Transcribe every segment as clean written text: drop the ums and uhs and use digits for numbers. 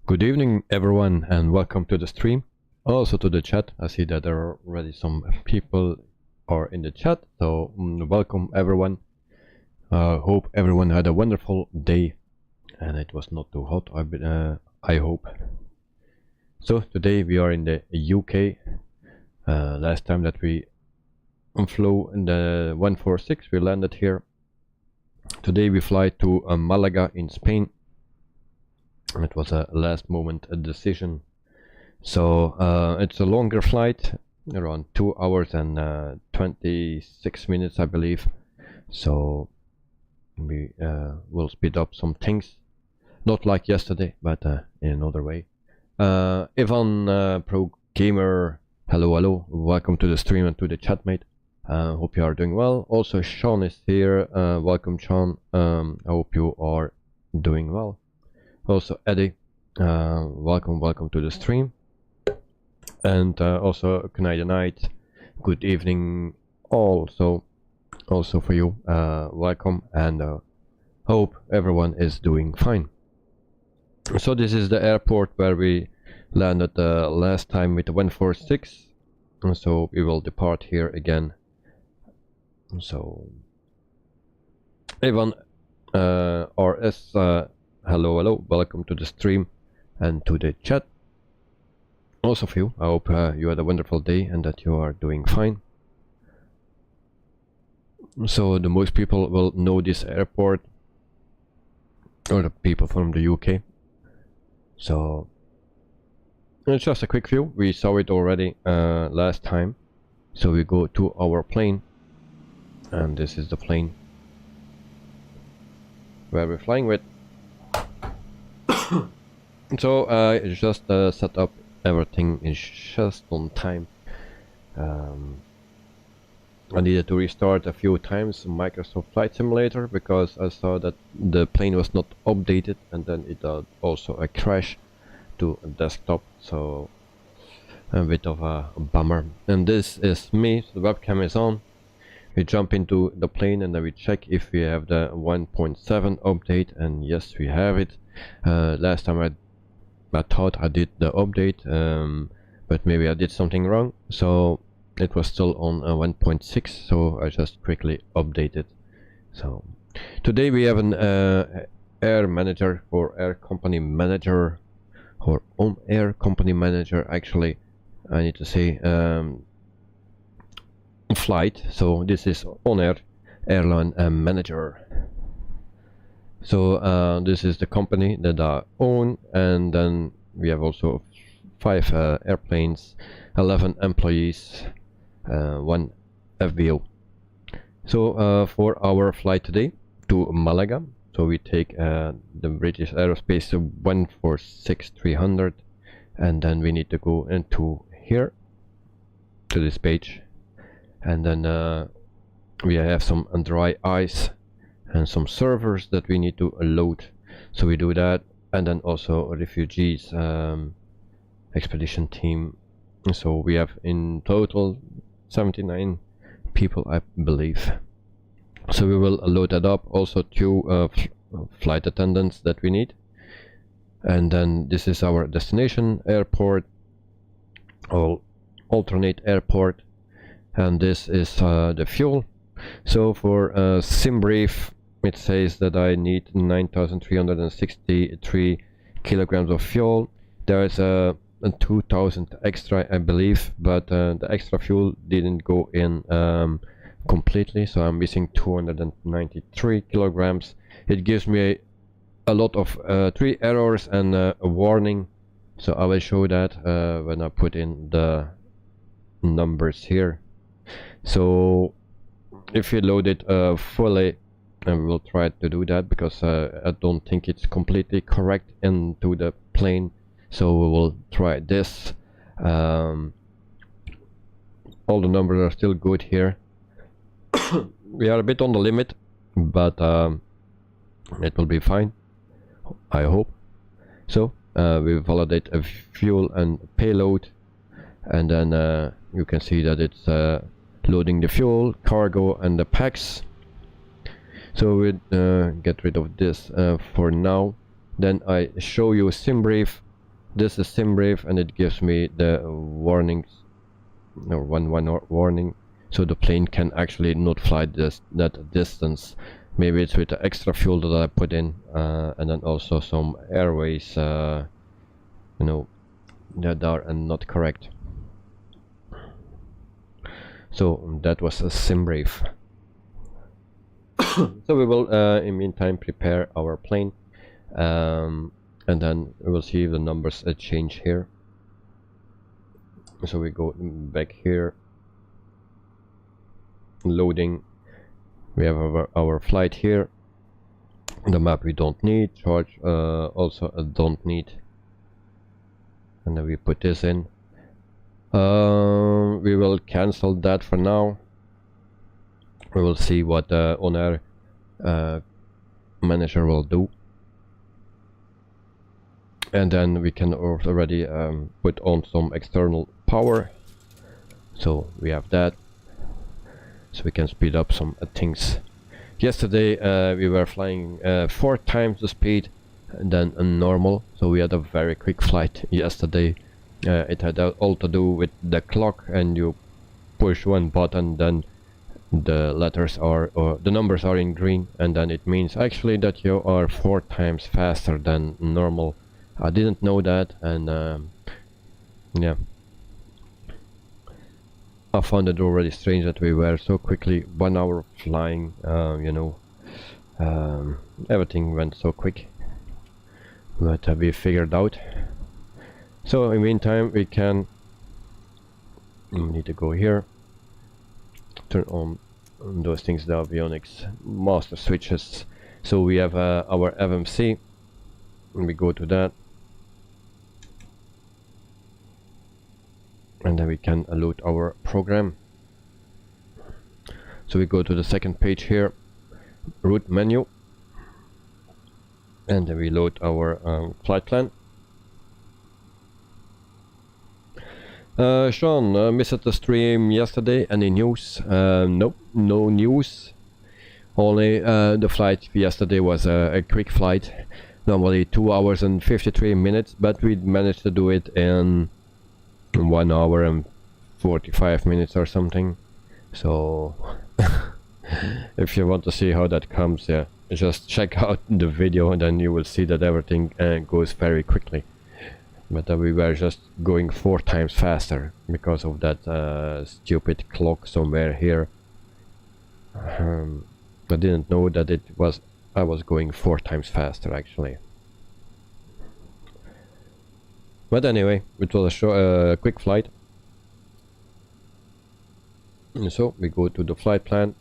Good evening everyone and welcome to the stream, also to the chat. I see that there are already some people are in the chat, so welcome everyone. Hope everyone had a wonderful day and it was not too hot, I hope. So today we are in the UK. Last time that we flew in the 146 we landed here. Today we fly to Malaga in Spain. It was a last moment decision, so it's a longer flight, around 2 hours and 26 minutes I believe, so we will speed up some things, not like yesterday but in another way. Ivan Pro Gamer, hello, welcome to the stream and to the chat, mate. Hope you are doing well. Also Sean is here, welcome Sean. I hope you are doing well. Also Eddie, welcome to the stream. And also Canadian Night, good evening also for you, welcome, and hope everyone is doing fine. So this is the airport where we landed last time with the 146, and so we will depart here again. So Ivan RS, hello, welcome to the stream and to the chat. Also for you, I hope you had a wonderful day and that you are doing fine. So the most people will know this airport, or the people from the UK. So it's just a quick view. We saw it already last time. So we go to our plane, and this is the plane where we're flying with. So I just set up everything is just on time. I needed to restart a few times Microsoft Flight Simulator because I saw that the plane was not updated, and then it had also a crash to a desktop, so a bit of a bummer. And this is me, so the webcam is on. We jump into the plane and then we check if we have the 1.7 update, and yes, we have it. Last time I thought I did the update, but maybe I did something wrong, so it was still on 1.6, so I just quickly updated. So today we have an air manager, or air company manager, or ONAIR company manager, actually I need to say, flight. So this is ONAIR airline manager. So this is the company that I own, and then we have also 5 airplanes, 11 employees, 1 FBO. So for our flight today to Malaga, so we take the British Aerospace 146-300, and then we need to go into here to this page, and then we have some dry ice and some servers that we need to load, so we do that. And then also refugees expedition team, so we have in total 79 people I believe. So we will load that up, also 2 flight attendants that we need. And then this is our destination airport, or alternate airport, and this is the fuel. So for sim brief, it says that I need 9,363 kilograms of fuel. There is a 2,000 extra I believe, but the extra fuel didn't go in completely, so I'm missing 293 kilograms. It gives me a lot of 3 errors and a warning, so I will show that when I put in the numbers here. So if you load it fully, and we will try to do that, because I don't think it's completely correct into the plane, so we will try this. All the numbers are still good here. We are a bit on the limit, but it will be fine, I hope. So we validate a fuel and payload, and then you can see that it's loading the fuel, cargo and the packs. So we'll get rid of this for now. Then I show you a sim brief this is SimBrave, and it gives me the warnings, or one warning, so the plane can actually not fly that distance. Maybe it's with the extra fuel that I put in, and then also some airways, you know, that are not correct. So that was a SimBrave. So we will in the meantime prepare our plane, and then we will see if the numbers change here. So we go back here, loading. We have our flight here. The map we don't need, charge also don't need, and then we put this in. We will cancel that for now. We will see what the ONAIR manager will do, and then we can already put on some external power. So we have that, so we can speed up some things. Yesterday we were flying 4 times the speed than normal, so we had a very quick flight yesterday. It had all to do with the clock, and you push one button, then the letters are, or the numbers are in green, and then it means actually that you are 4 times faster than normal. I didn't know that, and yeah, I found it already strange that we were so quickly 1 hour flying. You know, everything went so quick, but we figured out. So in the meantime we need to go here, turn on those things, the avionics master switches. So we have our FMC, and we go to that, and then we can load our program. So we go to the second page here, route menu, and then we load our flight plan. Sean, missed the stream yesterday. Any news? Nope, no news. Only the flight yesterday was a quick flight, normally 2 hours and 53 minutes, but we managed to do it in 1 hour and 45 minutes or something. So if you want to see how that comes, yeah, just check out the video, and then you will see that everything goes very quickly. But we were just going 4 times faster because of that stupid clock somewhere here. I didn't know that I was going 4 times faster actually. But anyway, it was a quick flight. And so we go to the flight plan.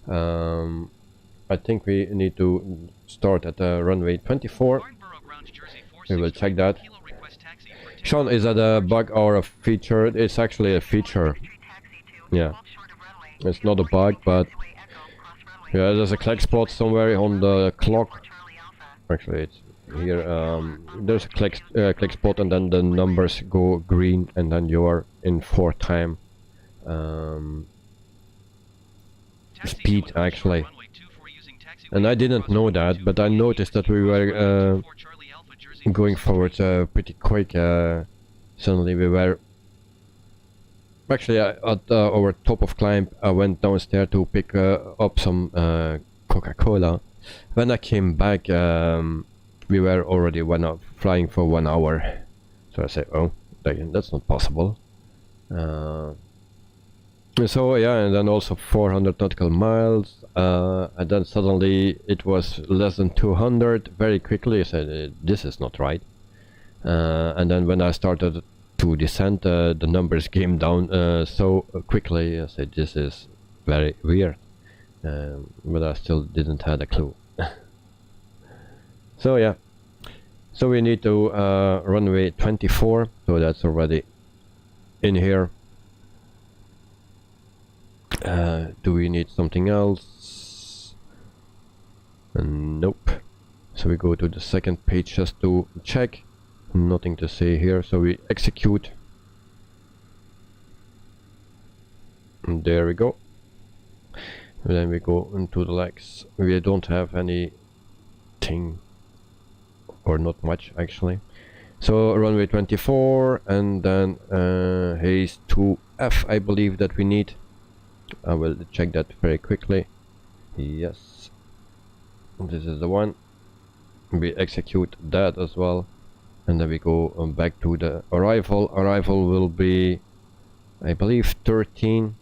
I think we need to start at runway 24. We will check that. Sean, is that a bug or a feature? It's actually a feature. Yeah, it's not a bug, but yeah, there's a click spot somewhere on the clock. Actually, it's here. There's a click spot, and then the numbers go green, and then you are in 4 time speed actually. And I didn't know that, but I noticed that we were going forward pretty quick. Suddenly we were actually at our top of climb. I went downstairs to pick up some Coca-Cola. When I came back, we were already flying for 1 hour. So I said, oh, that's not possible. So yeah, and then also 400 nautical miles, and then suddenly it was less than 200 very quickly. I said, this is not right. And then when I started to descend, the numbers came down so quickly. I said, this is very weird, but I still didn't have a clue. So yeah, so we need to runway 24, so that's already in here. Do we need something else? Nope. So we go to the second page just to check. Nothing to say here, so we execute. And there we go. And then we go into the legs. We don't have anything, or not much actually. So runway 24 and then haze 2F I believe that we need. I will check that very quickly. Yes, this is the one. We execute that as well, and then we go back to the arrival. Arrival will be, I believe, 13.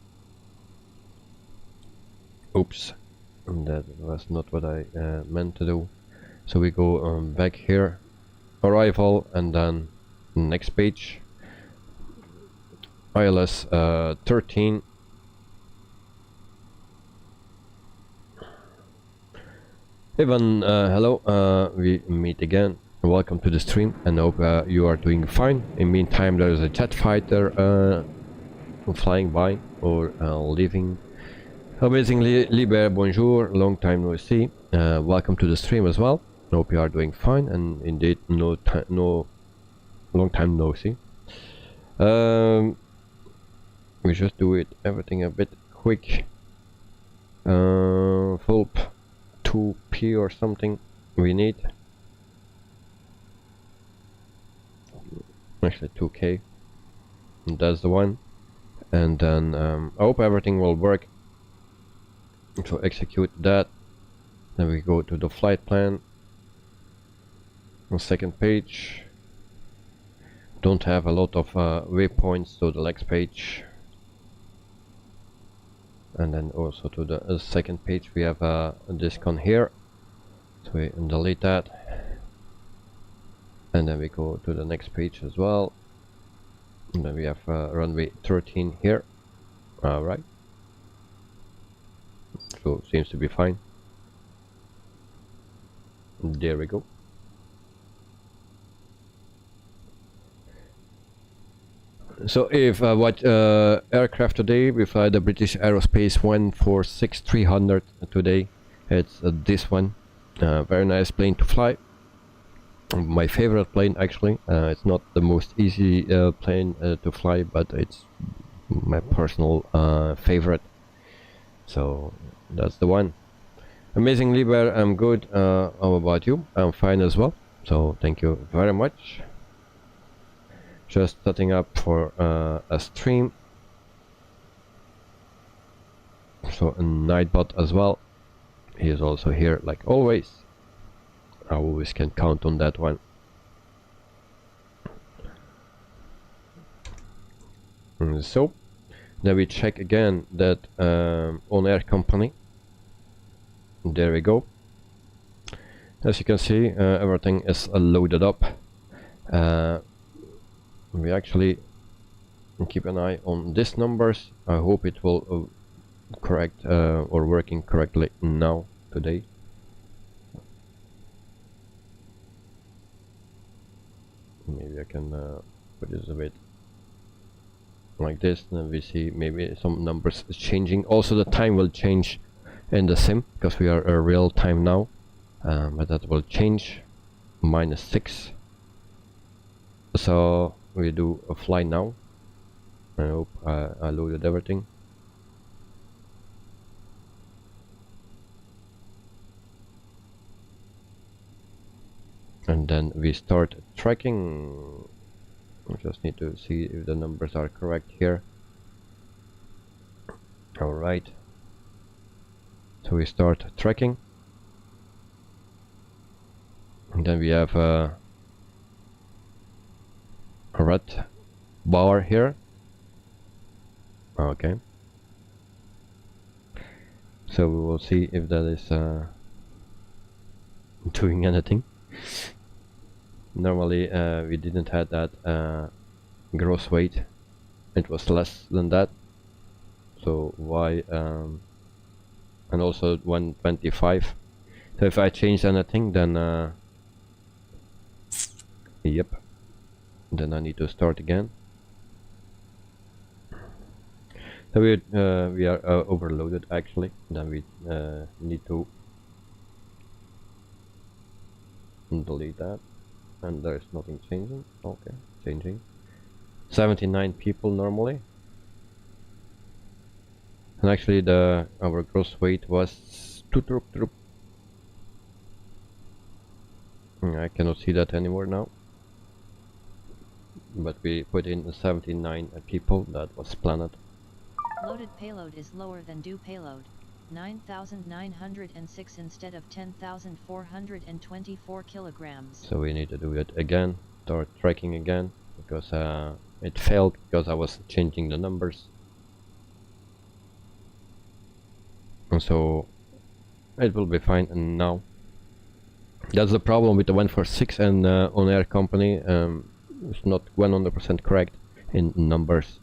Oops, that was not what I meant to do. So we go back here, arrival, and then next page, ILS 13. Evan, hello, we meet again. Welcome to the stream, and I hope you are doing fine. In the meantime, there is a jet fighter flying by or leaving. Amazingly, Liber, bonjour, long time no see. Welcome to the stream as well. I hope you are doing fine, and indeed, long time no see. We just do it everything a bit quick. Full 2p or something we need. Actually 2k. And that's the one. And then I hope everything will work. So execute that. Then we go to the flight plan. On second page. Don't have a lot of waypoints, so the next page. And then also to the second page we have a discon here, so we delete that, and then we go to the next page as well, and then we have runway 13 here. Alright, so seems to be fine. There we go. So if what aircraft today, we fly the British Aerospace 146-300 today. It's this one. Very nice plane to fly. My favorite plane actually. It's not the most easy plane to fly, but it's my personal favorite. So that's the one. Amazing Liber, I'm good. How about you? I'm fine as well. So thank you very much. Just setting up for a stream. So a Nightbot as well. He is also here like always. I always can count on that one. And so then we check again that ONAIR company. There we go. As you can see, everything is loaded up. We actually keep an eye on these numbers. I hope it will correct or working correctly now today. Maybe I can put this a bit like this, and we see maybe some numbers is changing. Also the time will change in the sim because we are real time now, but that will change. -6. So we do a fly now. I hope I loaded everything. And then we start tracking. I just need to see if the numbers are correct here. Alright. So we start tracking. And then we have a red bar here. Okay. So we will see if that is doing anything. Normally we didn't have that gross weight. It was less than that. So why and also 125. So if I change anything, then yep, then I need to start again. So we are overloaded actually. Then we need to delete that, and there is nothing changing. Okay, changing. 79 people normally, and actually our gross weight was I cannot see that anymore now. but we put in 79 people. That was planned. Loaded payload is lower than due payload, 9,906 instead of 10,424 kilograms. So we need to do it again, start tracking again, because it failed because I was changing the numbers. And so it will be fine. And now that's the problem with the 146 and ONAIR company. It's not 100% correct in numbers,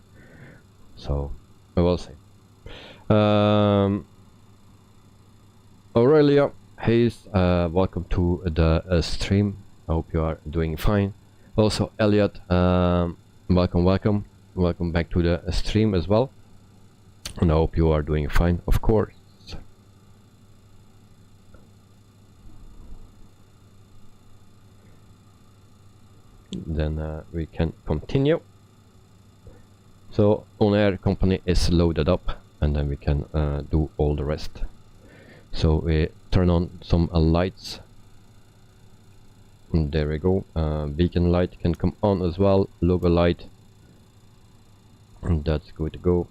so I will see. Aurelia Hayes, welcome to the stream. I hope you are doing fine. Also Elliot, welcome back to the stream as well, and I hope you are doing fine, of course. Then we can continue. So ONAIR company is loaded up, and then we can do all the rest. So we turn on some lights, and there we go. Beacon light can come on as well, logo light, and that's good to go.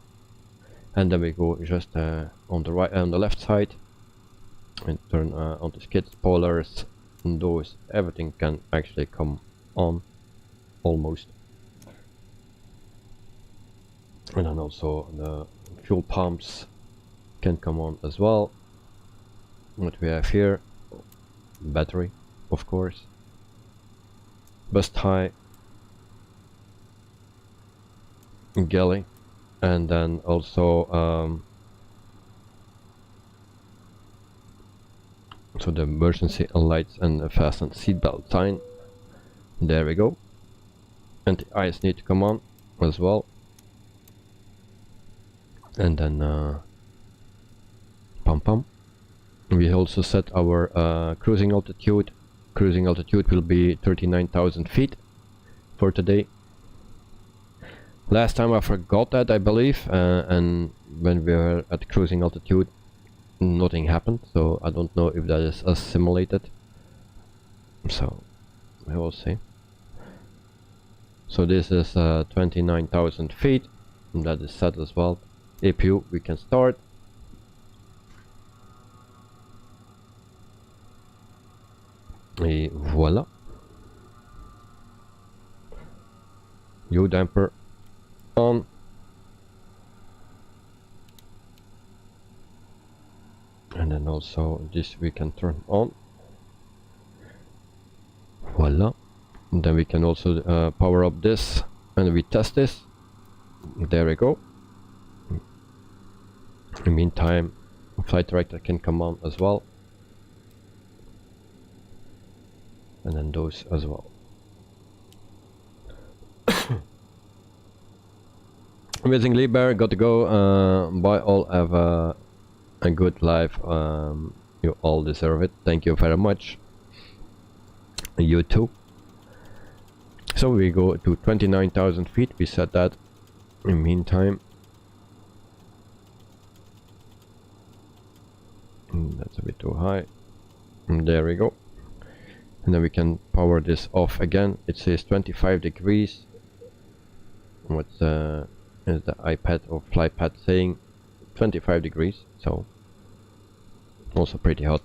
And then we go just on the right, on the left side, and turn on the skid spoilers, and those, everything can actually come on almost. And then also the fuel pumps can come on as well. What we have here, battery, of course, bus tie, galley, and then also so the emergency lights and fasten seatbelt sign. There we go. And the eyes need to come on as well. And then pum. We also set our cruising altitude. Cruising altitude will be 39,000 feet for today. Last time I forgot that, I believe, and when we were at cruising altitude nothing happened, so I don't know if that is simulated, so we will see. So this is 29,000 feet, and that is set as well. APU, we can start. Et voila. Yaw damper on. And then also this we can turn on. Voila. And then we can also power up this, and we test this. There we go. In the meantime, flight director can come on as well. And then those as well. Amazing Lieber, got to go. Bye all, have a good life. You all deserve it. Thank you very much. You too. So we go to 29,000 feet. We set that. In the meantime, that's a bit too high. And there we go. And then we can power this off again. It says 25 degrees. What's is the iPad or flypad saying? 25 degrees. So also pretty hot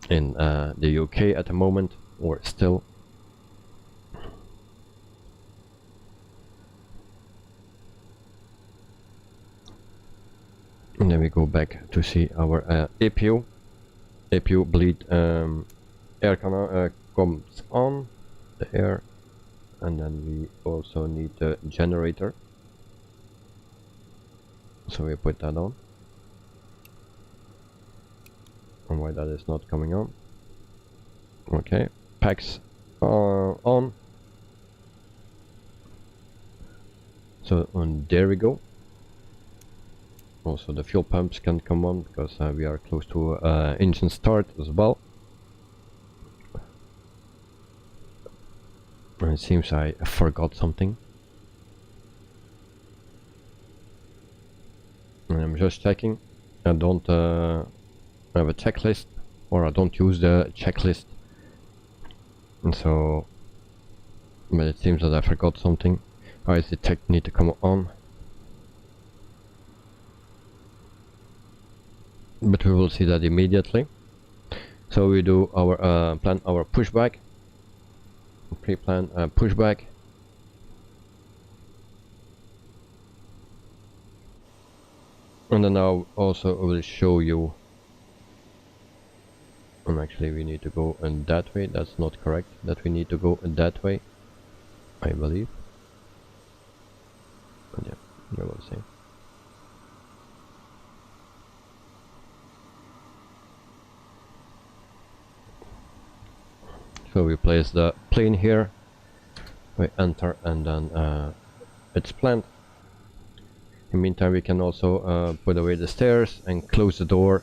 in the UK at the moment, or still. And then we go back to see our APU. APU bleed air canal comes on the air, and then we also need the generator, so we put that on. And why that is not coming on? Okay, packs on. So there we go. Also the fuel pumps can come on because we are close to engine start as well. And it seems I forgot something. And I'm just checking. I don't have a checklist, or I don't use the checklist. And so but it seems that I forgot something. Eyes detect need to come on, but we will see that immediately. So we do our plan our pushback, pre-plan pushback, and then I also will show you. Actually, we need to go in that way. That's not correct. That we need to go in that way, I believe. But yeah, we will see. So we place the plane here, we enter, and then it's planned. In the meantime, we can also put away the stairs and close the door,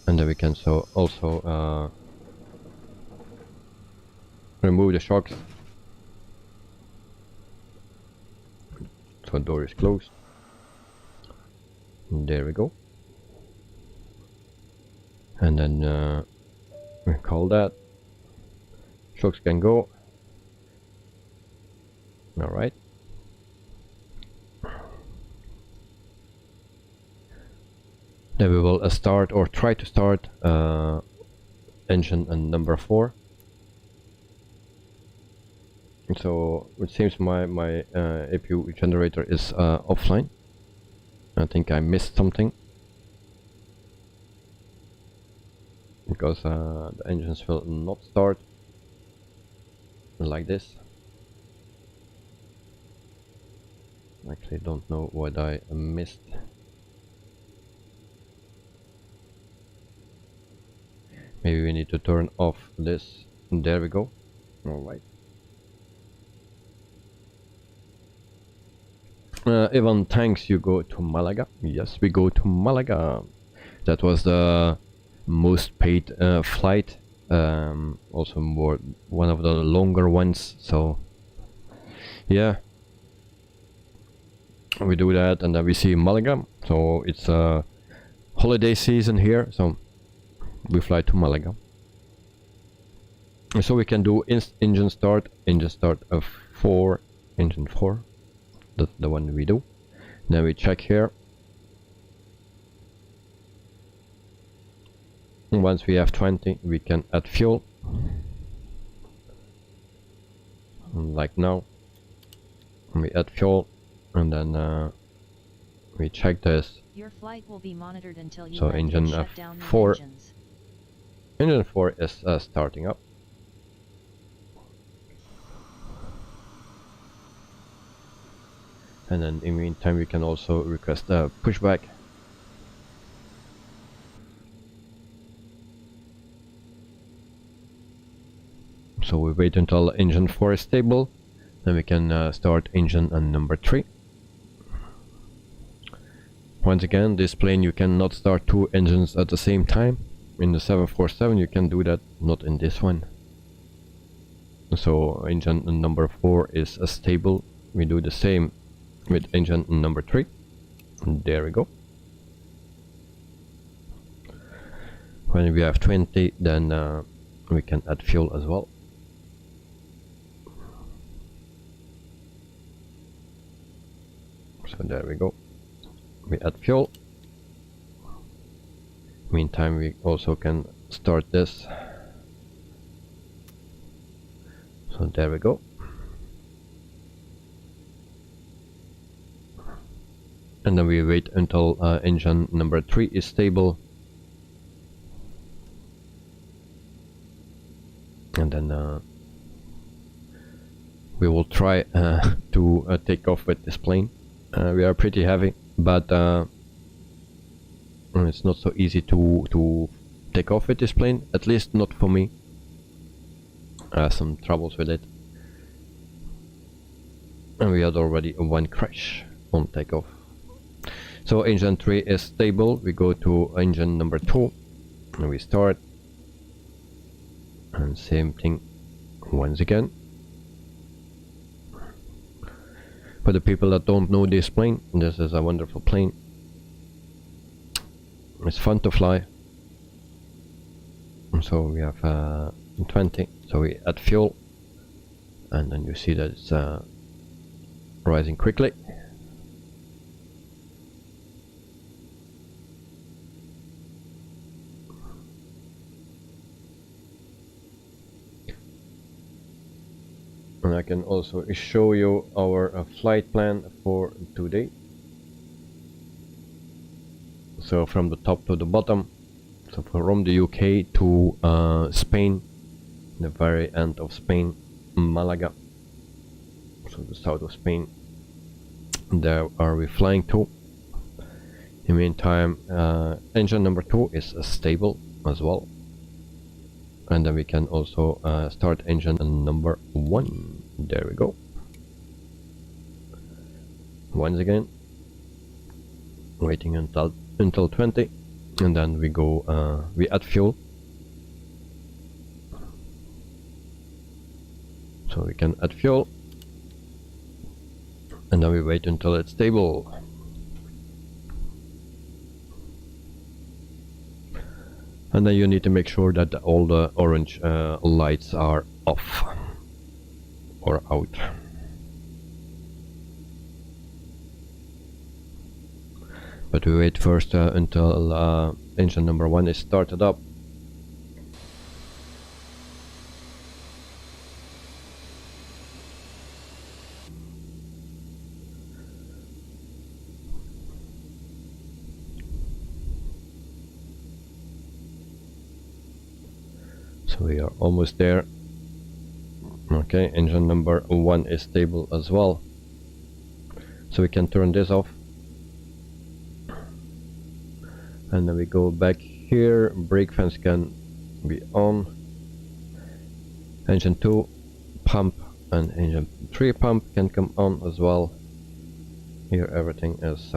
and then we can also remove the shocks. So the door is closed. And there we go. And then we call that. Shocks can go. Alright. Then we will start or try to start engine and number 4. So it seems my APU generator is offline. I think I missed something, because the engines will not start like this. Actually, don't know what I missed. Maybe we need to turn off this. There we go. Alright. Ivan, thanks. You go to Malaga. Yes, we go to Malaga. That was the most paid flight. Also one of the longer ones. So yeah, we do that, and then we see Malaga. So it's a holiday season here. So we fly to Malaga. So we can do engine start of 4, engine 4. That's the one we do. Then we check here. And once we have 20, we can add fuel. And like now, we add fuel, and then we check this. Your flight will be monitored until you So engine shut down 4. the engines. Engine 4 is starting up. And then in the meantime we can also request a pushback. So we wait until engine 4 is stable, then we can start engine and number 3. Once again, this plane you cannot start 2 engines at the same time. In the 747 you can do that, not in this one. So engine number 4 is stable. We do the same with engine number 3. And there we go. When we have 20, then we can add fuel as well. So there we go. We add fuel. Meantime, we also can start this. So there we go. And then we wait until engine number 3 is stable. And then we will try to take off with this plane. We are pretty heavy, but it's not so easy to take off with this plane, at least not for me. Some troubles with it. And we had already one crash on takeoff. So engine 3 is stable. We go to engine number 2 and we start. And same thing once again. For the people that don't know this plane, this is a wonderful plane. It's fun to fly. So we have 20. So we add fuel, and then you see that it's rising quickly. And I can also show you our flight plan for today. So from the top to the bottom, so from the UK to Spain, the very end of Spain, Malaga, so the south of Spain, there are we flying to. In the meantime, engine number 2 is stable as well, and then we can also start engine number 1. There we go. Once again, waiting until 20, and then we go, we add fuel, so we can add fuel, and then we wait until it's stable. And then you need to make sure that all the orange lights are off or out. But we wait first until engine number 1 is started up. So we are almost there. Okay, engine number 1 is stable as well. So we can turn this off. And then we go back here, brake fans can be on. Engine 2 pump and engine 3 pump can come on as well. Here everything is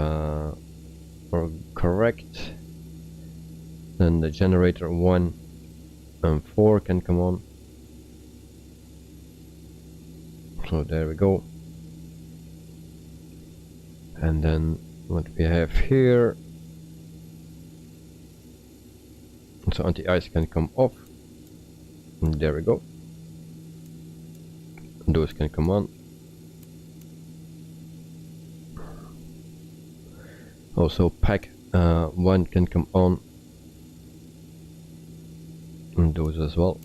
correct. Then the generator 1 and 4 can come on. So there we go. And then what we have here, so anti-ice can come off, and there we go. Those can come on. Also pack 1 can come on, and those as well.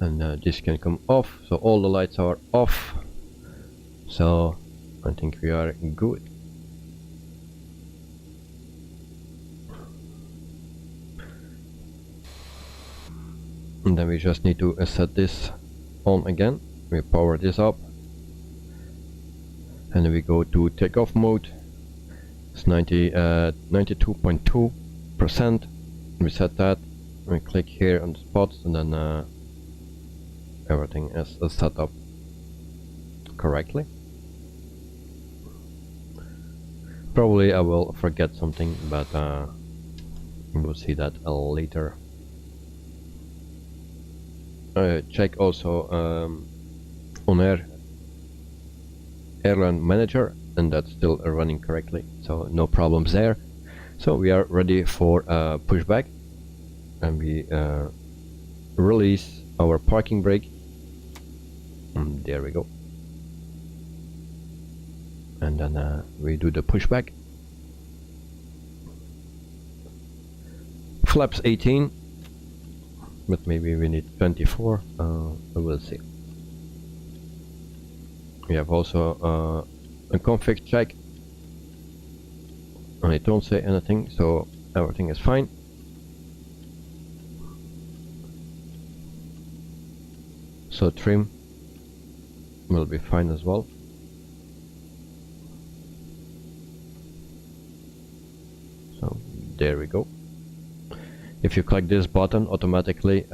And this can come off, so all the lights are off. So I think we are good. And then we just need to set this on again. We power this up, and then we go to takeoff mode. It's 92.2%. We set that. We click here on the spots, and then everything is set up correctly. Probably I will forget something, but we'll see that later. Check also ONAIR airline manager, and that's still running correctly, so no problems there. So we are ready for pushback, and we release our parking brake, and there we go. And then we do the pushback. Flaps 18, but maybe we need 24. We will see. We have also a config check, and I don't say anything, so everything is fine. So trim will be fine as well. So there we go. If you click this button, automatically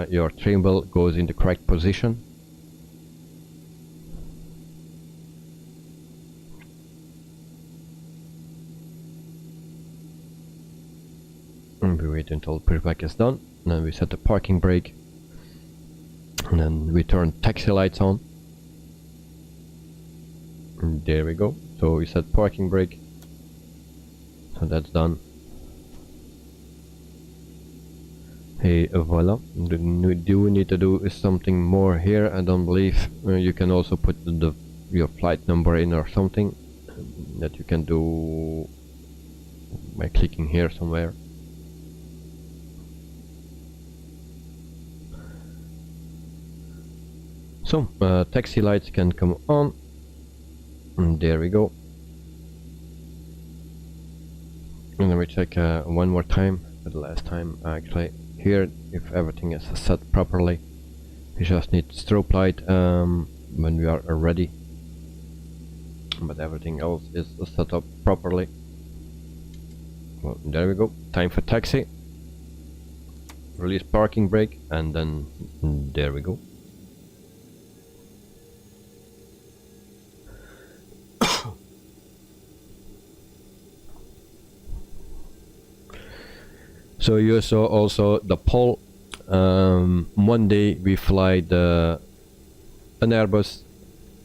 your trim wheel goes in the correct position. And we wait until pushback is done, and then we set the parking brake, and then we turn taxi lights on. And there we go. So we set parking brake, so that's done. Hey, voila. Do we need to do something more here? I don't believe. You can also put your flight number in or something that you can do by clicking here somewhere. So taxi lights can come on, and there we go. And then we check one more time, for the last time actually. Here, if everything is set properly, we just need strobe light when we are ready, but everything else is set up properly. Well, there we go. Time for taxi. Release parking brake, and then there we go. So you saw also the poll. Monday we fly an Airbus,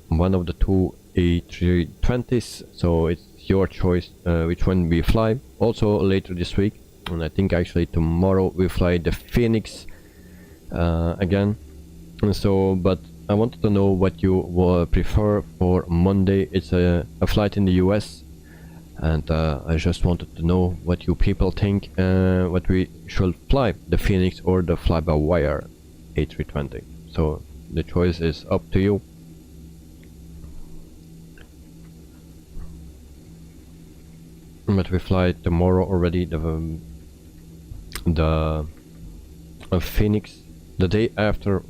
one of the two A320s, so it's your choice which one we fly. Also later this week, and I think actually tomorrow, we fly the Phoenix again. And so, but I wanted to know what you prefer for Monday. It's a flight in the US, and I just wanted to know what you people think, what we should fly, the Phoenix or the fly-by-wire A320. So the choice is up to you. But we fly tomorrow already the Phoenix. The day after,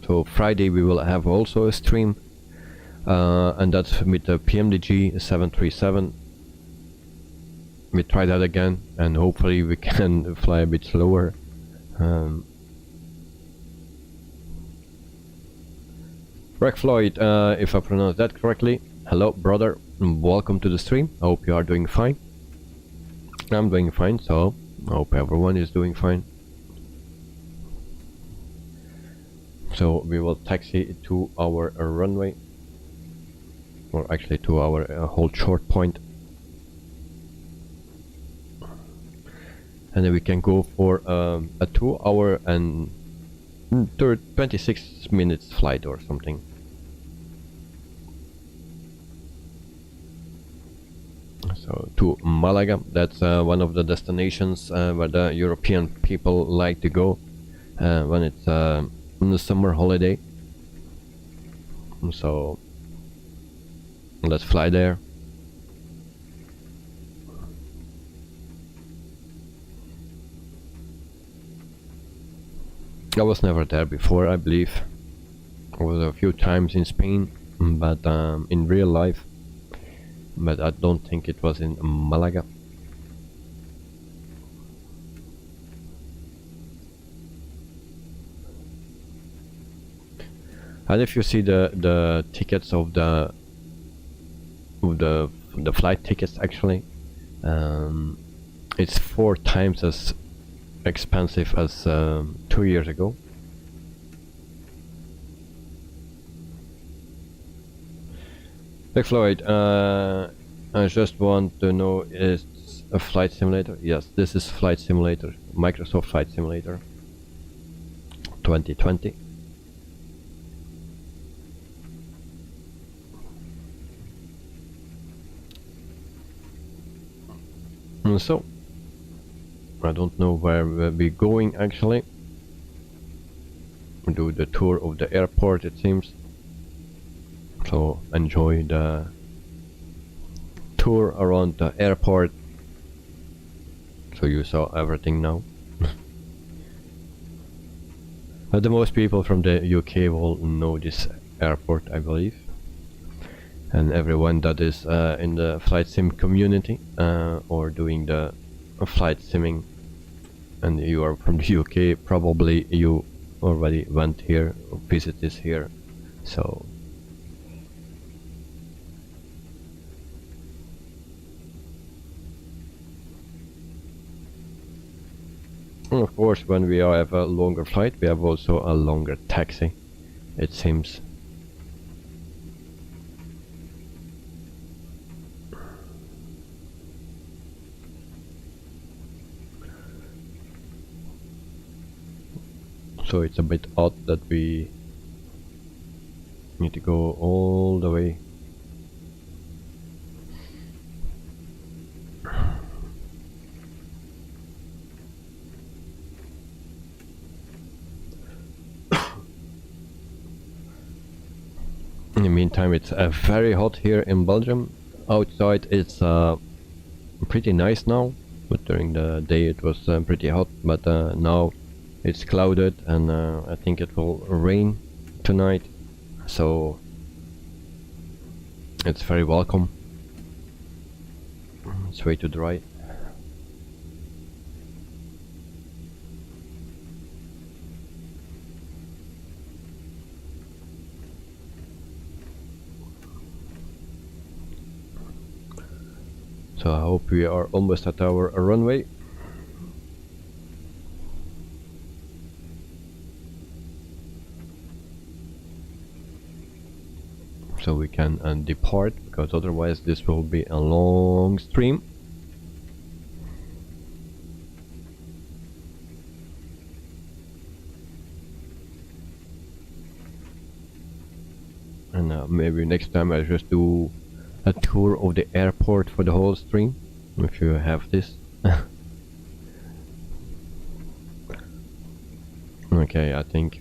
so Friday, we will have also a stream, and that's with the PMDG 737. We try that again, and hopefully we can fly a bit slower. Greg Floyd, if I pronounce that correctly, hello brother, welcome to the stream. I hope you are doing fine. I'm doing fine, so I hope everyone is doing fine. So we will taxi to our runway, or actually to our hold short point, and then we can go for a 2 hour and 26 minutes flight or something. So to Malaga, that's one of the destinations where the European people like to go when it's in the summer holiday. So let's fly there. I was never there before, I believe. I was a few times in Spain, but in real life, but I don't think it was in Malaga. And if you see the tickets of the flight tickets, actually, it's 4 times as expensive as 2 years ago. Hey Floyd, I just want to know, is a flight simulator? Yes, this is Flight Simulator, Microsoft Flight Simulator 2020. And so, I don't know where we'll be going actually. We'll do the tour of the airport, it seems. So enjoy the tour around the airport. So you saw everything now. The most people from the UK will know this airport, I believe. And everyone that is in the flight sim community or doing the flight simming, and you are from the UK, probably you already went here or visited here. So of course, when we have a longer flight, we have also a longer taxi, it seems. So it's a bit odd that we need to go all the way. In the meantime, it's very hot here in Belgium. Outside it's pretty nice now, but during the day it was pretty hot, but now it's clouded, and I think it will rain tonight, so it's very welcome. It's way too dry. So I hope we are almost at our runway. So we can depart, because otherwise this will be a long stream. And maybe next time I just do a tour of the airport for the whole stream, if you have this. Okay, I think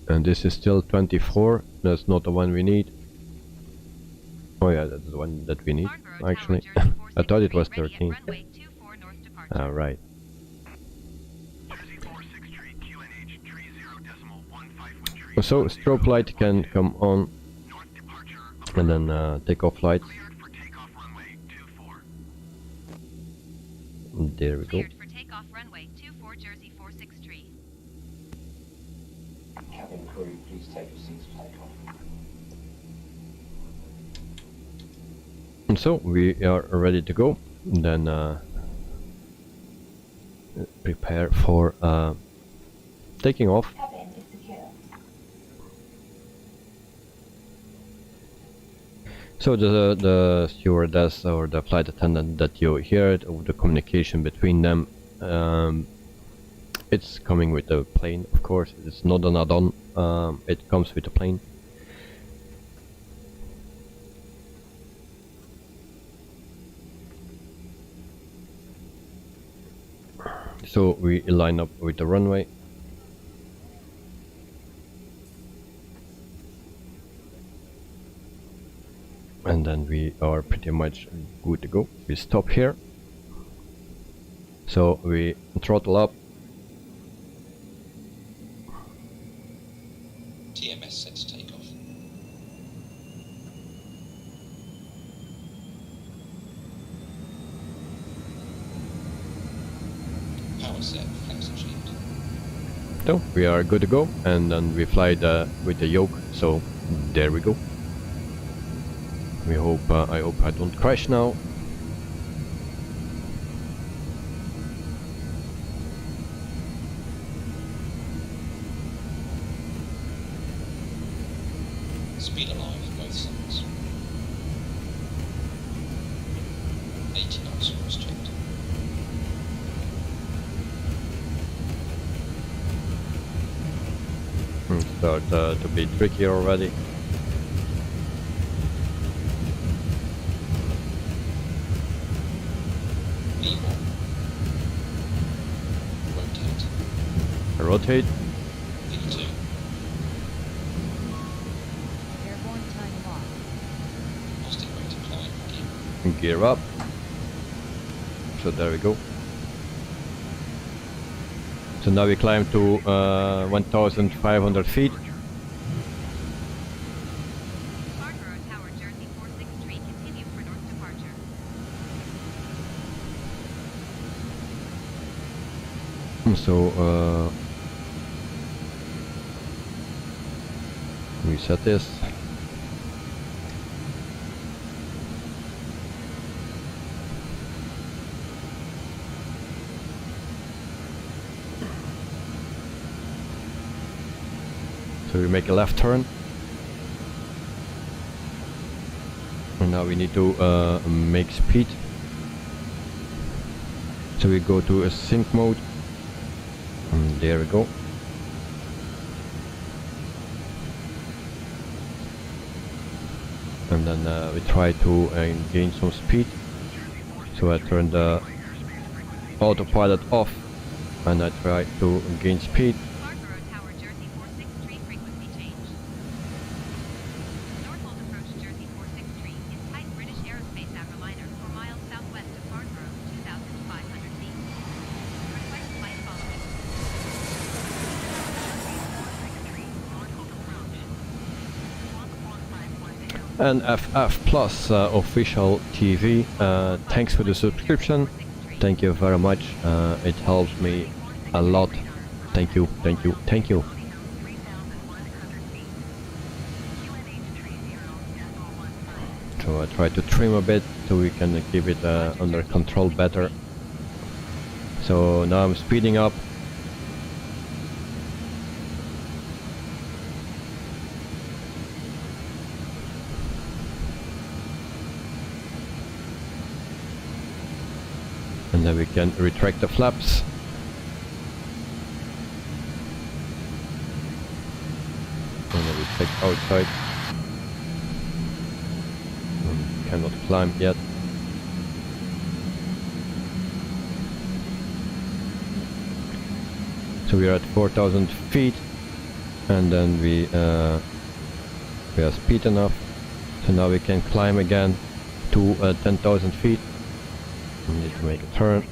and this is still 24, that's not the one we need. Oh yeah, that's the one that we need, actually. I thought it was 13. Right. So strobe light can come on, and then take off lights. There we go. For takeoff runway 24 Jersey 463. Cabin crew, please take your seats for takeoff. And so we are ready to go. Then prepare for taking off. Cabin is secure. So the stewardess or the flight attendant that you hear, the communication between them, it's coming with the plane, of course. It's not an add-on, it comes with the plane. So we line up with the runway. And then we are pretty much good to go. We stop here. So we throttle up. TMS set to take off. Power set, flex achieved. So we are good to go, and then we fly with the yoke. So there we go. We hope I hope I don't crash now. Speed alive, both sides. 80 knots restricted. Start to be tricky already. V1. Rotate. V2. Airborne time lock. Positive rate of climb. Gear up. So there we go. So now we climb to 1,500 feet. Farnborough Tower Jersey 463, continue for north departure. So we set this. So we make a left turn. And now we need to make speed. So we go to a sync mode. And there we go. and then we try to gain some speed. So I turn the autopilot off and I try to gain speed. Farnborough Tower, Jersey 463, frequency change. Northhold approach Jersey 463, inside British Aerospace Airliner, 4 miles southwest of Farnborough, 2,500 feet. Request flight following. And FF Plus official TV, thanks for the subscription. Thank you very much. It helps me a lot. Thank you, thank you, thank you. So I try to trim a bit so we can keep it under control better. So now I'm speeding up. And then we can retract the flaps. And then we check outside. Cannot climb yet. So we are at 4,000 feet, and then we are speed enough. So now we can climb again to 10,000 feet. We need to make a turn.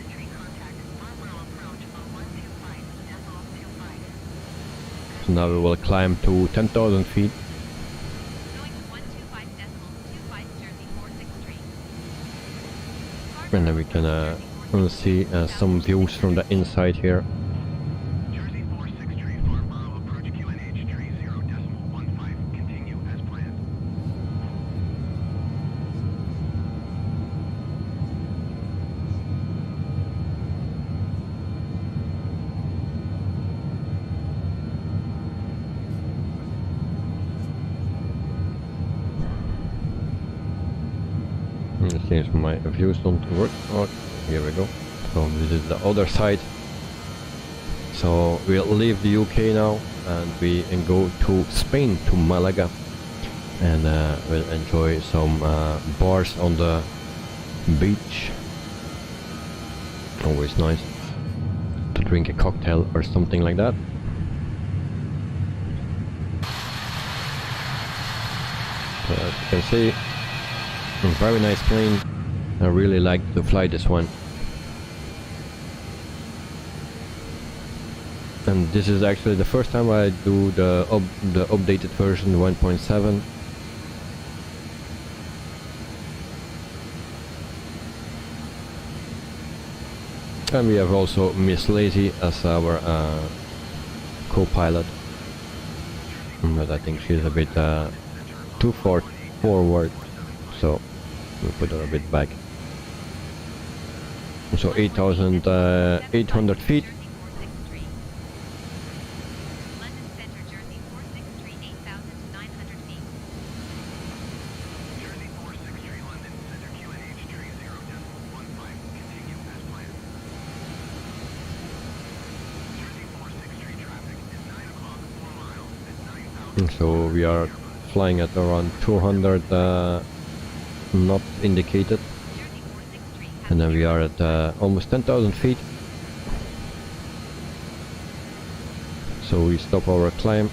So now we will climb to 10,000 feet. Going to 125.25 Jersey 463. And then we can see some views from the inside here. Jersey 463, Farnborough, approach QNH 30.15, continue as planned. It seems my views don't work. Oh, here we go. So this is the other side. So we'll leave the UK now and we go to Spain, to Malaga, and we'll enjoy some bars on the beach. Always nice to drink a cocktail or something like that. So as you can see, a very nice plane. I really like to fly this one. And this is actually the first time I do the updated version 1.7. And we have also Miss Lazy as our co-pilot. But I think she's a bit too far forward, so we'll put her a bit back. So 8,800 feet. London Center, Jersey 463, 8,900 feet. Jersey 463, London Center, QNH 30.15, continue as planned. Jersey 463 traffic is 9 o'clock, 4 miles at 9,000. So we are flying at around 200 knots indicated. Jersey 463, And then we are at almost 10,000 feet. So we stop our climb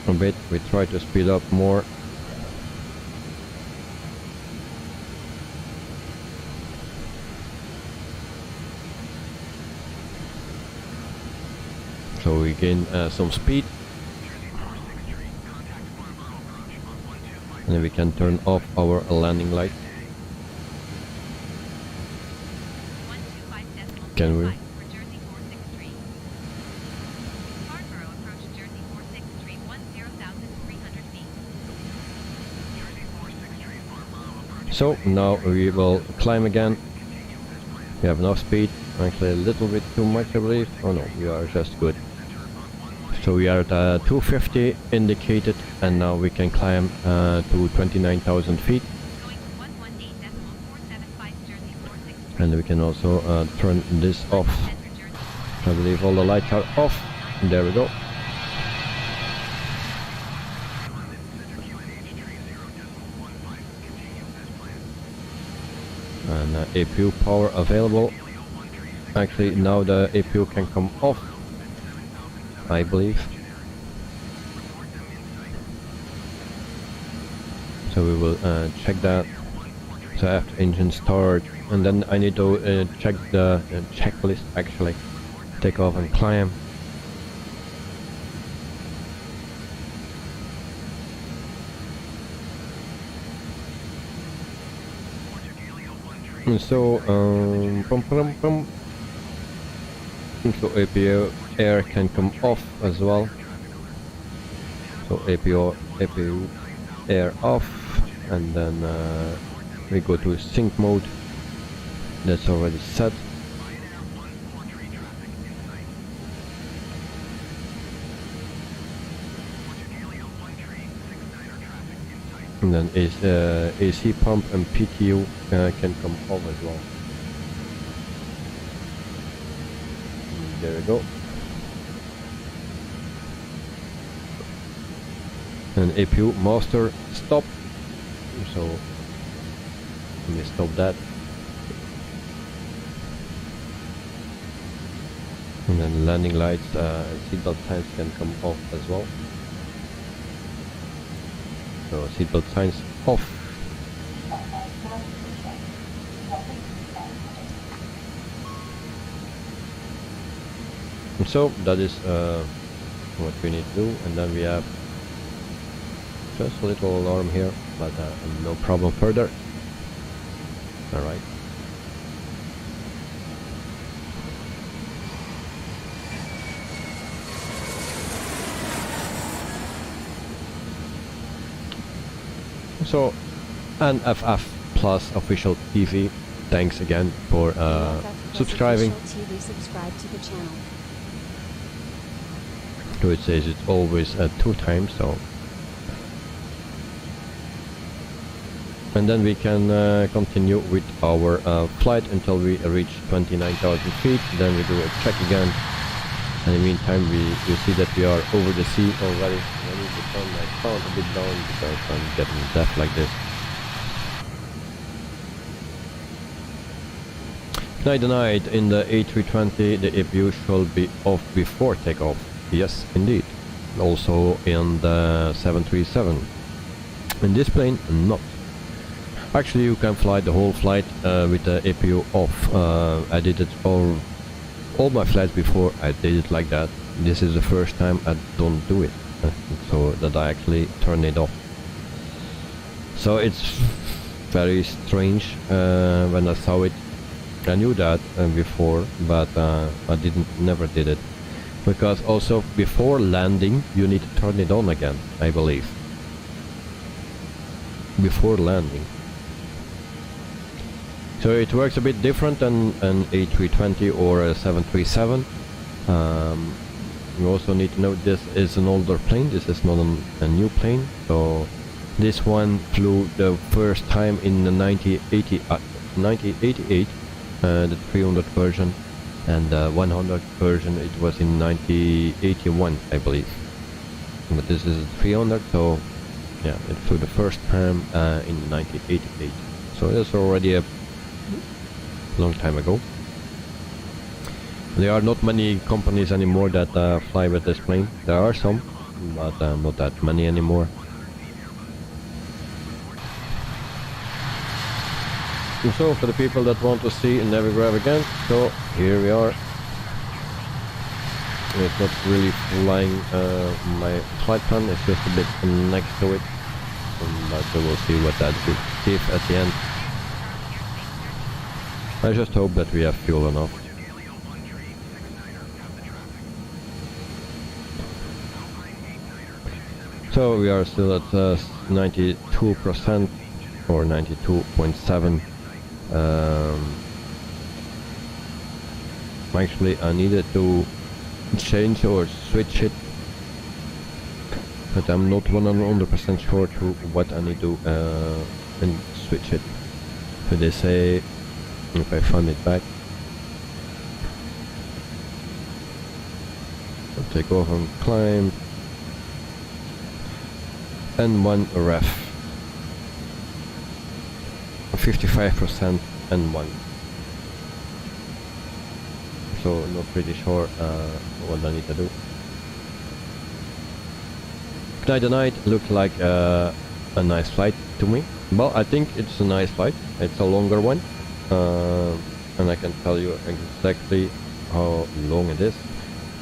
a bit, we try to speed up more. So we gain some speed. And then we can turn off our landing light. Can we? For Jersey 463. Farnborough approach Jersey 463, 10,300 feet. Jersey 463, Farnborough, approach So now we will climb again. We have enough speed, actually a little bit too much I believe. Oh no, we are just good. So we are at 250 indicated, and now we can climb to 29,000 feet. Going to 118.475 Jersey 463. And we can also turn this off. Center, Jersey I believe all the lights are off. There we go. and APU power available. Actually now the APU can come off, I believe. So we will check that. So after engine start, and then I need to check the checklist actually. Take off and climb. And so so APU air can come off as well. So APU air off, and then we go to sync mode. That's already set. And then AC pump and PTU can come off as well. There we go. And APU master stop. So let me stop that. And then landing lights, seatbelt signs can come off as well. So seatbelt signs off. And so that is what we need to do, and then we have just a little alarm here, but no problem further. Alright. So, NFF Plus Official TV, thanks again for subscribing. Subscribe to the channel. So it says it's always 2 times, so. And then we can continue with our flight until we reach 29,000 feet. Then we do a check again. And in the meantime, you see that we are over the sea already. I need to turn my sound a bit down because I'm getting deaf like this. Night in the A320, the APU should be off before takeoff. Yes, indeed. Also in the 737. In this plane, not. Actually, you can fly the whole flight with the APU off. I did it all my flights before. I did it like that. This is the first time I don't do it, so that I actually turn it off. So it's very strange when I saw it. I knew that before, but I never did it, because also before landing you need to turn it on again, I believe, before landing. So it works a bit different than an A320 or a 737. You also need to know this is an older plane. This is not a new plane. So this one flew the first time in the 1988, the 300 version, and the 100 version it was in 1981, I believe. But this is a 300, so yeah, it flew the first time in 1988. So that's already a long time ago. There are not many companies anymore that fly with this plane. There are some, but not that many anymore. And so for the people that want to see Navigraph again, so here we are. It's not really flying my flight plan, it's just a bit next to it. But we'll see what that will give at the end. I just hope that we have fuel enough. So we are still at 92% or 92.7. Actually I needed to change or switch it, but I'm not 100% sure to what I need to and switch it. So they say, if I find it back, I'll take off and climb, and one ref, 55% N1. So not pretty sure what I need to do. The night looked like a nice flight to me. Well, I think it's a nice flight. It's a longer one, and I can tell you exactly how long it is.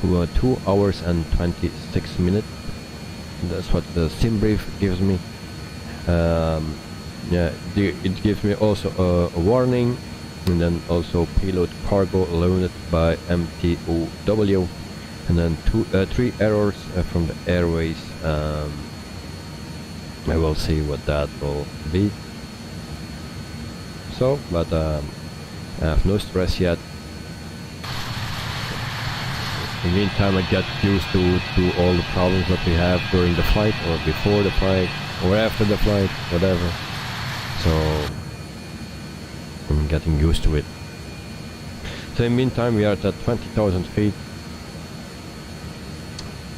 2 hours and 26 minutes. That's what the sim brief gives me. Yeah, it gives me also a warning, and then also payload cargo loaded by MTOW, and then 3 errors from the airways. I will see what that will be. So, but I have no stress yet. In the meantime, I get used to all the problems that we have during the flight, or before the flight, or after the flight, whatever. So I'm getting used to it. So in the meantime, we are at 20,000 feet,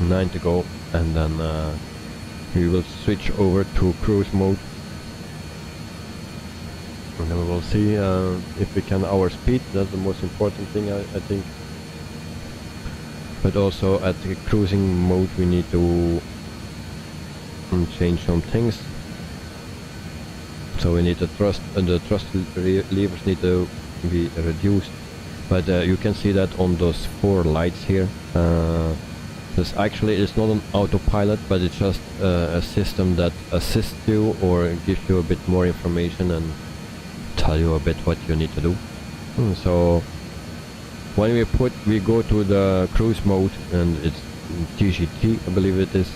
9 to go, and then we will switch over to cruise mode, and then we will see if we can our speed. That's the most important thing, I think. But also at the cruising mode we need to change some things. So we need the thrust levers need to be reduced. But you can see that on those 4 lights here. This actually is not an autopilot, but it's just a system that assists you or gives you a bit more information and tell you a bit what you need to do. So when we go to the cruise mode, and it's TGT, I believe it is,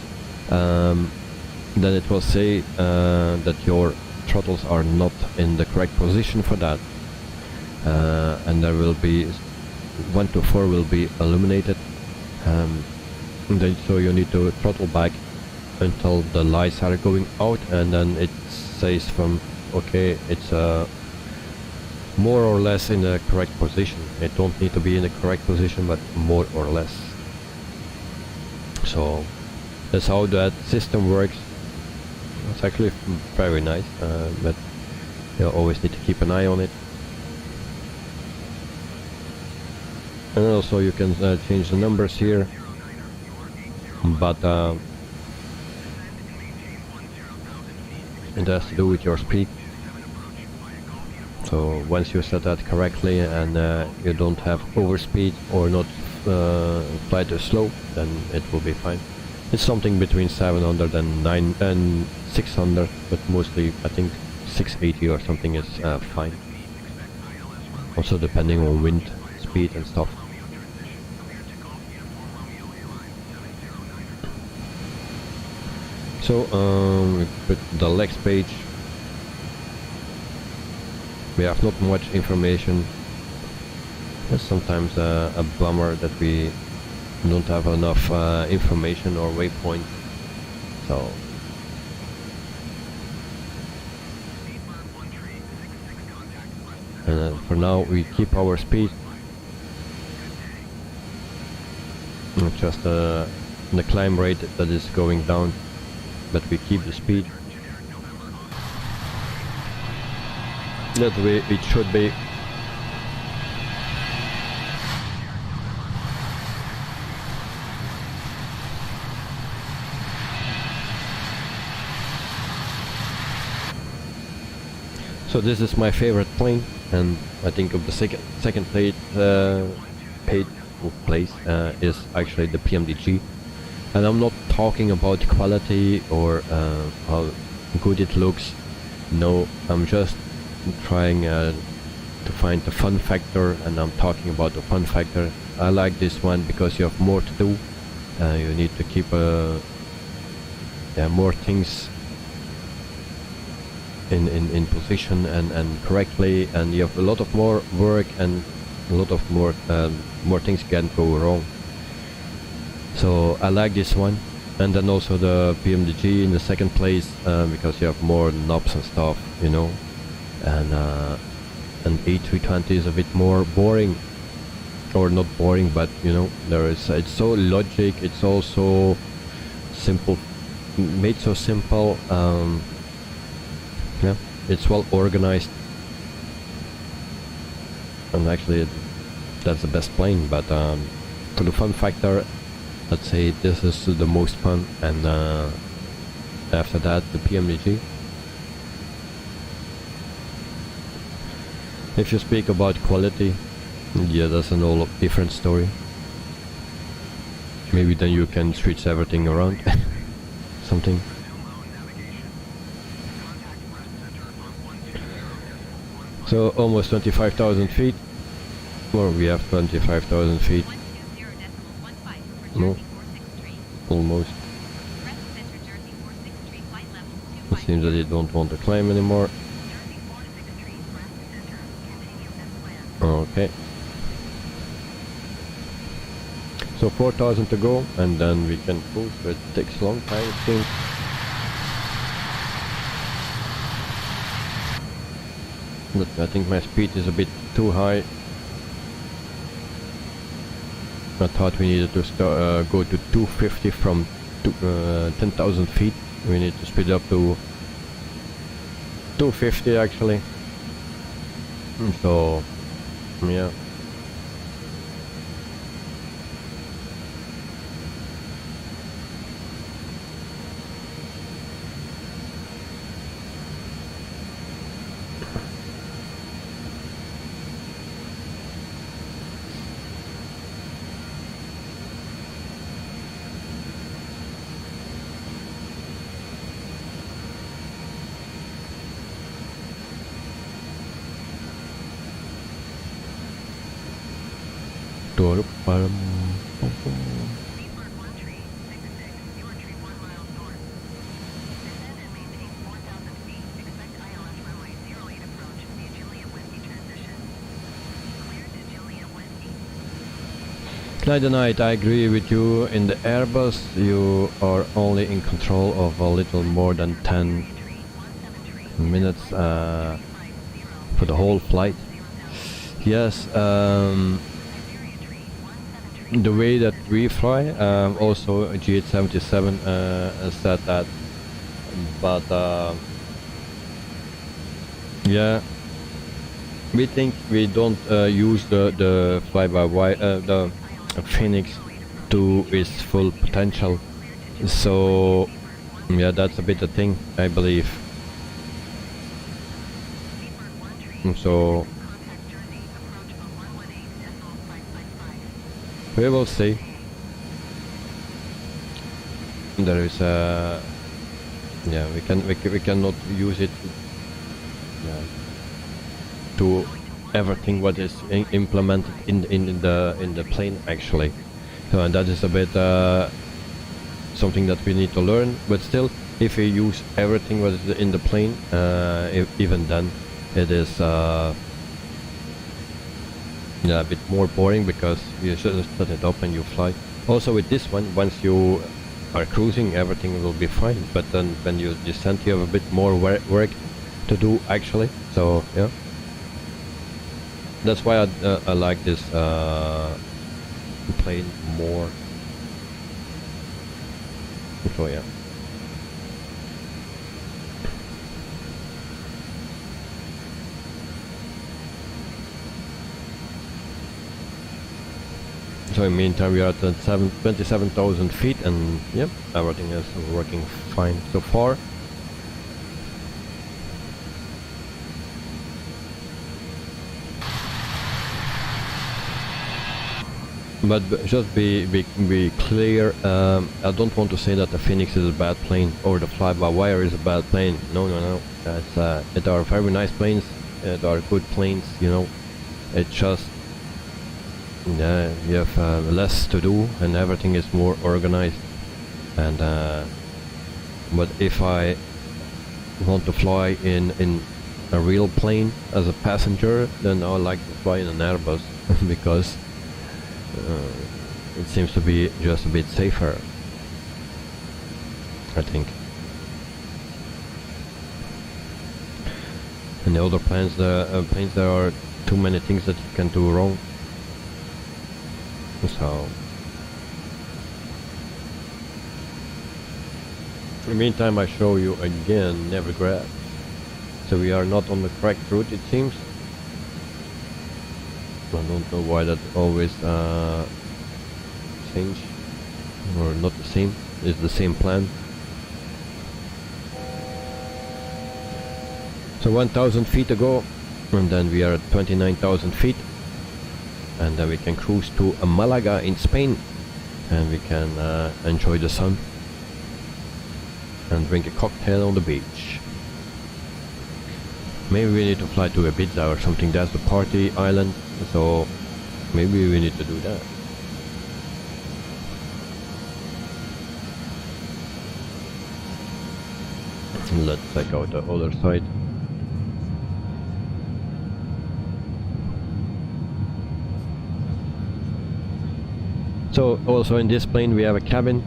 then it will say that your throttles are not in the correct position for that, and there will be 1 to 4 will be illuminated, and then so you need to throttle back until the lights are going out, and then it says from okay, it's more or less in the correct position. It don't need to be in the correct position, but more or less. So that's how that system works. It's actually very nice, but you always need to keep an eye on it. And also you can change the numbers here, but it has to do with your speed. So once you set that correctly and you don't have overspeed or not fly too slow, then it will be fine. It's something between 700 and 600, but mostly I think 680 or something is fine. Also depending on wind speed and stuff. So we put the legs page. We have not much information. It's sometimes a bummer that we don't have enough information or waypoint. So for now we keep our speed. Just the climb rate that is going down, but we keep the speed. That way it should be. So this is my favorite plane, and I think of the second paid place is actually the PMDG. And I'm not talking about quality or how good it looks. No, I'm just trying to find the fun factor, and I'm talking about the fun factor. I like this one because you have more to do. You need to keep more things in position and correctly, and you have a lot of more work and a lot of more things can go wrong. So I like this one. And then also the PMDG in the second place, because you have more knobs and stuff, you know. And A320 is a bit more boring, or not boring, but you know, it's so logic. It's also simple, made so simple. Yeah, it's well organized. and actually that's the best plane, but for the fun factor, let's say this is the most fun, and after that the PMDG. If you speak about quality, yeah, that's an all different story. Maybe then you can switch everything around. Something. So almost 25,000 feet. Or we have 25,000 feet. 120.15 for No. Jersey 463. Almost. Press center Jersey 463 flight level It 253. seems that they don't want to climb anymore. Jersey 463, press center. Continue as planned. Okay. So 4,000 to go, and then we can cruise, but it takes a long time it seems. But I think my speed is a bit too high. I thought we needed to go to 250 from 10,000 feet. We need to speed up to 250 actually. So, yeah. Leesburg 1 tree, 66, your tree 1 mile north. Descend and maintain 4,000 feet. Expect ILS runway 08 approach via Juliet Whiskey transition. Cleared to Juliet Whiskey. Clyde and I agree with you. In the Airbus, you are only in control of a little more than 10 minutes for the whole flight. Yes, the way that we fly, also GH77 said that, but yeah, we think we don't use the fly-by-wire, the Phoenix to its full potential. So yeah, that's a bit the thing, I believe. So we will see. There is yeah, we cannot use it to everything what is implemented in the plane actually. So and that is a bit something that we need to learn. But still, if we use everything what is in the plane, even then it is yeah, a bit more boring, because you should set it up and you fly. Also with this one, once you are cruising, everything will be fine, but then when you descend you have a bit more work to do actually. So yeah, that's why I like this plane more. So yeah. So in the meantime we are at 27,000 feet, and yep, everything is working fine so far. But just be clear, I don't want to say that the Phoenix is a bad plane or the fly-by-wire is a bad plane. No. It are very nice planes, it are good planes, you know. It's just yeah, you have less to do and everything is more organized. And but if I want to fly in a real plane as a passenger, then I like to fly in an Airbus because it seems to be just a bit safer, I think. And the other planes, there are too many things that you can do wrong. So in the meantime I show you again Navigraph. So we are not on the correct route, it seems. I don't know why that always change or not the same. It's the same plan. So 1,000 feet to go, and then we are at 29,000 feet, and then we can cruise to Malaga in Spain, and we can enjoy the sun and drink a cocktail on the beach. Maybe we need to fly to Ibiza or something. That's the party island, so maybe we need to do that. Let's check out the other side. So also in this plane we have a cabin.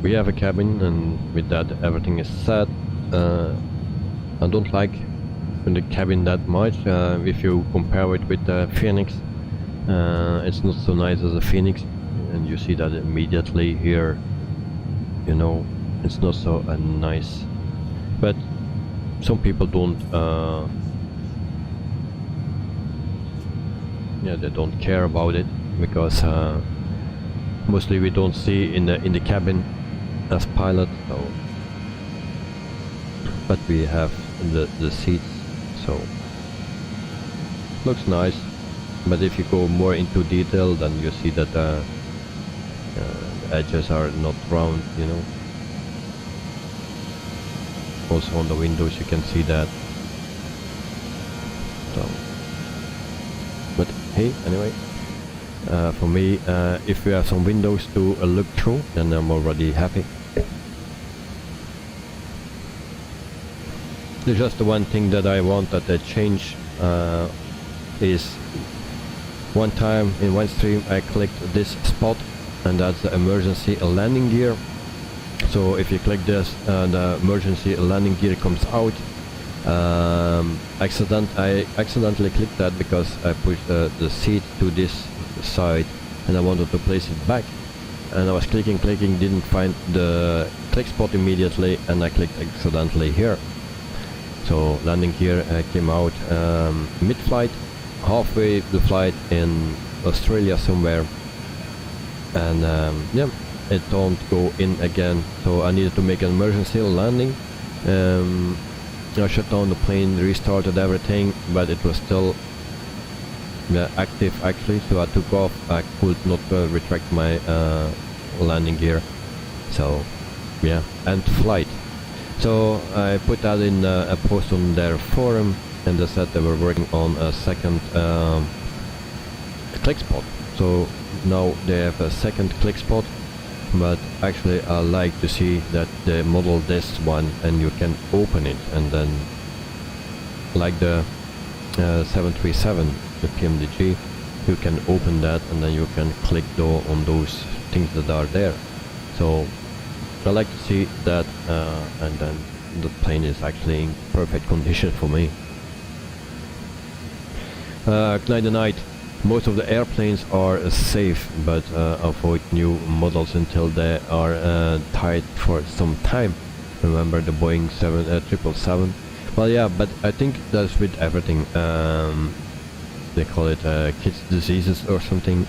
We have a cabin, and with that everything is set. I don't like the cabin that much. If you compare it with the Phoenix, it's not so nice as a Phoenix, and you see that immediately here. You know, it's not so nice. But some people don't. Yeah, they don't care about it because mostly we don't see in the cabin as pilot. So, but we have the seats, so looks nice. But if you go more into detail, then you see that the edges are not round, you know. Also on the windows you can see that. So, but hey, anyway, for me, if you have some windows to look through, then I'm already happy. There's just the one thing that I want that they change is one time in one stream I clicked this spot, and that's the emergency landing gear. So if you click this, the emergency landing gear comes out. I accidentally clicked that because I pushed the seat to this side and I wanted to place it back, and I was clicking, didn't find the click spot immediately, and I clicked accidentally here. So landing gear came out mid-flight, halfway the flight in Australia somewhere, and yeah, it don't go in again. So I needed to make an emergency landing. I shut down the plane, restarted everything, but it was still active actually, so I took off. I could not retract my landing gear, so yeah, and flight. So I put that in a post on their forum, and they said they were working on a second click spot. So now they have a second click spot, but actually I like to see that they model this one and you can open it, and then like the 737, the PMDG, you can open that and then you can click on those things that are there. So I like to see that, and then the plane is actually in perfect condition for me. Night and night. Most of the airplanes are safe, but avoid new models until they are tied for some time. Remember the Boeing 777? Well, yeah, but I think that's with everything. They call it kids' diseases or something.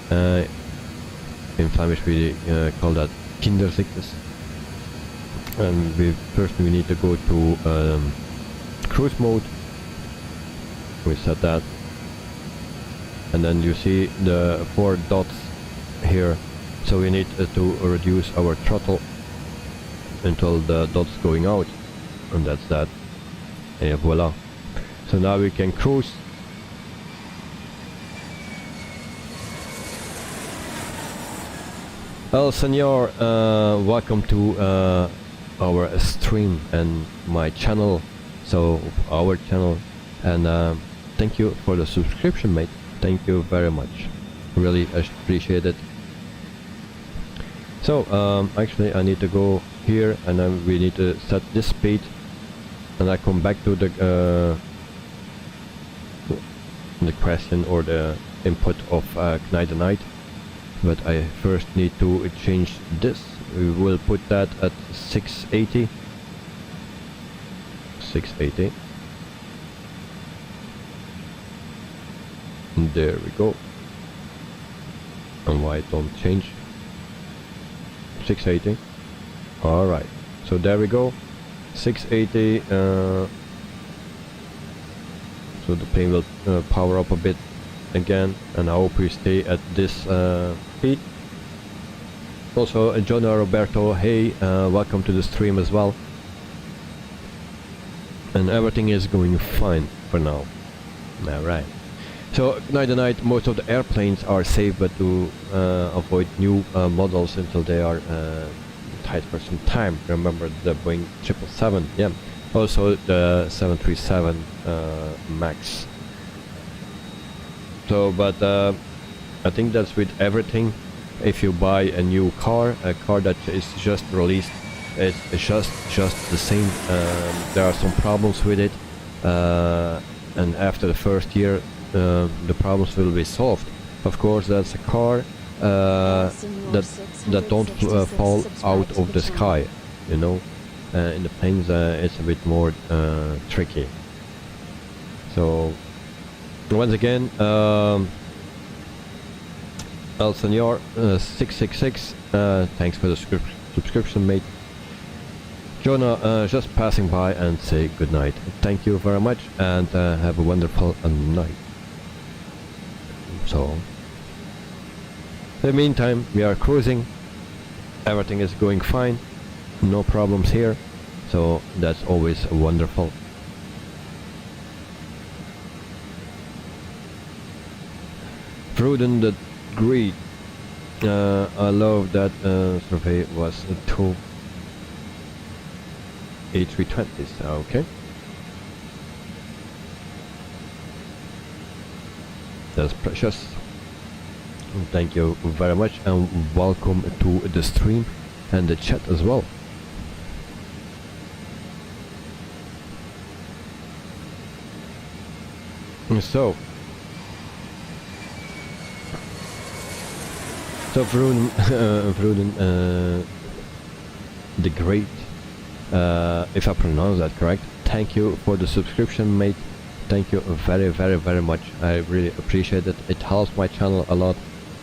In Flemish we call that kinderziektes. And first we need to go to cruise mode. We set that. And then you see the 4 dots here, so we need to reduce our throttle until the dots going out, and that's that, and voila. So now we can cruise. Well, senor, welcome to our stream and my channel, so our channel, and thank you for the subscription, mate. Thank you very much, really appreciate it. So actually I need to go here, and then we need to set this speed, and I come back to the question or the input of Night and Night, but I first need to change this. We will put that at 680. There we go. And why don't change? 680. Alright, so there we go. 680. So the plane will power up a bit again, and I hope we stay at this speed. Also, Jonah Roberto, hey, welcome to the stream as well. And everything is going fine for now. Alright. So, night, most of the airplanes are safe, but to avoid new models until they are tight for some time. Remember the Boeing 777, yeah. Also the 737 MAX. So, but I think that's with everything. If you buy a new car, a car that is just released, it's just the same. There are some problems with it, and after the first year, the problems will be solved. Of course, that's a car that don't fall out of the sky, you know. In the planes, it's a bit more tricky. So, once again, El Senor 666, thanks for the subscription, mate. Jonah, just passing by and say good night. Thank you very much, and have a wonderful night. So, in the meantime, we are cruising. Everything is going fine. No problems here. So, that's always wonderful. Pruden the Greed. I love that survey was 2 A320s. Okay. That's precious. Thank you very much, and welcome to the stream and the chat as well. So Vruden the Great, if I pronounce that correct, thank you for the subscription, mate. Thank you very much. I really appreciate it. It helps my channel a lot,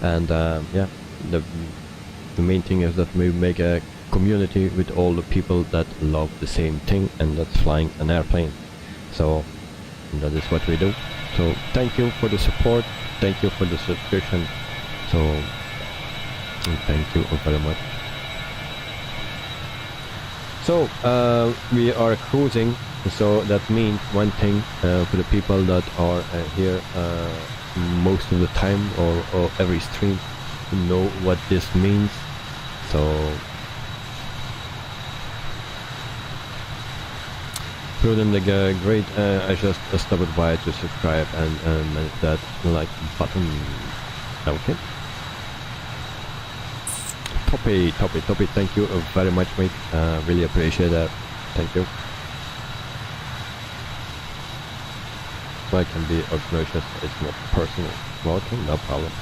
and yeah, the main thing is that we make a community with all the people that love the same thing, and that's flying an airplane. So that is what we do. So thank you for the support, thank you for the subscription. So thank you very much. So we are cruising, so that means one thing for the people that are here most of the time, or every stream, to know what this means. So Prudent the Great, I just stopped by to subscribe and that like button. Okay. Toppy, thank you very much, mate. Really appreciate that. Thank you. So I can be obnoxious, it's not personal. Okay, no problem.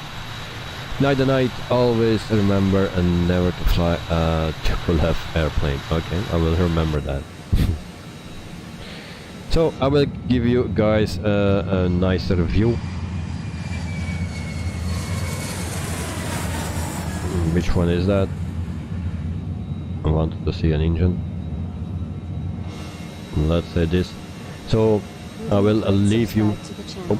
Night, always remember and never to fly a triple F airplane. Okay, I will remember that. So I will give you guys a nice review. Which one is that? I wanted to see an engine. Let's say this. So I will leave you. Oh.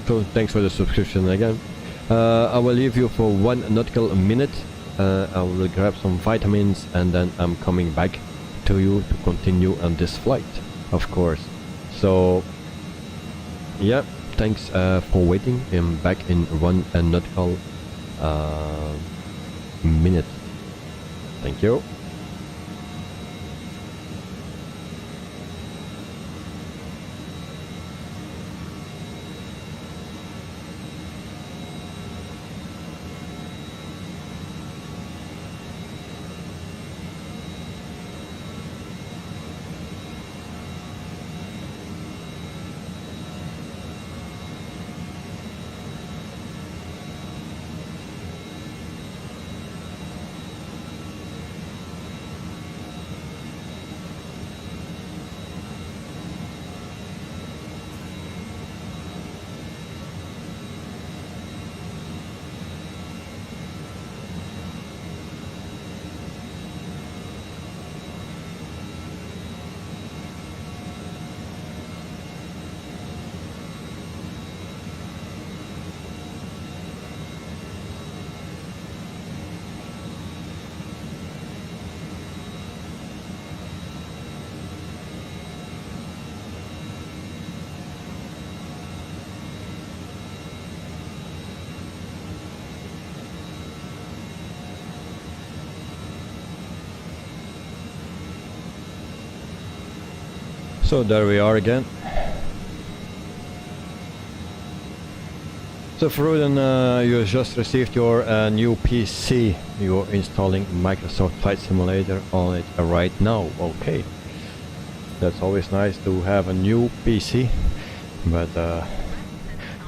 So thanks for the subscription again. I will leave you for 1 nautical minute. I will grab some vitamins and then I'm coming back to you to continue on this flight, of course. So yeah, thanks for waiting. I'm back in 1 nautical minute. Thank you. So there we are again. So Fruden, you just received your new PC. You're installing Microsoft Flight Simulator on it right now. Okay. That's always nice to have a new PC, but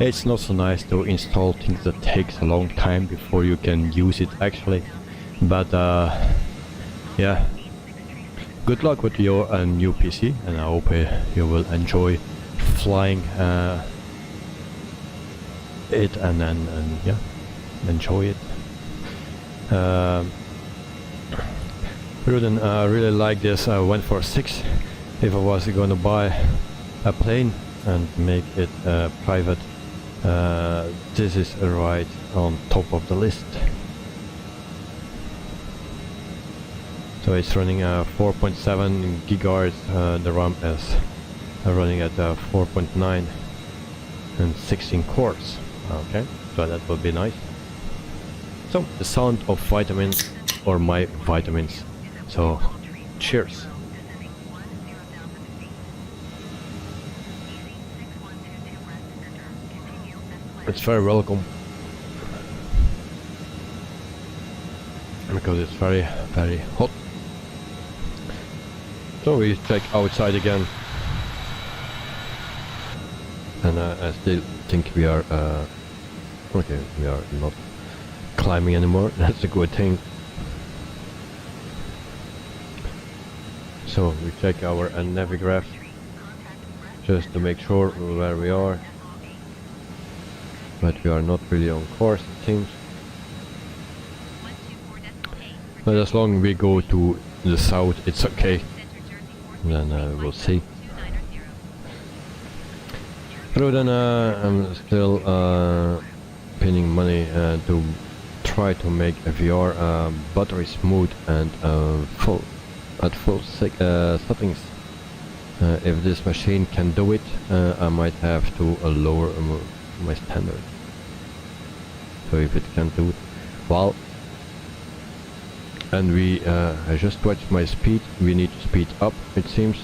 it's not so nice to install things that takes a long time before you can use it actually. But yeah, good luck with your new PC, and I hope you will enjoy flying it and yeah, enjoy it. Ruden, I really like this. I went for 6. If I was going to buy a plane and make it private, this is right on top of the list. So it's running 4.7 gigahertz, the RAM is running at 4.9 and 16 cores. Okay, so that will be nice. So the sound of vitamins, or my vitamins. So cheers. It's very welcome because it's very hot. So we check outside again, and I still think we are okay. We are not climbing anymore. That's a good thing. So we check our navigraph just to make sure where we are. But we are not really on course, it seems. But as long as we go to the south, it's okay. Then we'll see. But then I'm still pinning money to try to make a VR battery smooth and full settings. If this machine can do it, I might have to lower my standard. So if it can do it, well, and we I just watched my speed. We need to speed up, it seems.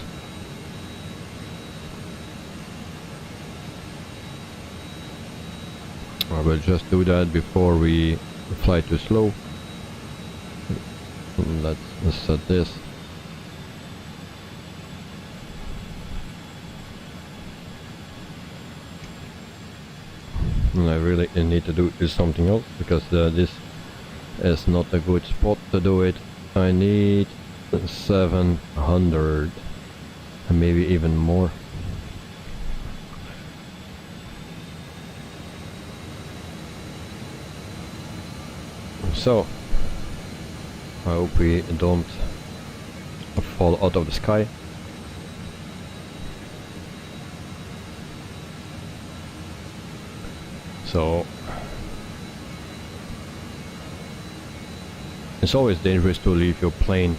I will just do that before we fly too slow. Let's set this. And I really need to do something else, because this is not a good spot to do it. I need 700 and maybe even more. So I hope we don't fall out of the sky. So it's always dangerous to leave your plane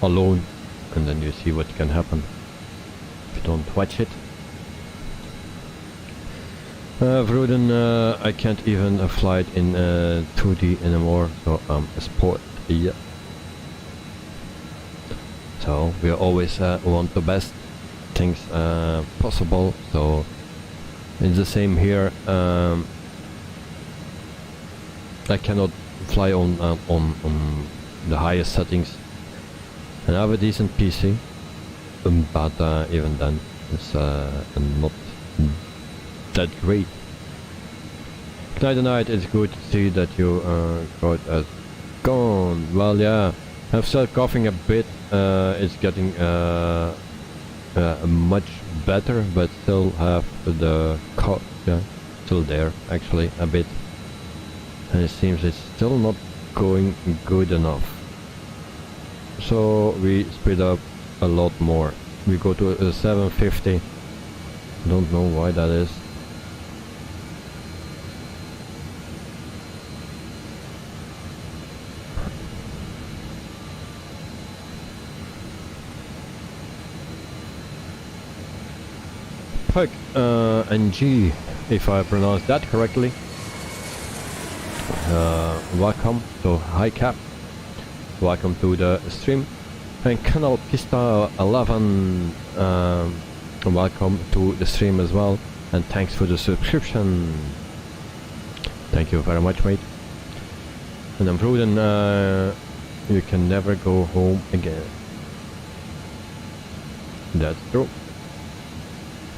alone, and then you see what can happen if you don't watch it. Vroden, I can't even fly it in 2D anymore, so I'm a sport. Yeah. So we always want the best things possible. So it's the same here. I cannot fly on the highest settings, and I have a decent PC, but even then it's not that great. Night, it's good to see that you got us gone. Well, yeah, I'm still coughing a bit. It's getting much better, but still have the cough. Yeah, still there actually a bit. And it seems it's still not going good enough. So we speed up a lot more. We go to 750. Don't know why that is. NG, if I pronounce that correctly. Welcome to Hi Cap. Welcome to the stream. And Canal Pista 11 welcome to the stream as well, and thanks for the subscription. Thank you very much, mate. And I'm Froden, you can never go home again. That's true.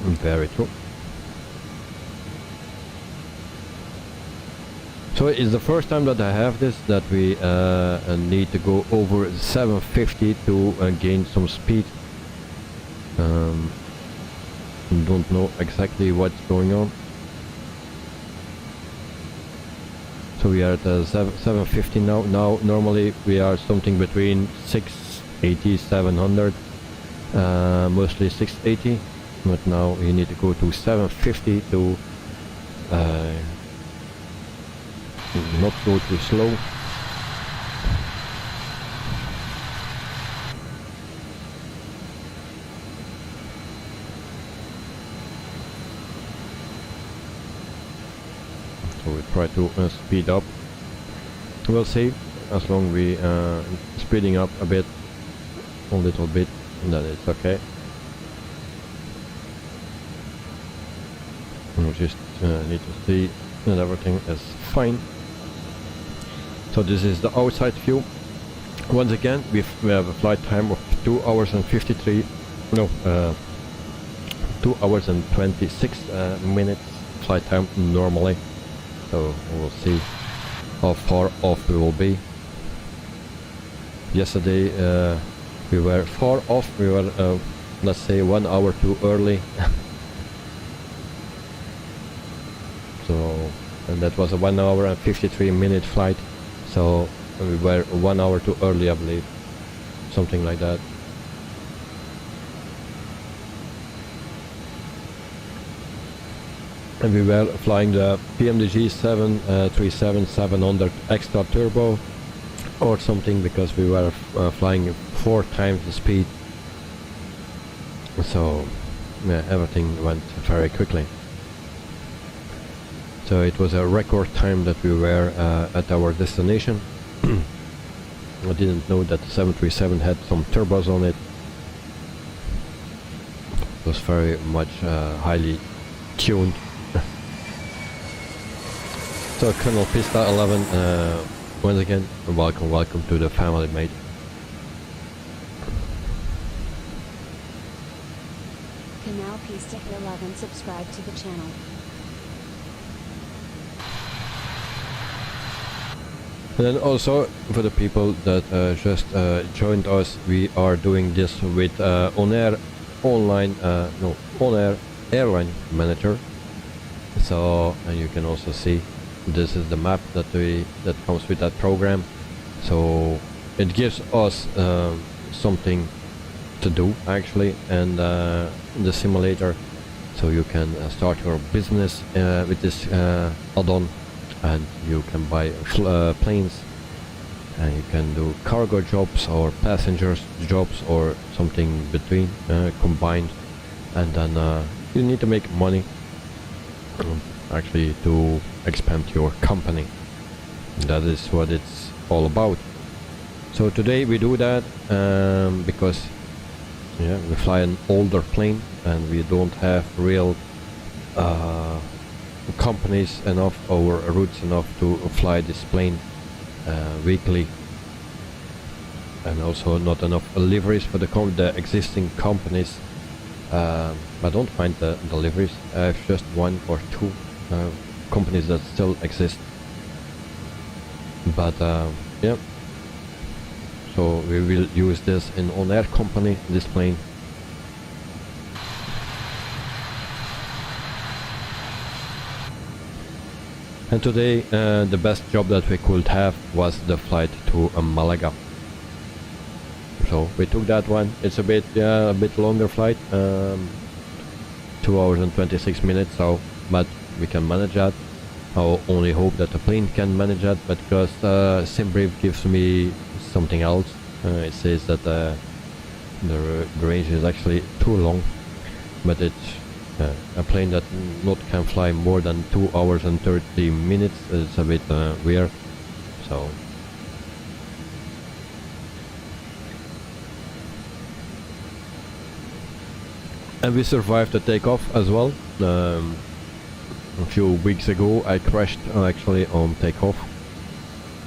Very true. So it's the first time that I have this, that we need to go over 750 to gain some speed. Don't know exactly what's going on. So we are at 750 now. Now normally we are something between 680, 700, mostly 680. But now we need to go to 750 to not go too slow. So we try to speed up. We'll see, as long we speeding up a little bit, then it's okay. We just need to see that everything is fine. So this is the outside view. Once again, we have a flight time of 2 hours and 53, no, 2 hours and 26 minutes flight time normally. So we'll see how far off we will be. Yesterday we were far off. We were, let's say, 1 hour too early. So, and that was a 1 hour and 53 minute flight. So we were 1 hour too early, I believe, something like that. And we were flying the PMDG 737-700 extra turbo or something, because we were flying 4 times the speed. So yeah, everything went very quickly. So it was a record time that we were at our destination. I didn't know that the 737 had some turbos on it. It was very much highly tuned. So Colonel Pista 11, once again, welcome to the family, mate. Canal Pista 11 subscribe to the channel. And then also, for the people that just joined us, we are doing this with ONAIR ONAIR Airline Manager. So you can also see this is the map that comes with that program. So it gives us something to do actually, and the simulator, so you can start your business with this add-on. And you can buy planes, and you can do cargo jobs or passengers jobs or something between combined, and then you need to make money actually to expand your company. That is what it's all about. So today we do that because we fly an older plane and we don't have real companies enough or routes enough to fly this plane weekly, and also not enough deliveries for the existing companies. I don't find the deliveries. I have just 1 or 2 companies that still exist, but yeah, so we will use this in ONAIR company, this plane. And today the best job that we could have was the flight to Malaga. So we took that one. It's a bit longer flight, 2 hours and 26 minutes. So, but we can manage that. I only hope that the plane can manage that, but because SimBrief gives me something else. It says that the range is actually too long, but it's a plane that not can fly more than 2 hours and 30 minutes is a bit weird. So And we survived the takeoff as well. A few weeks ago I crashed actually on takeoff,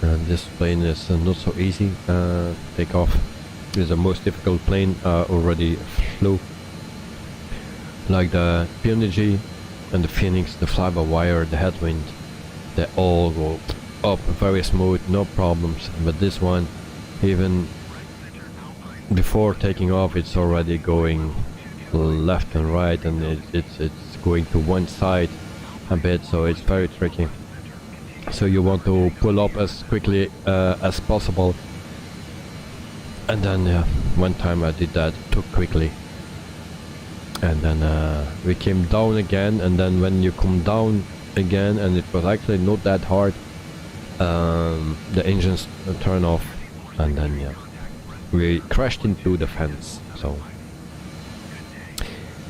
and this plane is not so easy. Takeoff is the most difficult plane already flew, like the PMDG and the Phoenix, the fly-by-wire, the headwind, they all go up very smooth, no problems. But this one, even before taking off, it's already going left and right, and it's going to one side a bit, so it's very tricky. So you want to pull up as quickly as possible, and then one time I did that too quickly, and then we came down again, and then when you come down again, and it was actually not that hard, the engines turn off, and then we crashed into the fence. So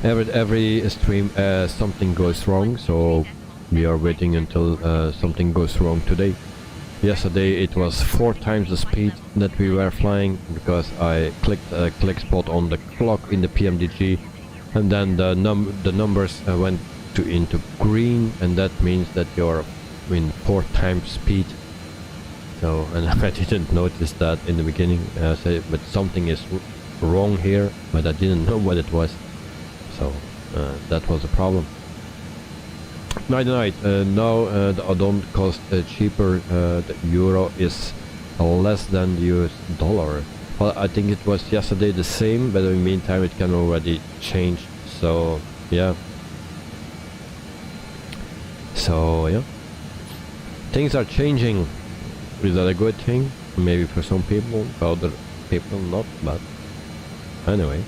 every stream something goes wrong, so we are waiting until something goes wrong today. Yesterday it was 4 times the speed that we were flying, because I clicked a click spot on the clock in the PMDG, and then the numbers went into green, and that means that you're in 4 times speed. So, and I didn't notice that in the beginning, but something is wrong here, but I didn't know what it was. So that was a problem. Night. Now the add-on cost cheaper. The euro is less than the US dollar. Well, I think it was yesterday the same, but in the meantime it can already change. So yeah. Things are changing. Is that a good thing? Maybe for some people, for other people not, but anyway,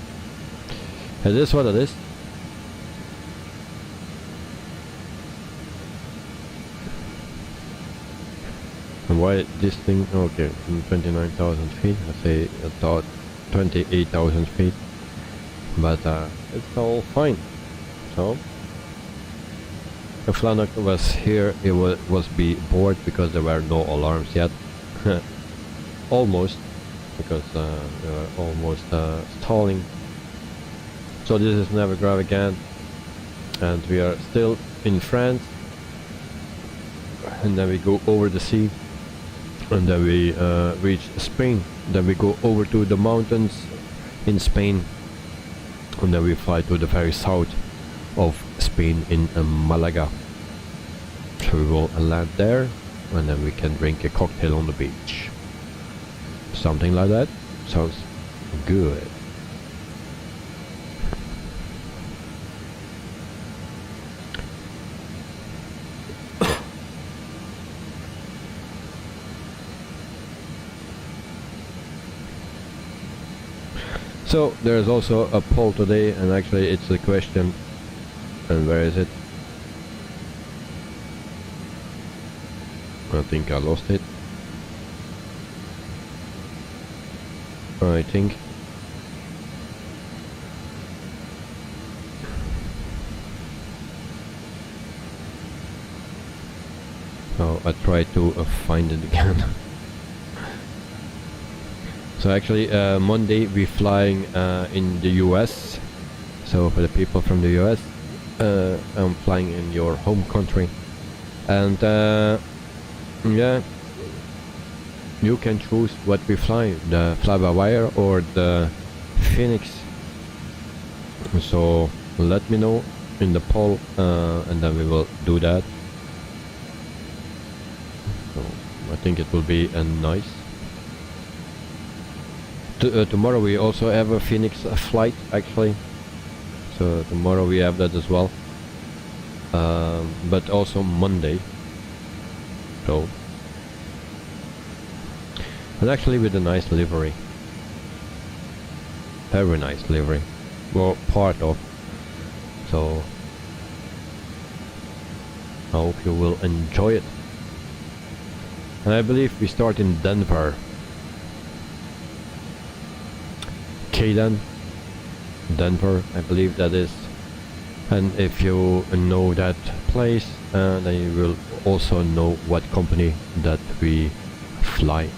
it is what it is. And why this thing? Okay, 29,000 feet. I say I thought 28,000 feet, but it's all fine. So if Lanak was here, it was be bored, because there were no alarms yet. Almost, because we were almost stalling. So this is Never Grab again, and we are still in France, and then we go over the sea, and then we reach Spain. Then we go over to the mountains in Spain, and then we fly to the very south of Spain in Malaga. So we will land there, and then we can drink a cocktail on the beach. Something like that. Sounds good. So there's also a poll today, and actually it's a question. And where is it? I think I lost it. I think. So I try to find it again. So actually Monday we're flying in the US. So for the people from the US, I'm flying in your home country, and yeah, you can choose what we fly, the fly-by-wire or the Phoenix. So let me know in the poll, and then we will do that. So I think it will be a nice. Tomorrow we also have a Phoenix flight actually. So tomorrow we have that as well, but also Monday. So, and actually with a nice livery, very nice livery, well, part of. So I hope you will enjoy it. And I believe we start in Denver, Denver, I believe that is. And if you know that place, then you will also know what company that we fly,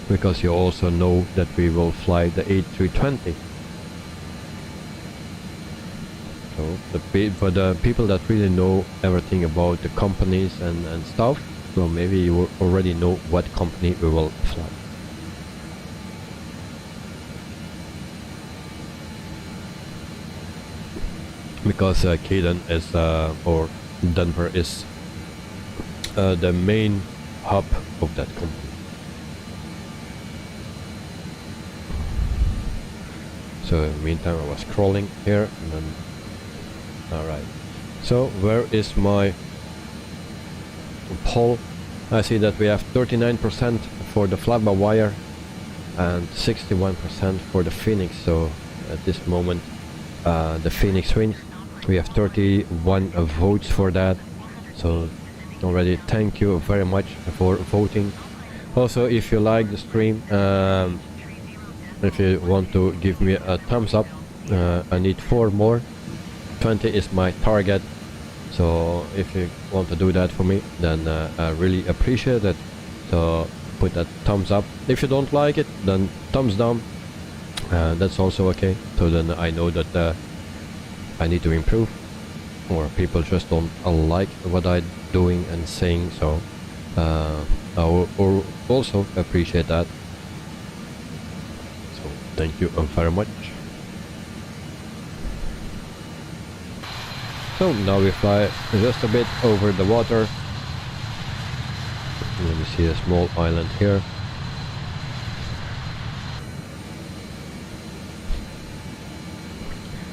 because you also know that we will fly the A320 So for the people that really know everything about the companies and stuff, so maybe you already know what company we will fly. Because Caden is or Denver is the main hub of that company. So in the meantime I was scrolling here and then alright. So where is my poll? I see that we have 39% for the fly-by-wire and 61% for the Phoenix. So at this moment the Phoenix wins. We have 31 votes for that. So already thank you very much for voting. Also, if you like the stream, if you want to give me a thumbs up, I need 4 more. 20 is my target. So if you want to do that for me, then I really appreciate it. So put that thumbs up. If you don't like it, then thumbs down. That's also okay. So then I know that I need to improve, or people just don't like what I'm doing and saying. So I will also appreciate that. So thank you very much. So now we fly just a bit over the water. Let me see a small island here.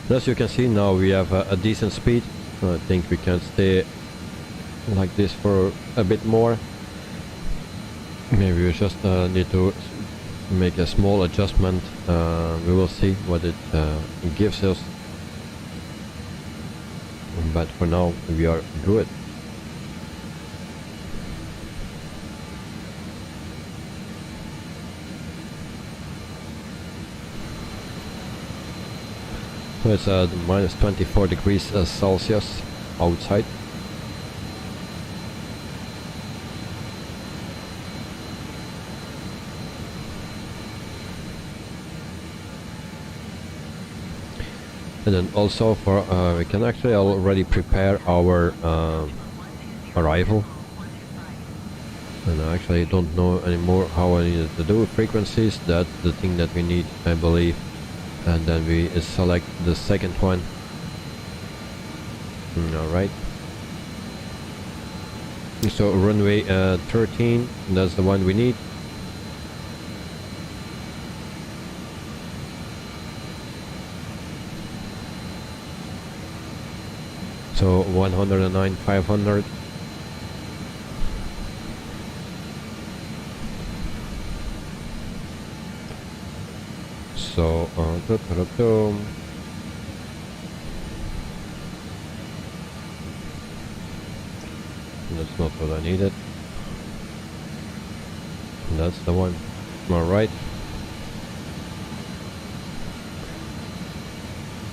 As you can see, now we have a decent speed. I think we can stay like this for a bit more. Maybe we just need to make a small adjustment. We will see what it gives us. But for now we are good. So it's minus 24 degrees Celsius outside. And then also for we can actually already prepare our arrival. And I actually don't know anymore how I need to do frequencies. That's the thing that we need, I believe. And then we select the second one. Alright. So runway 13, that's the one we need. So 109,500. So that's not what I needed. That's the one. Alright.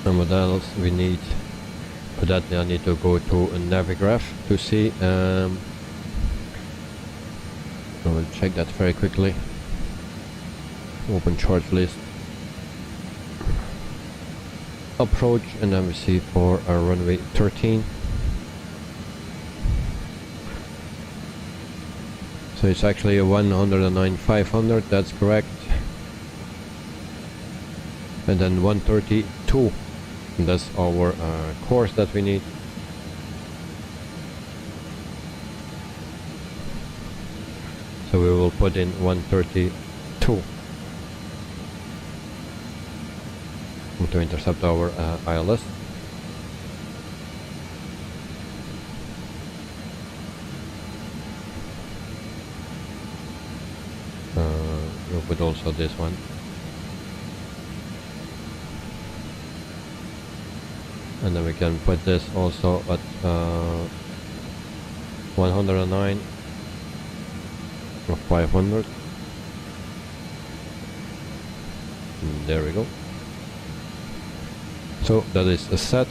And what else we need? For that I need to go to a Navigraph to see. I will check that very quickly. Open charge list. Approach, and then we see for our runway 13. So it's actually a 109,500, that's correct. And then 132, and that's our course that we need. So we will put in 132 to intercept our ILS. We'll put also this one. And then we can put this also at 109 or 500. And there we go. So that is a set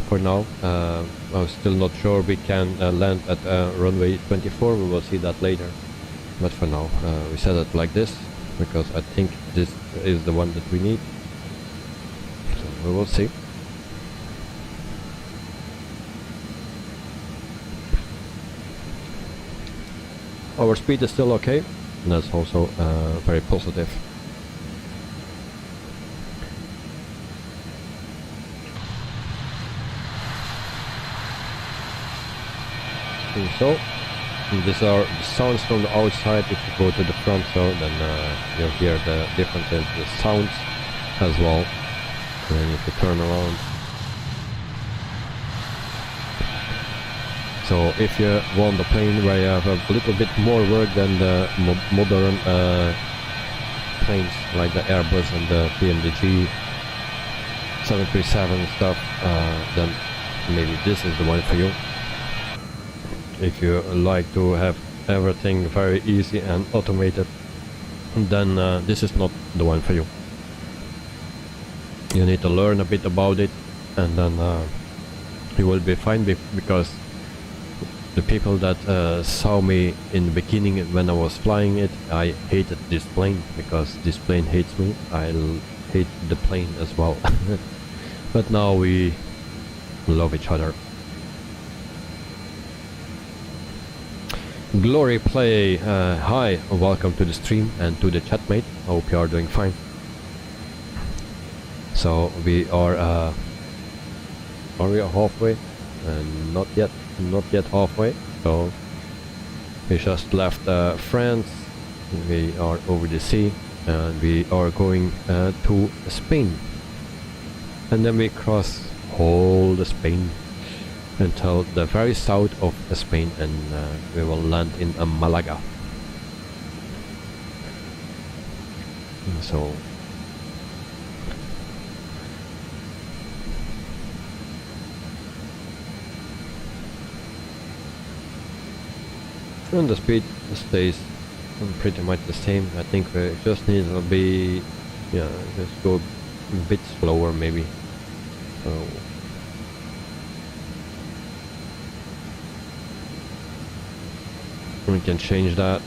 for now. I'm still not sure we can land at runway 24. We will see that later. But for now, we set it like this because I think this is the one that we need. So we will see. our speed is still okay, and that's also very positive. And so, these are the sounds from the outside. If you go to the front, so then you'll hear the difference in the sounds as well. And then if you turn around. So if you want a plane where you have a little bit more work than the modern planes like the Airbus and the PMDG 737 stuff, then maybe this is the one for you. If you like to have everything very easy and automated, then this is not the one for you. You need to learn a bit about it, and then you will be fine, because the people that saw me in the beginning when I was flying it, I hated this plane because this plane hates me. I hate the plane as well. But now we love each other. Glory Play, hi, welcome to the stream and to the chat, mate. Hope you are doing fine. So we are we halfway? Not yet halfway. So we just left France. We are over the sea and we are going to Spain, and then we cross all the Spain until the very south of Spain, and we will land in Malaga. So and the speed stays pretty much the same. I think we just need to be, just go a bit slower maybe. So we can change that.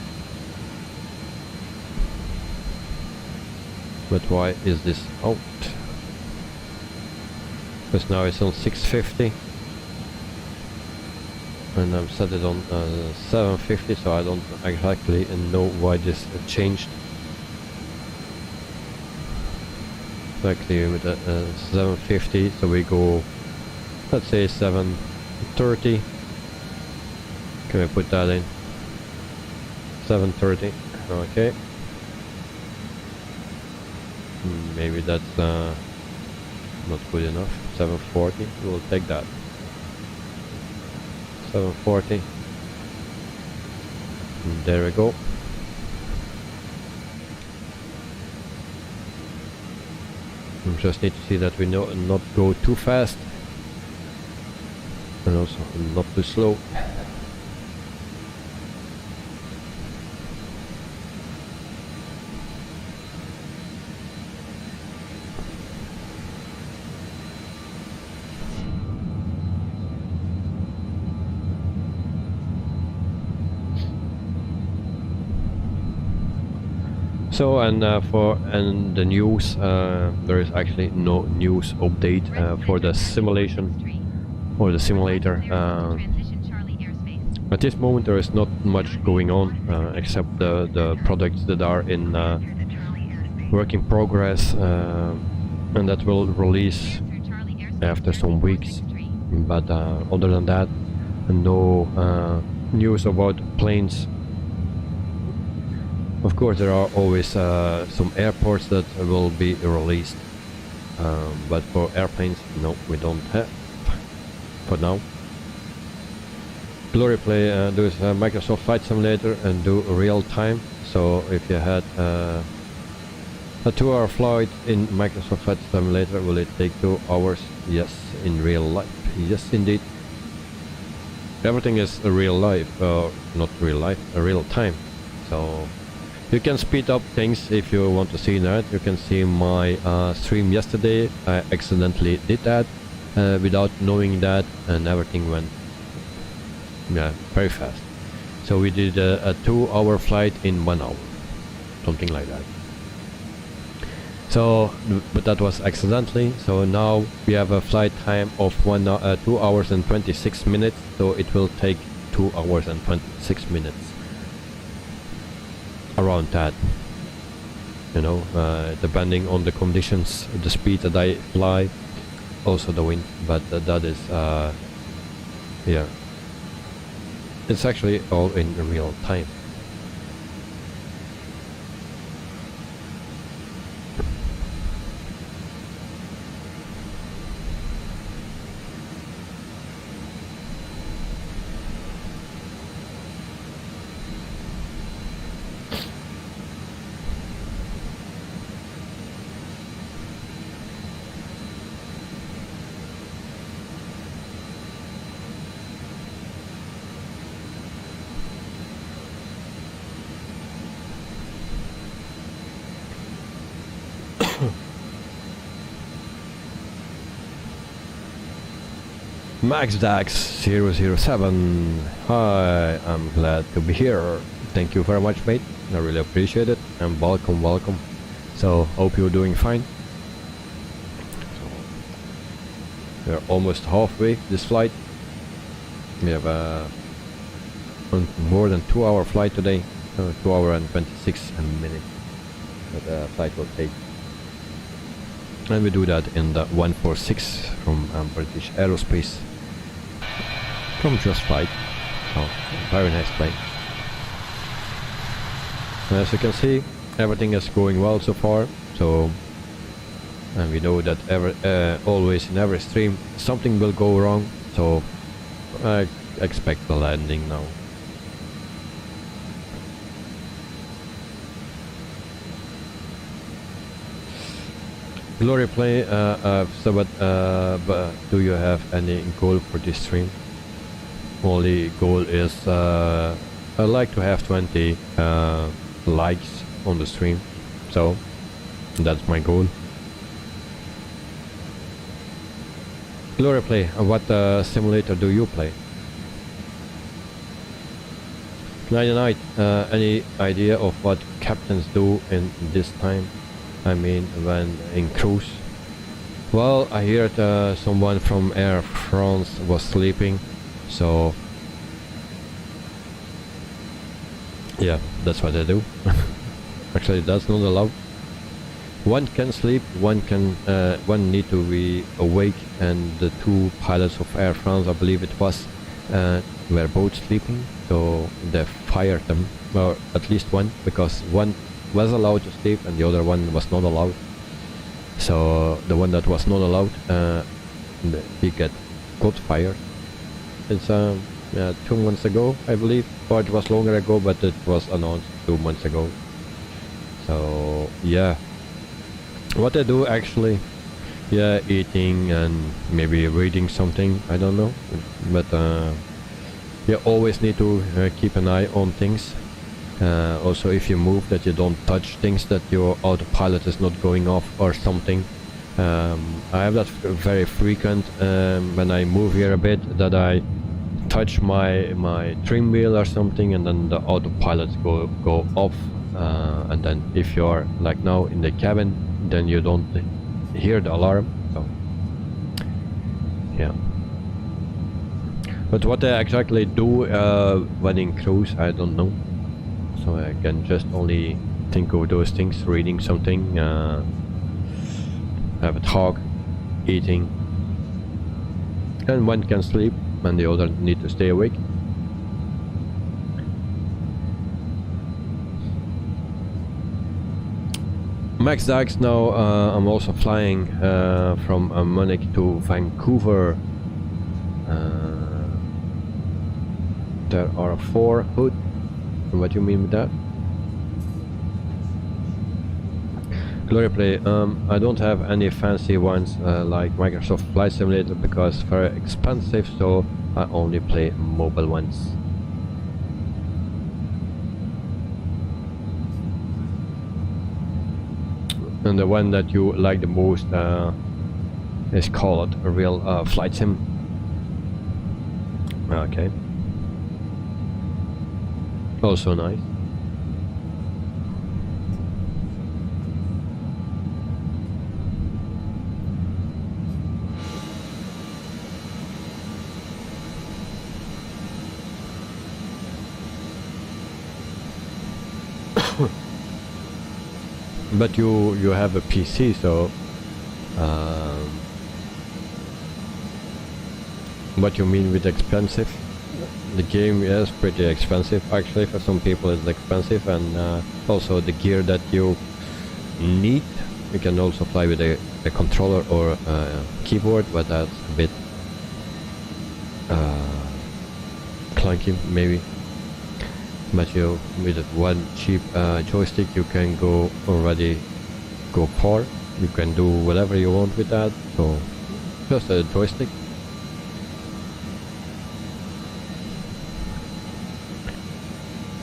But why is this out? Because now it's on 650 and I've set it on 750, so I don't exactly know why this changed. Exactly with 750, so we go, let's say 730. Can we put that in? 730, okay. Maybe that's not good enough. 740, we'll take that. 740. There we go. We just need to see that we not go too fast and also not too slow. So, and for the news, there is actually no news update for the simulation or the simulator. At this moment there is not much going on except the products that are in work in progress, and that will release after some weeks. But other than that, no news about planes. Of course, there are always some airports that will be released, but for airplanes, no, we don't have for now. Glory Play does Microsoft Flight Simulator and do real time. So if you had a 2-hour flight in Microsoft Flight Simulator, will it take 2 hours? Yes, in real life. Yes, indeed. Everything is a real life, not real life, a real time. So you can speed up things if you want to see that. You can see my stream yesterday. I accidentally did that without knowing that, and everything went very fast. So we did a 2-hour flight in 1 hour, something like that. So, but that was accidentally. So now we have a flight time of 2 hours and 26 minutes. So it will take 2 hours and 26 minutes around that. You know, depending on the conditions, the speed that I fly, also the wind, but that is, yeah, it's actually all in real time. MaxDax007, hi, I'm glad to be here. Thank you very much, mate. I really appreciate it, and welcome, welcome. So, hope you're doing fine. We're almost halfway this flight. We have a more than 2-hour flight today, 2 hours and 26 minutes that the flight will take. And we do that in the 146 from British Aerospace, from Just Flight. So, very nice plane. As you can see, everything is going well so far. So, and we know that always in every stream something will go wrong. So, I expect the landing now. Glory play, so but do you have any goal for this stream? Only goal is I like to have 20 likes on the stream, so that's my goal. Glory play, what simulator do you play? Night, any idea of what captains do in this time? I mean, when in cruise. Well, I heard someone from Air France was sleeping, so yeah, that's what I do. Actually, that's not allowed. One can sleep, one need to be awake, and the two pilots of Air France, I believe it was, were both sleeping, so they fired them, or at least one, because one was allowed to sleep and the other one was not allowed. So the one that was not allowed, he got fired. It's 2 months ago, I believe, or it was longer ago, but it was announced 2 months ago. So yeah, what I do actually, yeah, eating and maybe reading something, I don't know, but you always need to keep an eye on things. Also, if you move, that you don't touch things, that your autopilot is not going off or something. I have that very frequent when I move here a bit, that I touch my trim wheel or something, and then the autopilot go off. And then if you're like now in the cabin, then you don't hear the alarm. So yeah. But what I exactly do when in cruise, I don't know. So I can just only think of those things, reading something, have a talk, eating, and one can sleep and the other need to stay awake. Max Dax, now I'm also flying from Munich to Vancouver. There are 4 hood. What do you mean with that? Glory play, I don't have any fancy ones like Microsoft Flight Simulator because very expensive, so I only play mobile ones. And the one that you like the most is called a real flight sim. Okay. Also nice. But you have a PC, so what you mean with expensive? The game is pretty expensive actually. For some people it's expensive, and also the gear that you need. You can also play with a controller or a keyboard, but that's a bit clunky maybe. But you, with one cheap joystick, you can go far. You can do whatever you want with that. So just a joystick.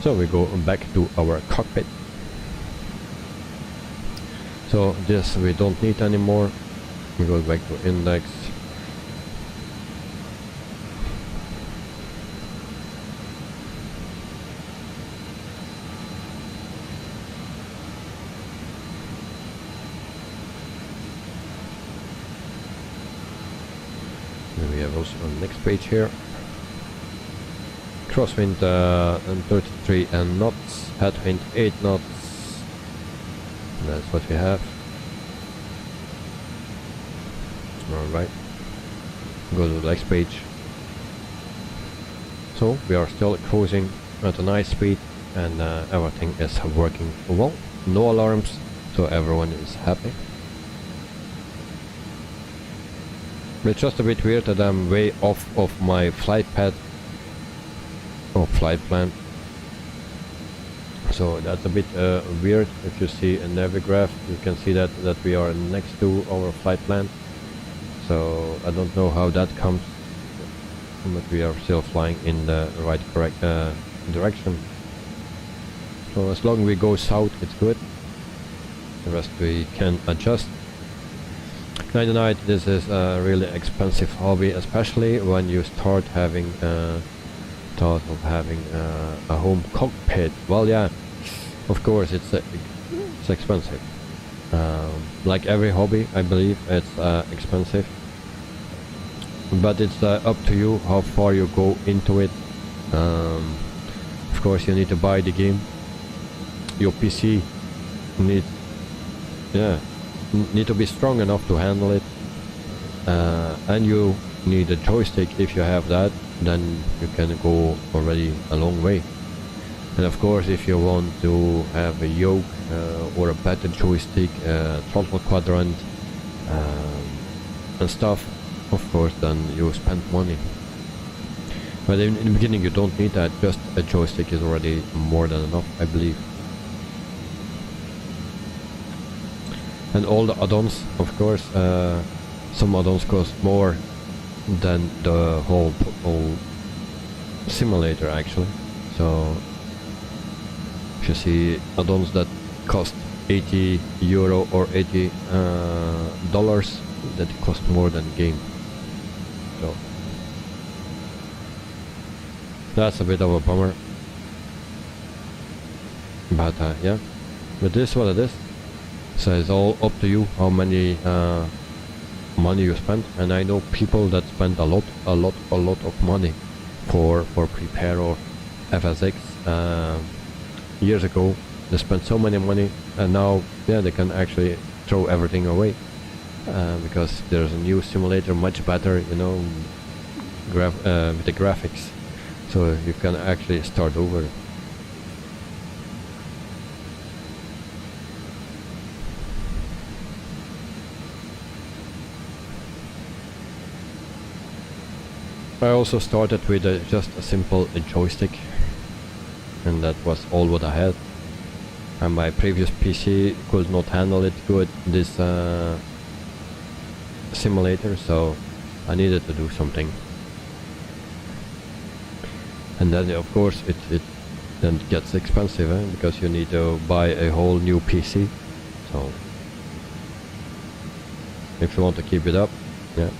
So we go back to our cockpit. So this we don't need anymore. We go back to index. Then we have also on the next page here. Crosswind 33 knots, headwind 8 knots. That's what we have. Alright. Go to the next page. So we are still cruising at a nice speed, and everything is working well. No alarms, so everyone is happy. It's just a bit weird that I'm way off of my flight path or flight plan. So that's a bit weird. If you see a navigraph, you can see that we are next to our flight plan. So I don't know how that comes, but we are still flying in the right correct direction. So as long as we go south, it's good. The rest we can adjust. Night to night, this is a really expensive hobby, especially when you start having thought of having a home cockpit. Well, yeah, of course it's expensive. Like every hobby, I believe it's expensive. But it's up to you how far you go into it. Of course, you need to buy the game. Your PC need to be strong enough to handle it, and you need a joystick. If you have that, then you can go already a long way. And of course, if you want to have a yoke or a better joystick, throttle quadrant and stuff, of course, then you spend money. But in the beginning you don't need that. Just a joystick is already more than enough, I believe. And all the add-ons, of course, some add-ons cost more than the whole simulator actually. So if you see add-ons that cost €80 or $80, that cost more than the game. So that's a bit of a bummer. But yeah, but this is what it is. So it's all up to you how many money you spend. And I know people that spend a lot of money for Prepare or FSX. Years ago they spent so many money, and now yeah, they can actually throw everything away because there's a new simulator, much better, you know, with the graphics, so you can actually start over. I also started with just a simple joystick, and that was all what I had. And my previous PC could not handle it good, this simulator, so I needed to do something. And then of course it then gets expensive, because you need to buy a whole new PC. So if you want to keep it up, yeah.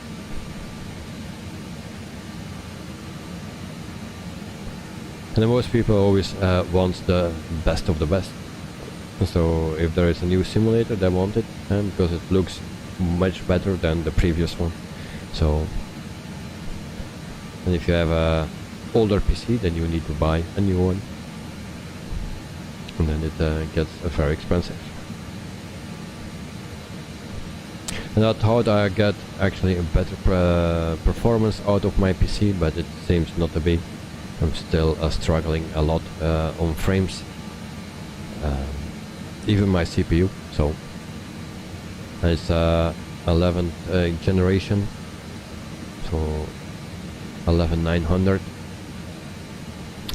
And most people always want the best of the best. So if there is a new simulator, they want it, because it looks much better than the previous one. So, and if you have a older PC, then you need to buy a new one. and then it gets very expensive. And I thought I get actually a better performance out of my PC, but it seems not to be. I'm still struggling a lot on frames, even my CPU. So it's 11th generation, so 11900.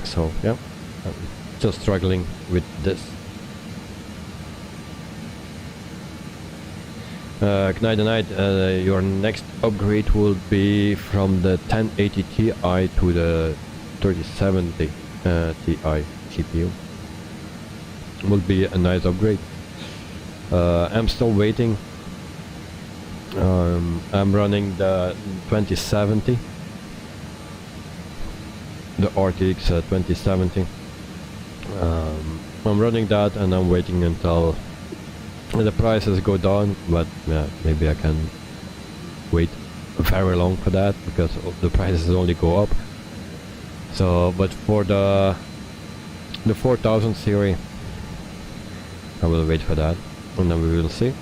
So yeah, I'm just struggling with this. Knight and Knight, your next upgrade will be from the 1080 Ti to the 3070 Ti GPU. Will be a nice upgrade. I'm still waiting. I'm running the 2070, the RTX 2070. I'm running that, and I'm waiting until the prices go down, but yeah, maybe I can wait very long for that, because the prices only go up. So, but for the 4000 series, I will wait for that, and then we will see.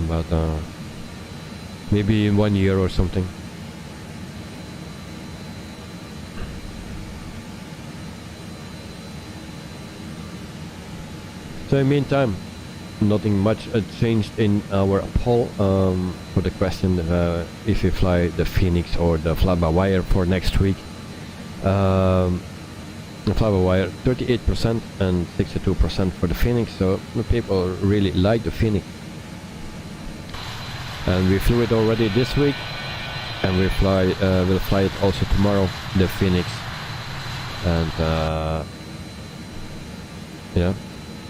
But maybe in 1 year or something. So in the meantime, nothing much changed in our poll for the question if you fly the Phoenix or the fly-by-wire for next week. The fly-by-wire 38% and 62% for the Phoenix, so the people really like the Phoenix. And we flew it already this week, and we'll fly it also tomorrow, the Phoenix. And yeah.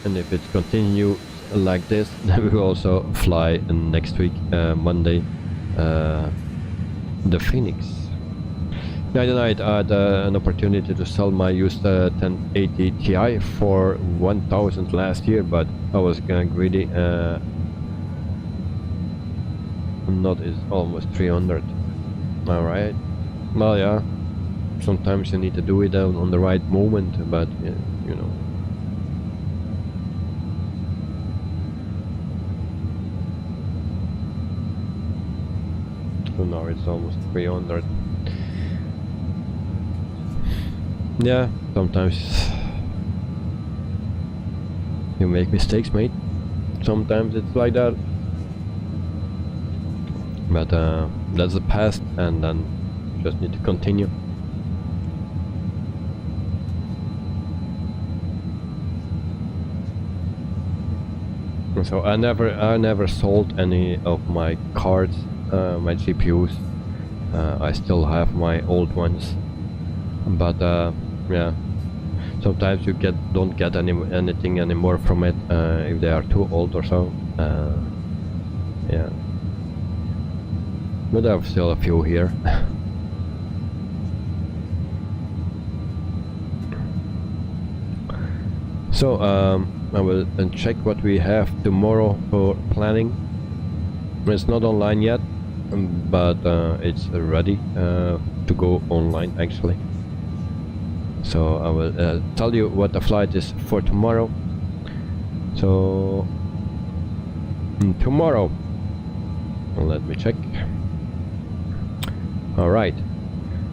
And if it continues like this, then we will also fly next week, Monday, the Phoenix. Night I had an opportunity to sell my used 1080 Ti for 1000 last year, but I was greedy. Not is almost 300. Alright. Well, yeah. Sometimes you need to do it on the right moment, but you know. So now it's almost 300. Yeah, sometimes you make mistakes, mate. Sometimes it's like that. But that's the past, and then just need to continue. So I never sold any of my cards, my GPUs. I still have my old ones, but yeah, sometimes you don't get anything anymore from it if they are too old or so. Yeah, but I have still a few here. So I will check what we have tomorrow for planning. It's not online yet, but it's ready to go online actually. So I will tell you what the flight is for tomorrow. So tomorrow, let me check. Alright,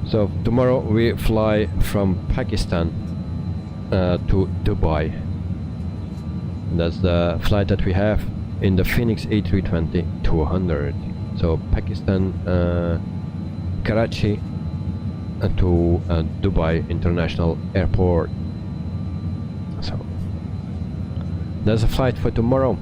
so tomorrow we fly from Pakistan to Dubai. That's the flight that we have in the Phoenix A320-200. So Pakistan, Karachi to Dubai International Airport. So there's a flight for tomorrow.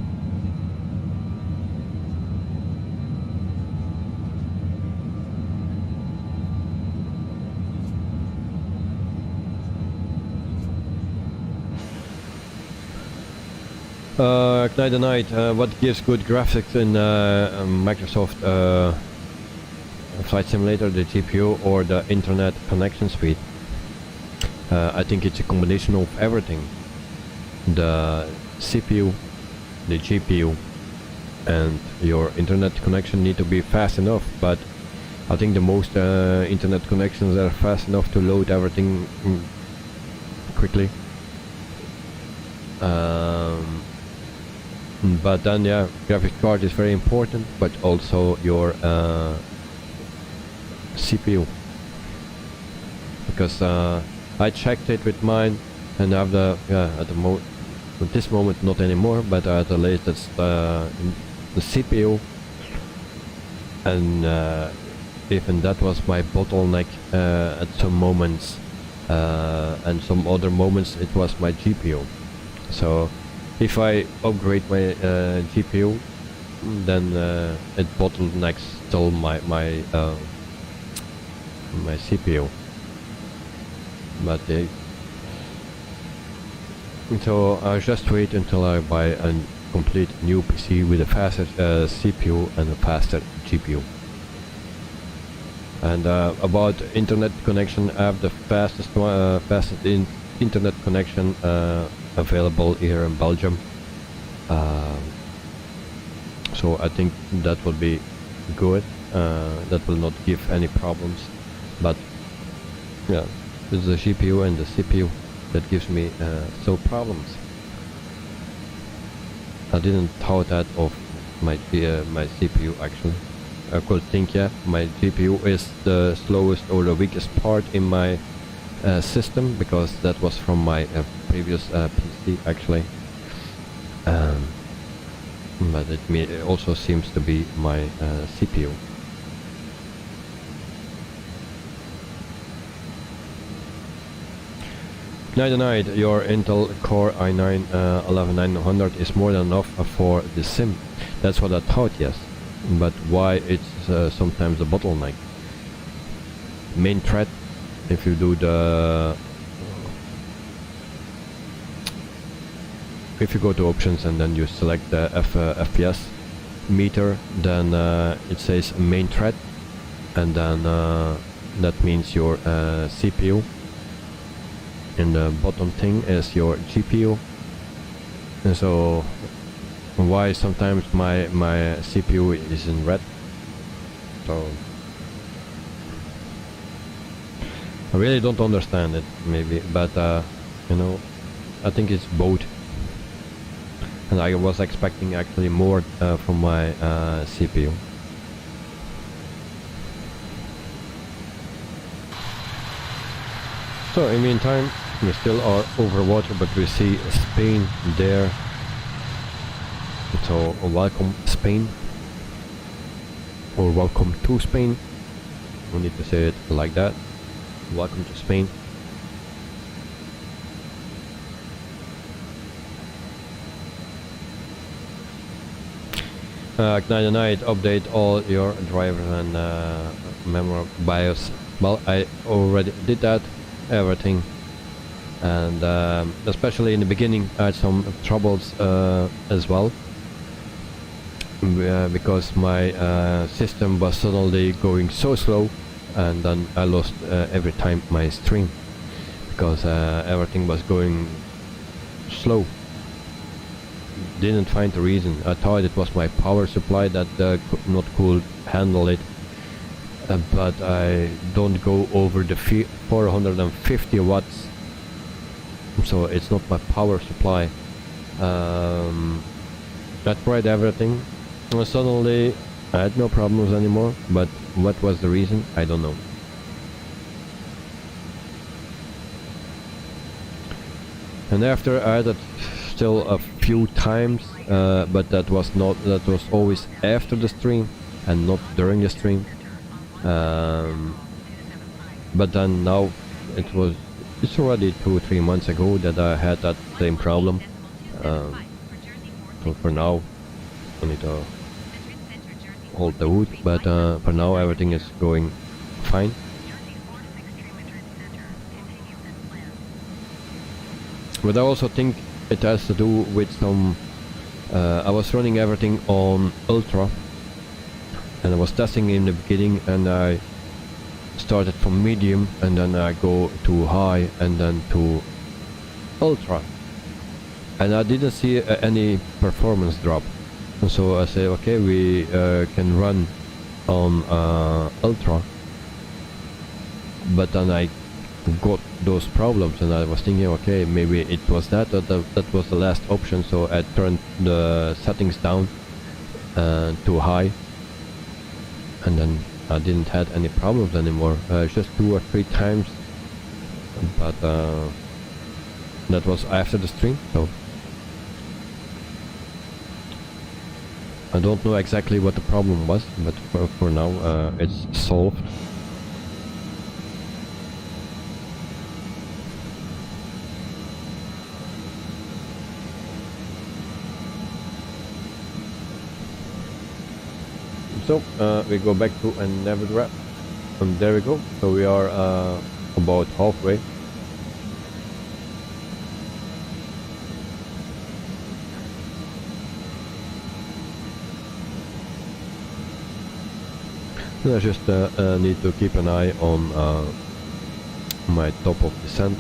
Night, what gives good graphics in Microsoft Flight Simulator, the GPU or the internet connection speed? I think it's a combination of everything. The CPU, the GPU and your internet connection need to be fast enough, but I think the most internet connections are fast enough to load everything quickly. But then yeah, graphics card is very important, but also your CPU, because I checked it with mine, and after at this moment not anymore, but at the latest the CPU, and even that was my bottleneck at some moments, and some other moments it was my GPU. So if I upgrade my GPU, then it bottlenecks still my CPU. But so I'll just wait until I buy a complete new PC with a faster CPU and a faster GPU. And about internet connection, I have the fastest internet connection available here in Belgium. So I think that will be good. That will not give any problems. But yeah, it's the GPU and the CPU that gives me so problems. I didn't thought that of my CPU actually. I could think, yeah, my GPU is the slowest or the weakest part in my system, because that was from my previous PC actually. But it also seems to be my CPU. Night, your Intel Core i9 11900 is more than enough for the sim. That's what I thought, yes. But why it's sometimes a bottleneck? Main thread, if you do if you go to options and then you select the FPS meter, then it says main thread, and then that means your CPU. And the bottom thing is your GPU. And so why sometimes my CPU is in red? So I really don't understand it, maybe, but you know, I think it's both. And I was expecting actually more from my CPU. So in the meantime, we still are over water, but we see Spain there. So welcome Spain, or welcome to Spain. We need to say it like that. Welcome to Spain. Night, update all your drivers and memory BIOS. Well, I already did that. Everything, and especially in the beginning I had some troubles as well, because my system was suddenly going so slow, and then I lost every time my stream, because everything was going slow. Didn't find the reason. I thought it was my power supply that could handle it. But I don't go over the 450 watts, so it's not my power supply. I tried everything, and suddenly I had no problems anymore, but what was the reason? I don't know. And after I had it still a few times, but that was always after the stream and not during the stream. But then now it's already 2 or 3 months ago that I had that same problem. So for now I need to hold the wood, but for now everything is going fine. But I also think it has to do with some I was running everything on ultra, and I was testing in the beginning, and I started from medium, and then I go to high, and then to ultra, and I didn't see any performance drop. And so I say, okay, we can run on ultra, but then I got those problems, and I was thinking, okay, maybe it was that, or that was the last option. So I turned the settings down too high, and then I didn't have any problems anymore. Just 2 or 3 times, but that was after the stream, so I don't know exactly what the problem was, but for now it's solved. So we go back to a NVIDIA, and there we go. So we are about halfway. And I just need to keep an eye on my top of descent.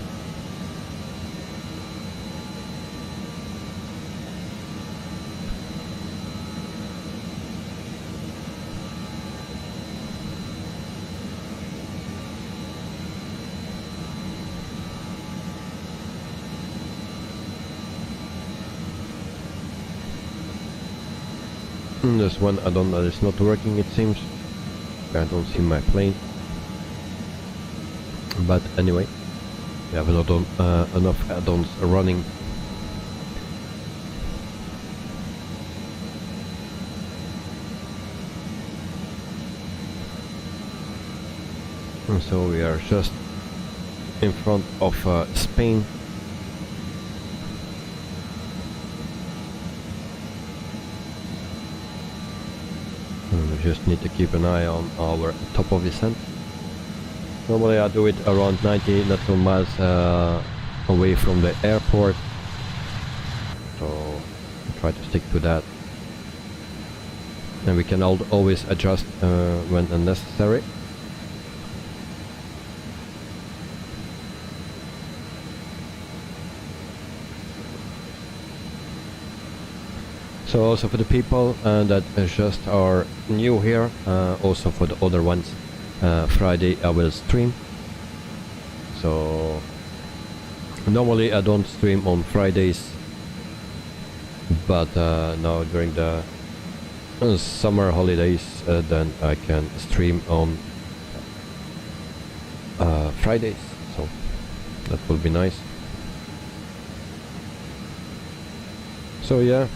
There's one add-on that is not working, it seems. I don't see my plane. But anyway, we have enough add-ons running. And so we are just in front of Spain. We just need to keep an eye on our top of descent. Normally I do it around 90 nautical miles away from the airport, so I try to stick to that. And we can always adjust when unnecessary. So also for the people that just are new here, also for the other ones, Friday I will stream. So normally I don't stream on Fridays, but now during the summer holidays then I can stream on Fridays, so that will be nice. So yeah.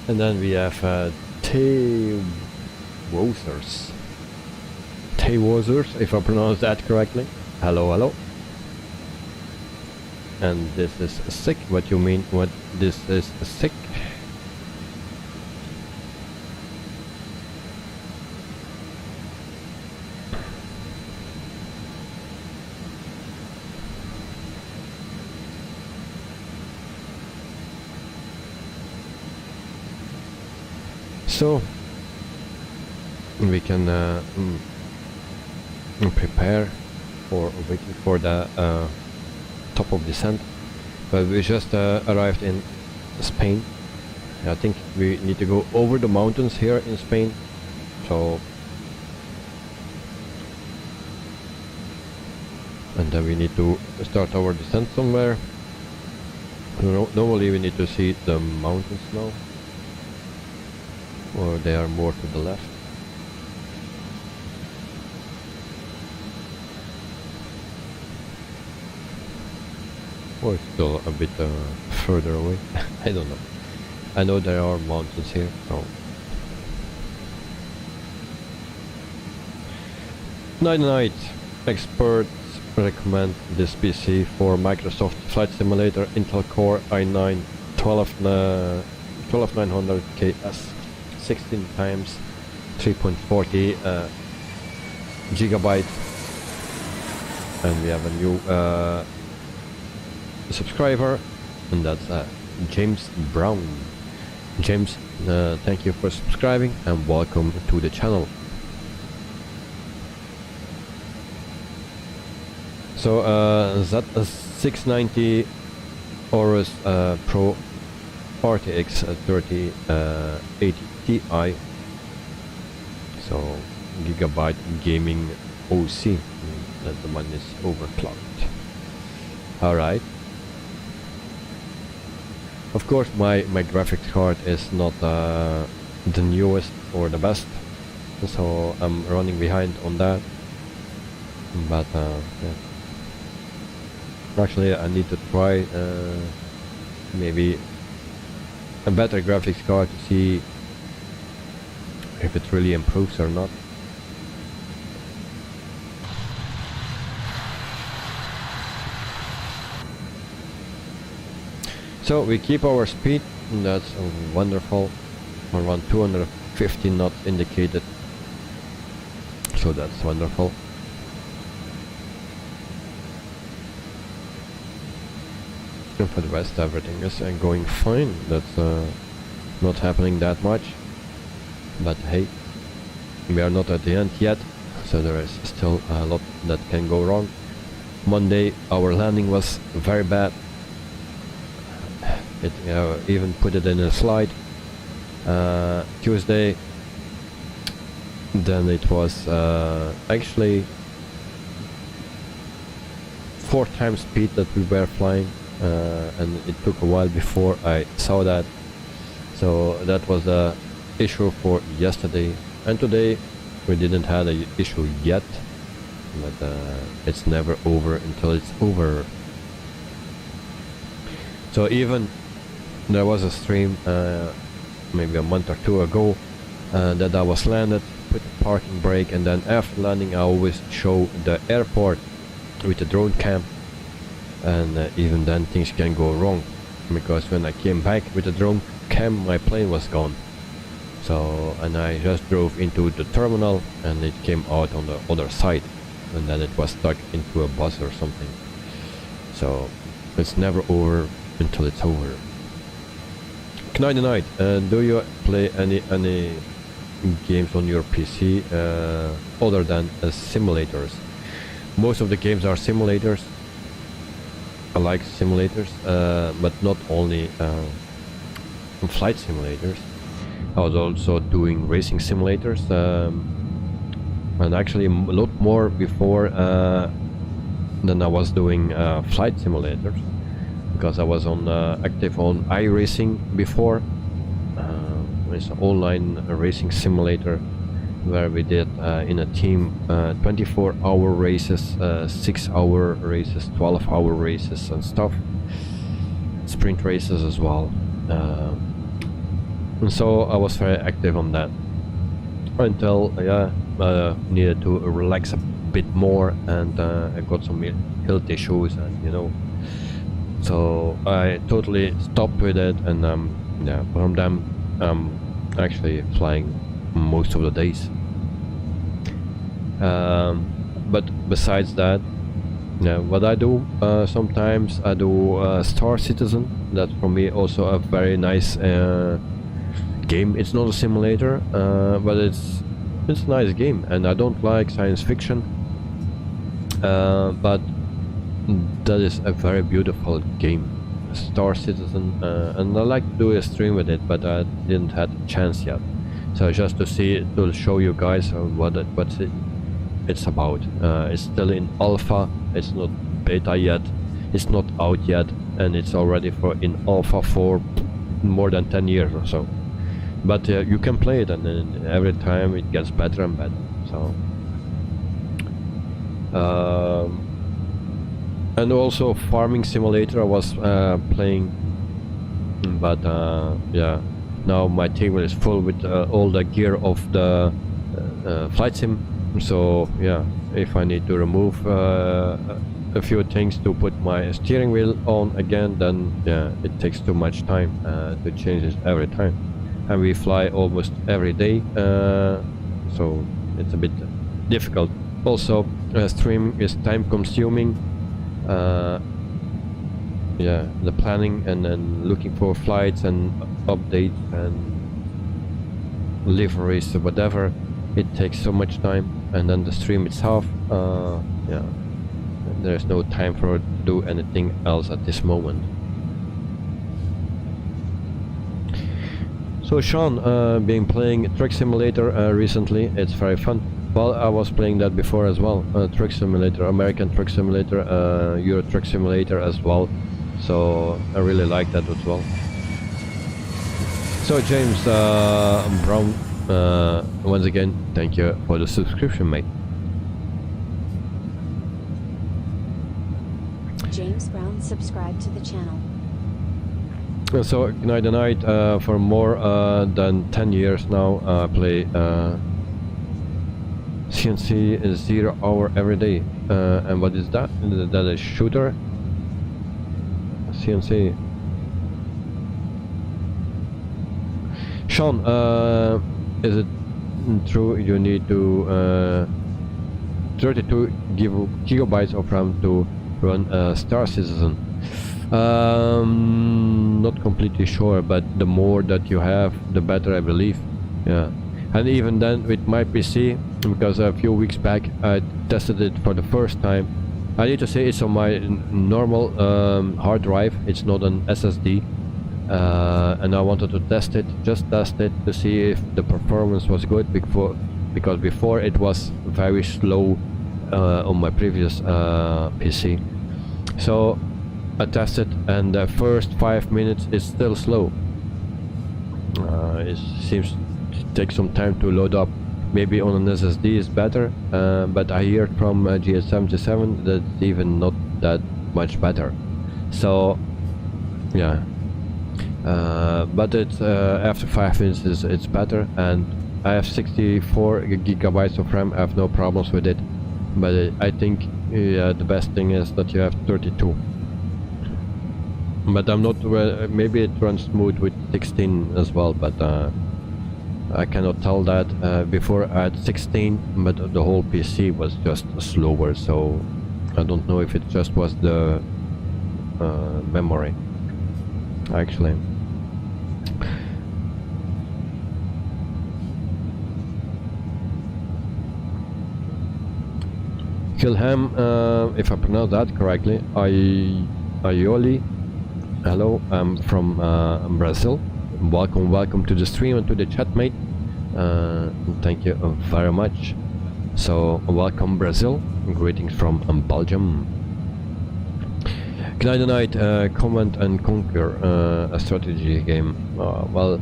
And then we have T-Wozers, if I pronounce that correctly. Hello, hello. And this is sick. What you mean? What this is sick? So we can prepare for waiting for the top of descent. But we just arrived in Spain. I think we need to go over the mountains here in Spain. So and then we need to start our descent somewhere. Normally we need to see the mountains now, or they are more to the left. Or it's still a bit further away. I don't know. I know there are mountains here, so. Night. Experts recommend this PC for Microsoft Flight Simulator Intel Core i9 12900 KS 16 times 3.40 gigabyte. And we have a new subscriber, and that's James Brown. James, thank you for subscribing and welcome to the channel. So Z690 Aorus Pro RTX 3080 Ti. So Gigabyte Gaming OC. That the one is overclocked. Alright. Of course my graphics card is not the newest or the best, so I'm running behind on that, but yeah. Actually I need to try maybe a better graphics card to see if it really improves or not. So we keep our speed, and that's wonderful. Around 250 knots indicated, so that's wonderful. And for the rest, everything is going fine. That's not happening that much, but hey, we are not at the end yet, so there is still a lot that can go wrong. Monday our landing was very bad. It even put it in a slide. Tuesday, then it was actually 4 times speed that we were flying, and it took a while before I saw that. So that was the issue for yesterday, and today we didn't have an issue yet, but it's never over until it's over. So even there was a stream maybe a month or 2 ago that I was landed, put the parking brake, and then after landing I always show the airport with the drone cam, and even then things can go wrong, because when I came back with the drone cam my plane was gone. So, and I just drove into the terminal and it came out on the other side, and then it was stuck into a bus or something. So it's never over until it's over. Knight Night, do you play any games on your PC other than simulators? Most of the games are simulators. I like simulators, but not only flight simulators. I was also doing racing simulators, and actually a lot more before than I was doing flight simulators, because I was on active on iRacing before. It's an online racing simulator where we did in a team 24-hour races, 6-hour races, 12-hour races and stuff, sprint races as well. And so I was very active on that until needed to relax a bit more, and I got some health issues, and you know, so I totally stopped with it, and yeah, from them I'm actually flying most of the days. But besides that, yeah, what I do sometimes I do Star Citizen. That's for me also a very nice game. It's not a simulator, but it's a nice game, and I don't like science fiction, but that is a very beautiful game, Star Citizen, and I like to do a stream with it, but I didn't have a chance yet. So just to show you guys what it's about. It's still in alpha, it's not beta yet, it's not out yet, and it's already in alpha for more than 10 years or so. But you can play it, and then every time it gets better and better. So and also farming simulator I was playing, but yeah, now my table is full with all the gear of the flight sim. So yeah, if I need to remove a few things to put my steering wheel on again, then yeah, it takes too much time to change it every time, and we fly almost every day, so it's a bit difficult. Also streaming is time consuming. Yeah, the planning and then looking for flights and updates and liveries or whatever, it takes so much time, and then the stream itself, yeah, There's no time for to do anything else at this moment. So Sean, been playing Truck Simulator recently. It's very fun. Well, I was playing that before as well. Truck Simulator, American Truck Simulator, Euro Truck Simulator as well. So I really like that as well. So James Brown, once again, thank you for the subscription, mate. James Brown subscribed to the channel. So Night for more than 10 years now, I play CNC 0 hour every day. And what is that? That is shooter? CNC. Sean, is it true you need to 32 gigabytes of RAM to run Star Citizen? Not completely sure, but the more that you have, the better, I believe. Yeah, and even then with my PC, because a few weeks back I tested it for the first time. I need to say it's on my normal hard drive. It's not an SSD, and I wanted to test it, just test it to see if the performance was good because before it was very slow on my previous PC. So I tested, and the first 5 minutes is still slow. It seems to take some time to load up. Maybe on an SSD is better, but I heard from GS77 that it's even not that much better. So yeah, but it's after 5 minutes it's better, and I have 64 gigabytes of RAM. I have no problems with it, but I think the best thing is that you have 32. But I'm not, maybe it runs smooth with 16 as well, but I cannot tell that. Before I had 16, but the whole PC was just slower, so I don't know if it just was the memory, actually. Kilham, if I pronounce that correctly, Aioli. Hello, I'm from Brazil. Welcome to the stream and to the chat, mate. Thank you very much. So welcome Brazil. Greetings from Belgium. Night, Command and Conquer, a strategy game. Well,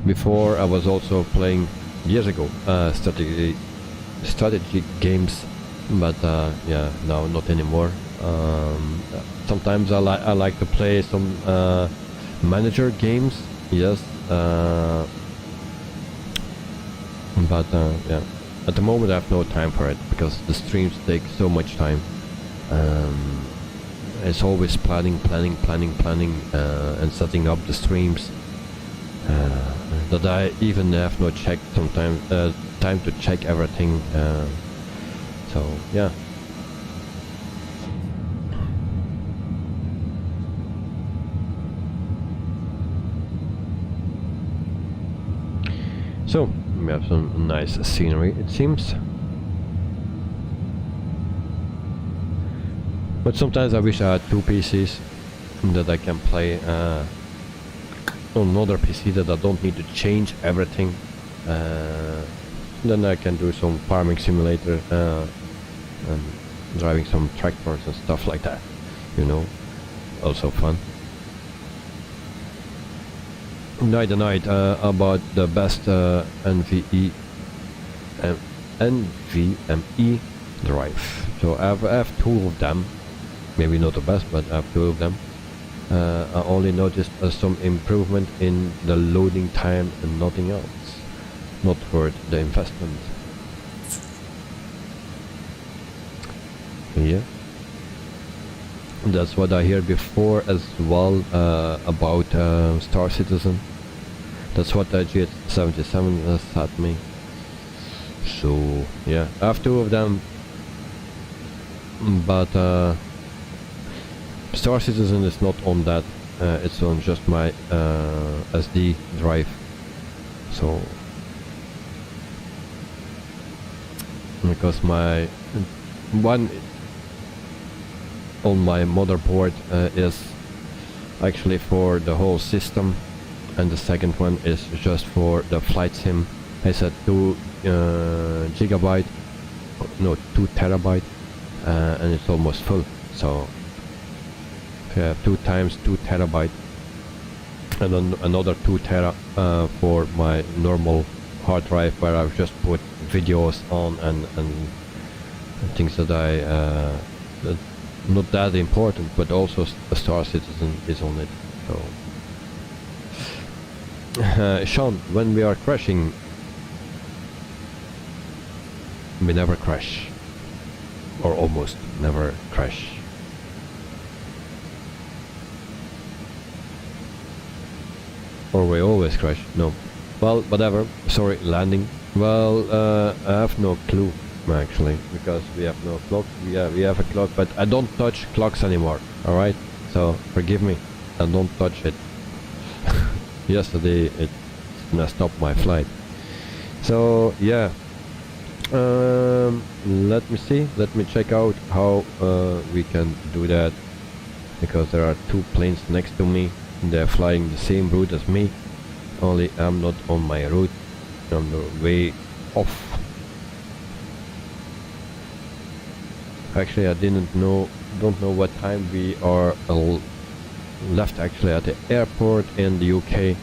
before I was also playing years ago strategy games, but yeah, no, not anymore. Sometimes I like to play some manager games, yes, but yeah, at the moment I have no time for it because the streams take so much time. It's always planning, and setting up the streams, that I even have no time to check everything. So yeah. So we have some nice scenery, it seems. But sometimes I wish I had two PCs that I can play on another PC, that I don't need to change everything. Then I can do some farming simulator and driving some tractors and stuff like that, you know, also fun. Night about the best NVMe drive. So I have two of them, maybe not the best, but I have two of them. I only noticed some improvement in the loading time and nothing else. Not worth the investment. Yeah, that's what I heard before as well about Star Citizen. That's what GS77 said me. So yeah, I have two of them, but Star Citizen is not on that. It's on just my SD drive. So because my one on my motherboard is actually for the whole system, and the second one is just for the flight sim. I said 2 gigabyte, no 2 terabyte, and it's almost full. So I have 2 times 2 terabyte, and then another 2 tera for my normal hard drive, where I've just put videos on and things that I that not that important, but also a Star Citizen is on it. So Sean, when we are crashing, we never crash, or almost never crash. Or we always crash. No. Well, whatever. Sorry, landing. Well, I have no clue actually, because we have no clock. Yeah, we have a clock, but I don't touch clocks anymore. All right. So forgive me. I don't touch it. Yesterday it messed up my flight. So yeah. Let me see. Let me check out how we can do that, because there are 2 planes next to me. They're flying the same route as me, only I'm not on my route. I'm way off. Actually, I don't know what time we are left actually at the airport in the UK.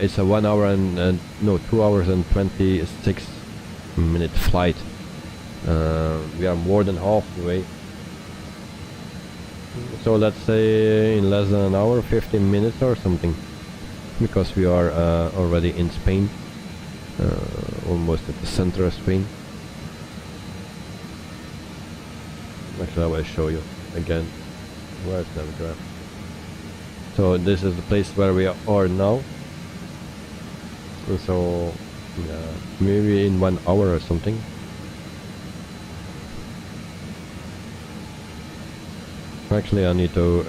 It's a 1 hour and no, 2 hours and 26-minute flight. We are more than halfway. So let's say in less than an hour, 15 minutes or something, because we are already in Spain, almost at the center of Spain. Actually, I will show you again. Where's Navigraph? So this is the place where we are now. So maybe in 1 hour or something. Actually, I need to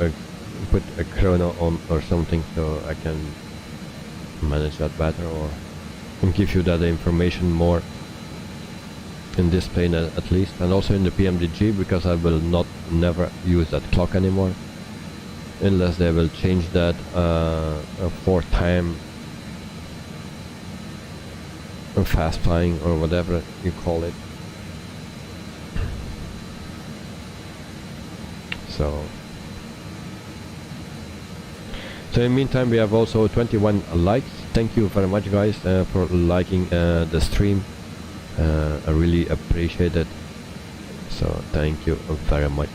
put a chrono on or something, so I can manage that better, or give you that information more in this plane at least, and also in the PMDG, because I will never use that clock anymore, unless they will change that for time fast flying or whatever you call it. So in the meantime, we have also 21 likes. Thank you very much, guys, for liking the stream. I really appreciate it. So thank you very much.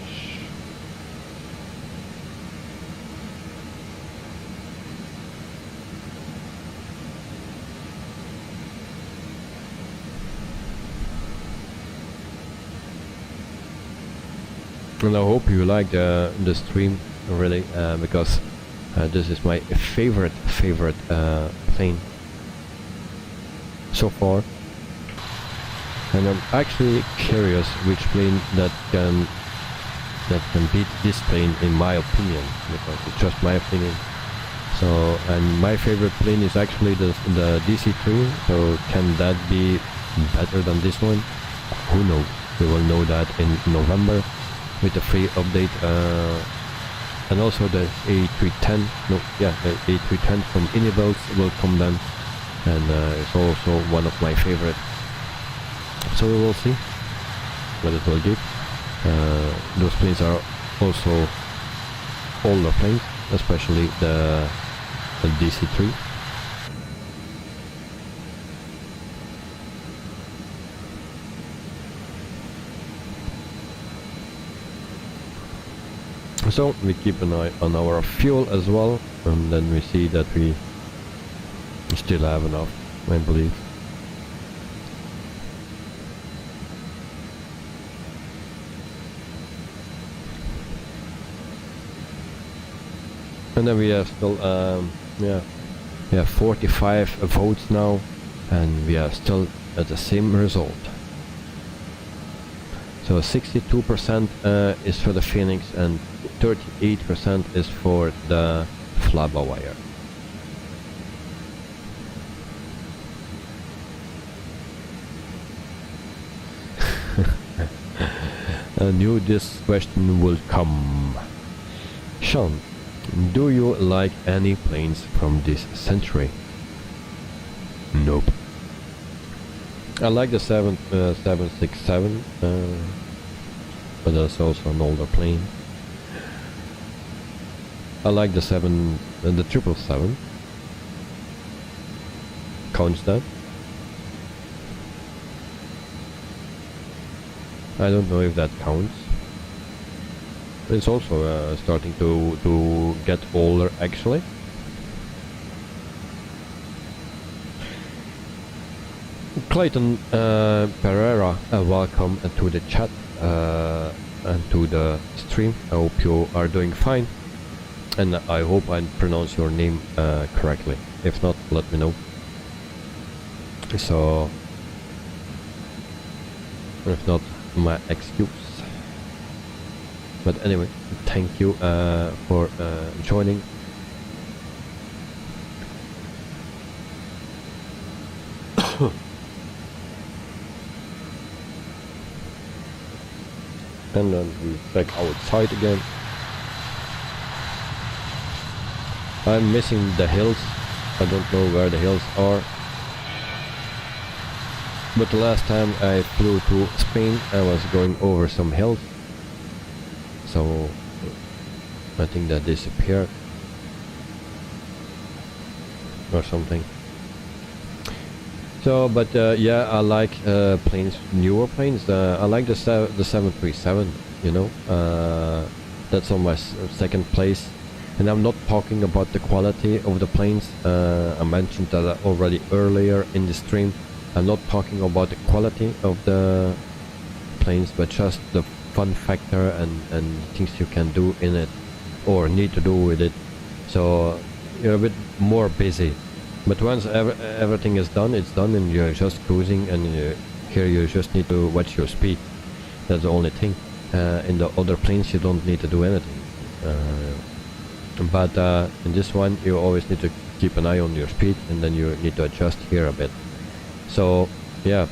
And I hope you like the stream, really, because this is my favorite plane so far, and I'm actually curious which plane that can beat this plane, in my opinion, because it's just my opinion. So, and my favorite plane is actually the DC-3. So can that be better than this one? Who knows? We will know that in November with the free update, and also the A310. The A310 from Inibels will come then, and it's also one of my favorite. So we will see what it will give. Those planes are also older planes, especially the DC-3. So we keep an eye on our fuel as well, and then we see that we still have enough, I believe. And then we have still, we have 45 votes now, and we are still at the same result. So 62% is for the Phoenix, and 38% is for the Flabba wire. I knew this question will come. Sean, do you like any planes from this century? Nope. I like the 767, but that's also an older plane. I like the 777. Counts that? I don't know if that counts. It's also starting to get older, actually. Clayton Pereira, welcome to the chat and to the stream. I hope you are doing fine, and I hope I pronounce your name correctly. If not, let me know. So, if not, my excuse. But anyway, thank you for joining. And then we back outside again. I'm missing the hills. I don't know where the hills are. But the last time I flew to Spain, I was going over some hills. So I think that disappeared or something. So, but yeah, I like planes, newer planes. I like the 737. You know, that's on my second place. And I'm not talking about the quality of the planes. I mentioned that already earlier in the stream. I'm not talking about the quality of the planes, but just the fun factor and things you can do in it or need to do with it. So you're a bit more busy. But once everything is done, it's done, and you're just cruising, and here you just need to watch your speed. That's the only thing. In the other planes you don't need to do anything. But in this one you always need to keep an eye on your speed, and then you need to adjust here a bit. So yeah.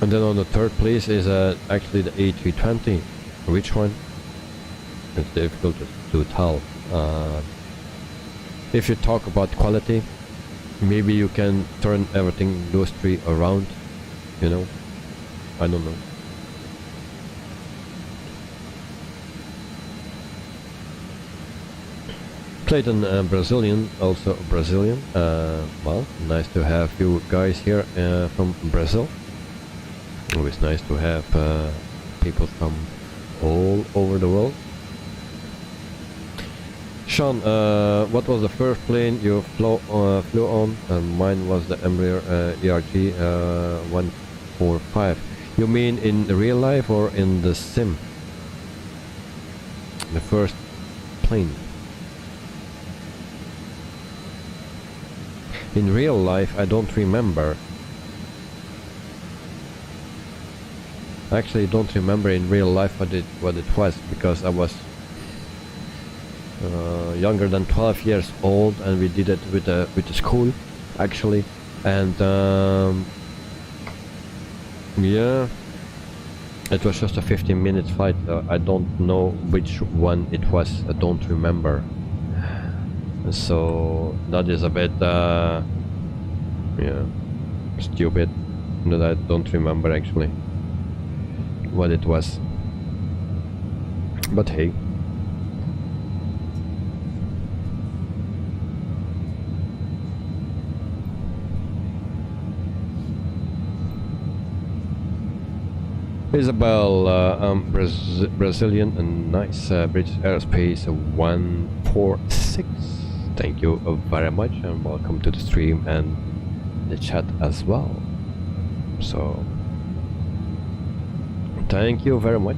And then on the third place is actually the A320. Which one? It's difficult to tell. If you talk about quality, maybe you can turn everything, those three around, you know. I don't know. Clayton, Brazilian, also Brazilian. Well, nice to have you guys here from Brazil. Always nice to have people from all over the world. Sean, what was the first plane you flew on? Mine was the Embraer ERG 145. You mean in real life or in the sim? The first plane. In real life, I don't remember. Actually, I don't remember in real life what it was, because I was younger than 12 years old, and we did it with the school, actually, and yeah, it was just a 15-minute flight. I don't know which one it was. I don't remember. So that is a bit yeah, stupid that I don't remember actually what it was. But hey. Isabel, Brazilian, and nice British Aerospace 146. Thank you very much, and welcome to the stream and the chat as well. So, thank you very much.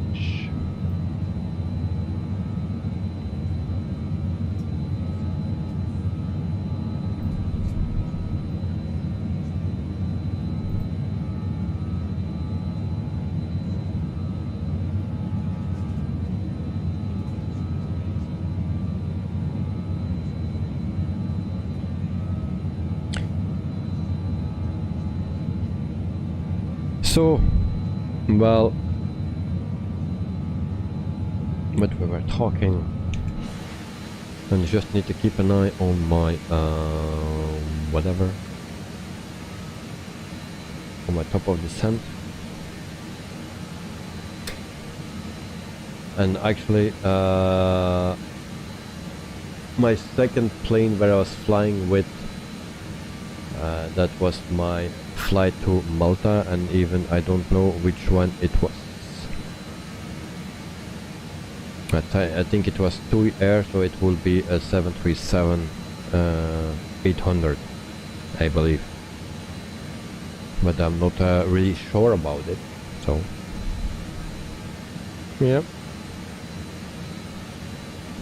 So, Well, but we were talking, and you just need to keep an eye on my whatever, on my top of descent. And actually my second plane where I was flying with, that was my flight to Malta, and even I don't know which one it was. But I think it was TUI Air, so it will be a 737-800, I believe. But I'm not really sure about it, so yeah.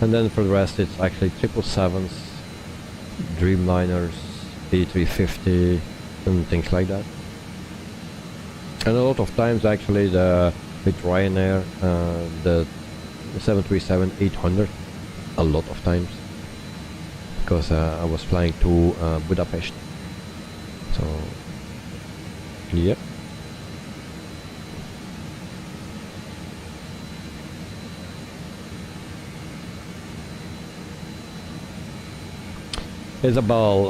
And then for the rest it's actually 777s, Dreamliners, A350 and things like that. And a lot of times actually with Ryanair, the 737-800, a lot of times, because I was flying to Budapest, so yep. Isabel,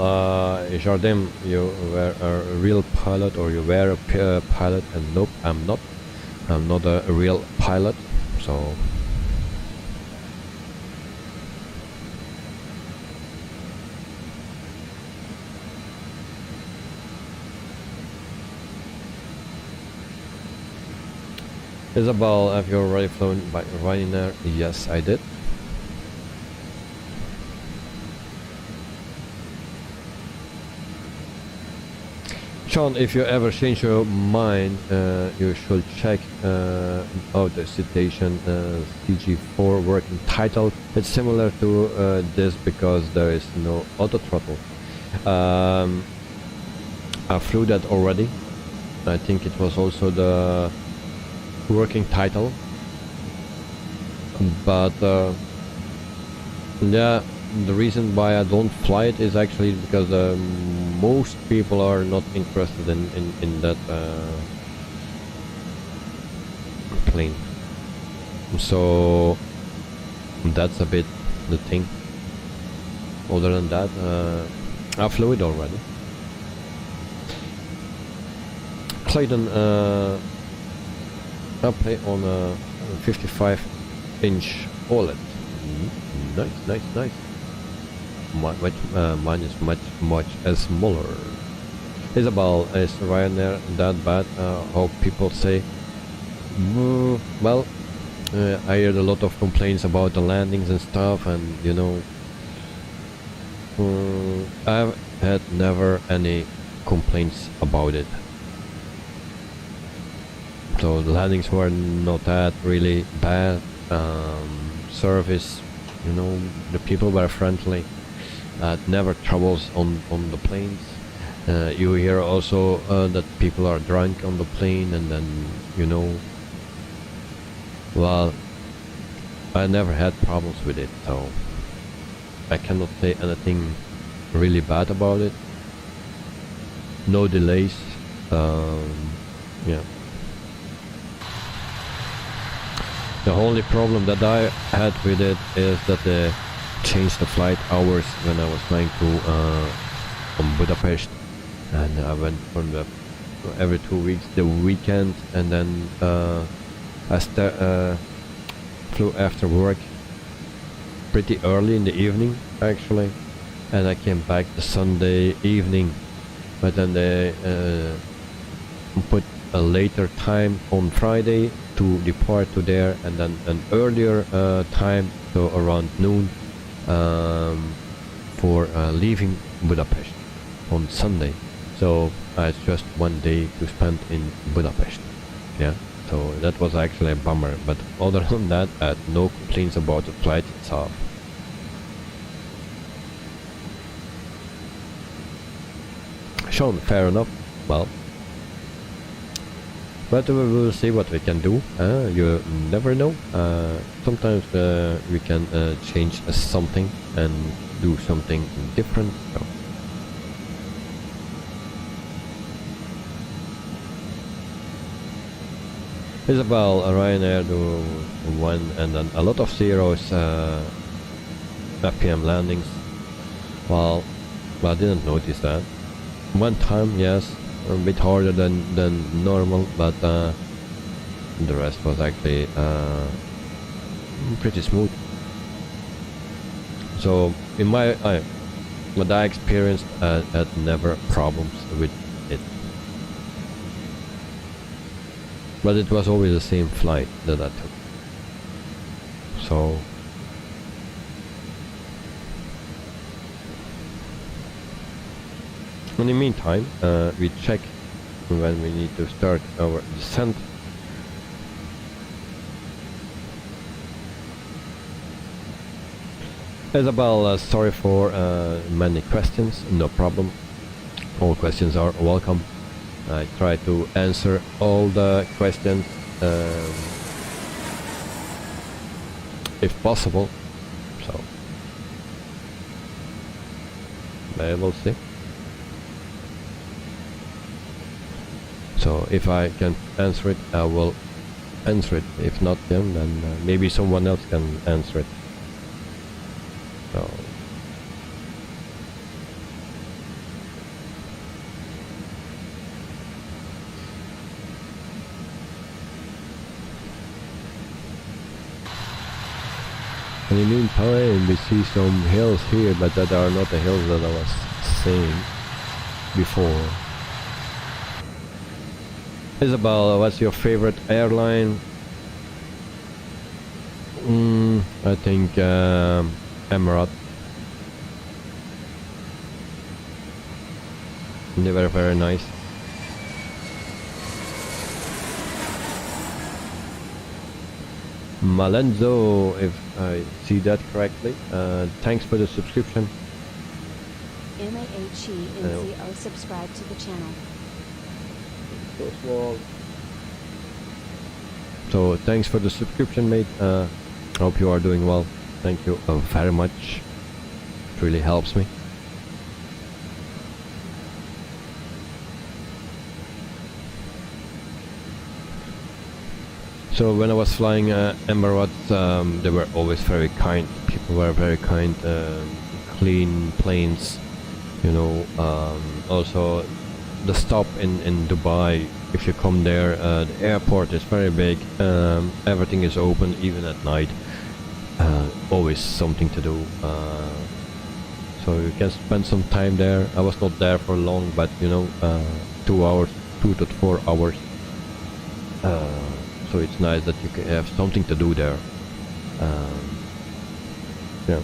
Jardim, you were a real pilot, or you were a pilot, and nope, I'm not. I'm not a real pilot, so Isabel, have you already flown by Ryanair? Yes, I did. Sean, if you ever change your mind, you should check out the Citation CG4 working title. It's similar to this because there is no auto throttle. I flew that already. I think it was also the working title, but yeah, the reason why I don't fly it is actually because most people are not interested in that plane, so that's a bit the thing. Other than that, I flew it already. Clayton, I play on a 55-inch OLED. Nice. Mine is much smaller. Isabel, is Ryanair that bad? How people say? Well, I heard a lot of complaints about the landings and stuff, and you know, I've had never any complaints about it. So the landings were not that really bad. Service, you know, the people were friendly. Never troubles on the planes. You hear also that people are drunk on the plane, and then, you know, well, I never had problems with it, so I cannot say anything really bad about it. No delays. Yeah. The only problem that I had with it is that they changed the flight hours when I was flying to from Budapest, and I went from the every 2 weeks the weekend, and then I flew after work pretty early in the evening actually, and I came back the Sunday evening, but then they put a later time on Friday to depart to there, and then an earlier time, so around noon, for leaving Budapest on Sunday. So it's just 1 day to spend in Budapest. Yeah, so that was actually a bummer, but other than that, I had no complaints about the flight itself. Sean, fair enough. Well, but we will see what we can do. You never know. Sometimes we can change something and do something different. So. Isabel, Ryanair do one, and then a lot of zeros FPM landings. Well, I didn't notice that. One time, yes, a bit harder than normal, but the rest was actually pretty smooth. So in my what I experienced, had never problems with it. But it was always the same flight that I took. So in the meantime, we check when we need to start our descent. Isabel, sorry for many questions. No problem. All questions are welcome. I try to answer all the questions if possible. So we will see. So if I can answer it, I will answer it. If not, then maybe someone else can answer it. So in the meantime, we see some hills here, but that are not the hills that I was saying before. Isabel, what's your favorite airline? I think Emirates. They were very nice. Malenzo, if I see that correctly, thanks for the subscription. MAHENZO subscribe to the channel. So thanks for the subscription, mate. Hope you are doing well. Thank you very much. It really helps me. So when I was flying Emirates, they were always very kind. People were very kind. Clean planes, you know. Also, the stop in Dubai. If you come there, the airport is very big. Everything is open, even at night. Always something to do. So you can spend some time there. I was not there for long, but you know, 2 hours, 2 to 4 hours. So it's nice that you can have something to do there. Yeah,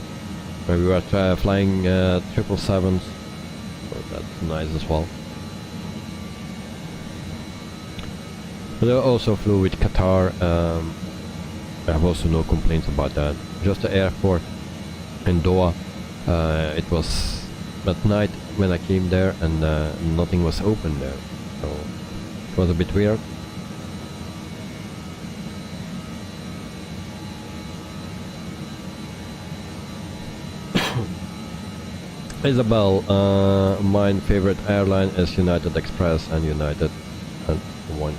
we were flying 777s, so that's nice as well. But I also flew with Qatar. I have also no complaints about that. Just the airport in Doha. It was at night when I came there, and nothing was open there, so it was a bit weird. Isabel, my favorite airline is United Express and United one.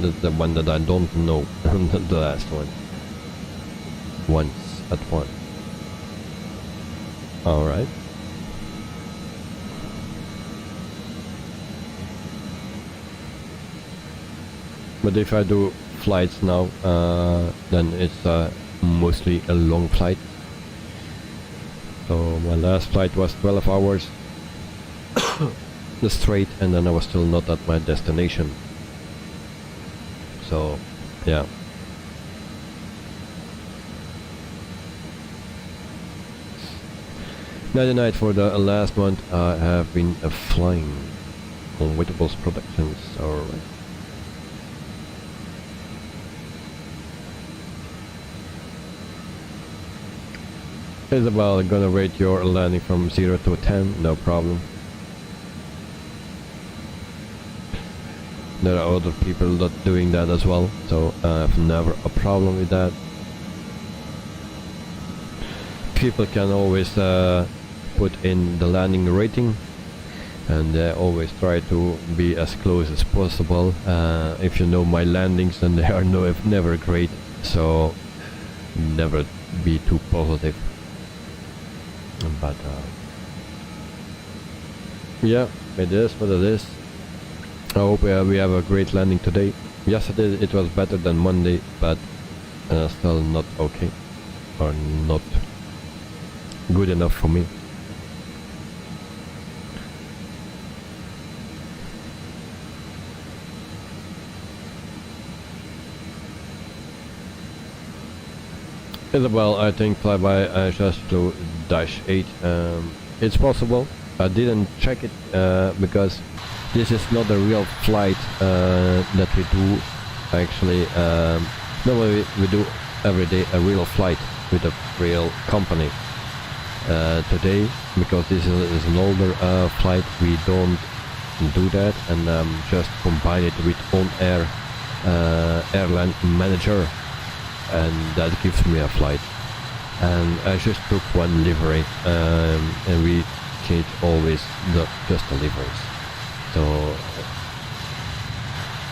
The one that I don't know, the last one. Once at one. Alright. But if I do flights now, then it's mostly a long flight. So my last flight was 12 hours straight, and then I was still not at my destination. So yeah. Night for the last month I have been flying on Wittables Productions. Alright. Isabel, gonna rate your landing from 0 to 10, no problem. There are other people not doing that as well, so I have never a problem with that. People can always put in the landing rating and always try to be as close as possible. If you know my landings, then they are never great, so never be too positive. But yeah, it is what it is. I hope we have a great landing today. Yesterday it was better than Monday, but still not okay, or not good enough for me. Isabel, I think flyby just to -8. It's possible. I didn't check it because this is not a real flight that we do. Actually, normally we do every day a real flight with a real company. Today, because this is an older flight, we don't do that, and just combine it with ONAIR airline manager, and that gives me a flight. And I just took one livery, and we change always just the liveries.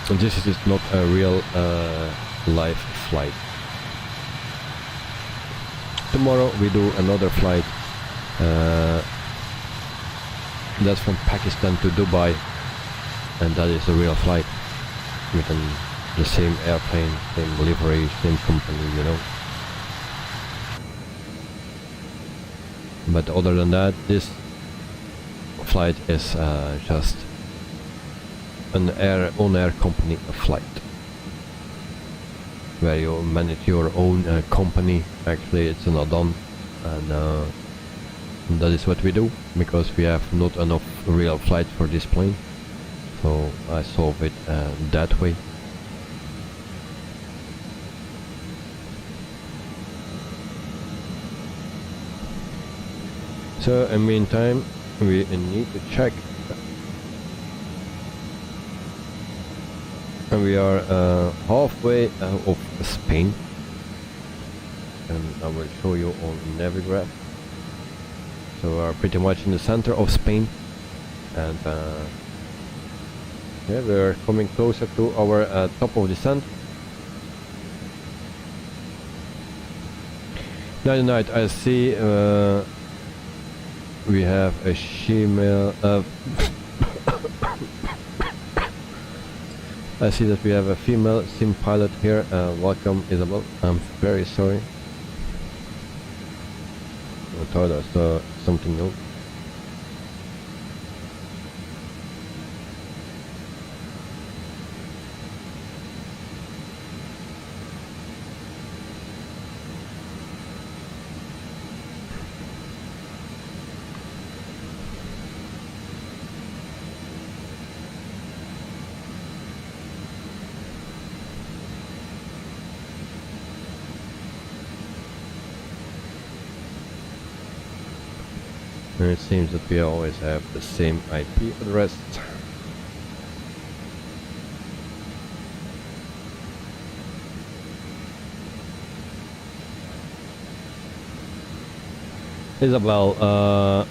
So this is not a real live flight. Tomorrow we do another flight. That's from Pakistan to Dubai, and that is a real flight with the same airplane, same livery, same company, you know. But other than that, this flight is just an ONAIR company flight, where you manage your own company. Actually, it's an add-on, and that is what we do, because we have not enough real flights for this plane, so I solve it that way. So in the meantime, we need to check, and we are halfway of Spain, and I will show you on Navigraph. So we are pretty much in the center of Spain, and yeah, we are coming closer to our top of descent. Now tonight I see we have a female. I see that we have a female sim pilot here. Welcome, Isabel. I'm very sorry. I thought I saw something new. And it seems that we always have the same IP address. Isabel,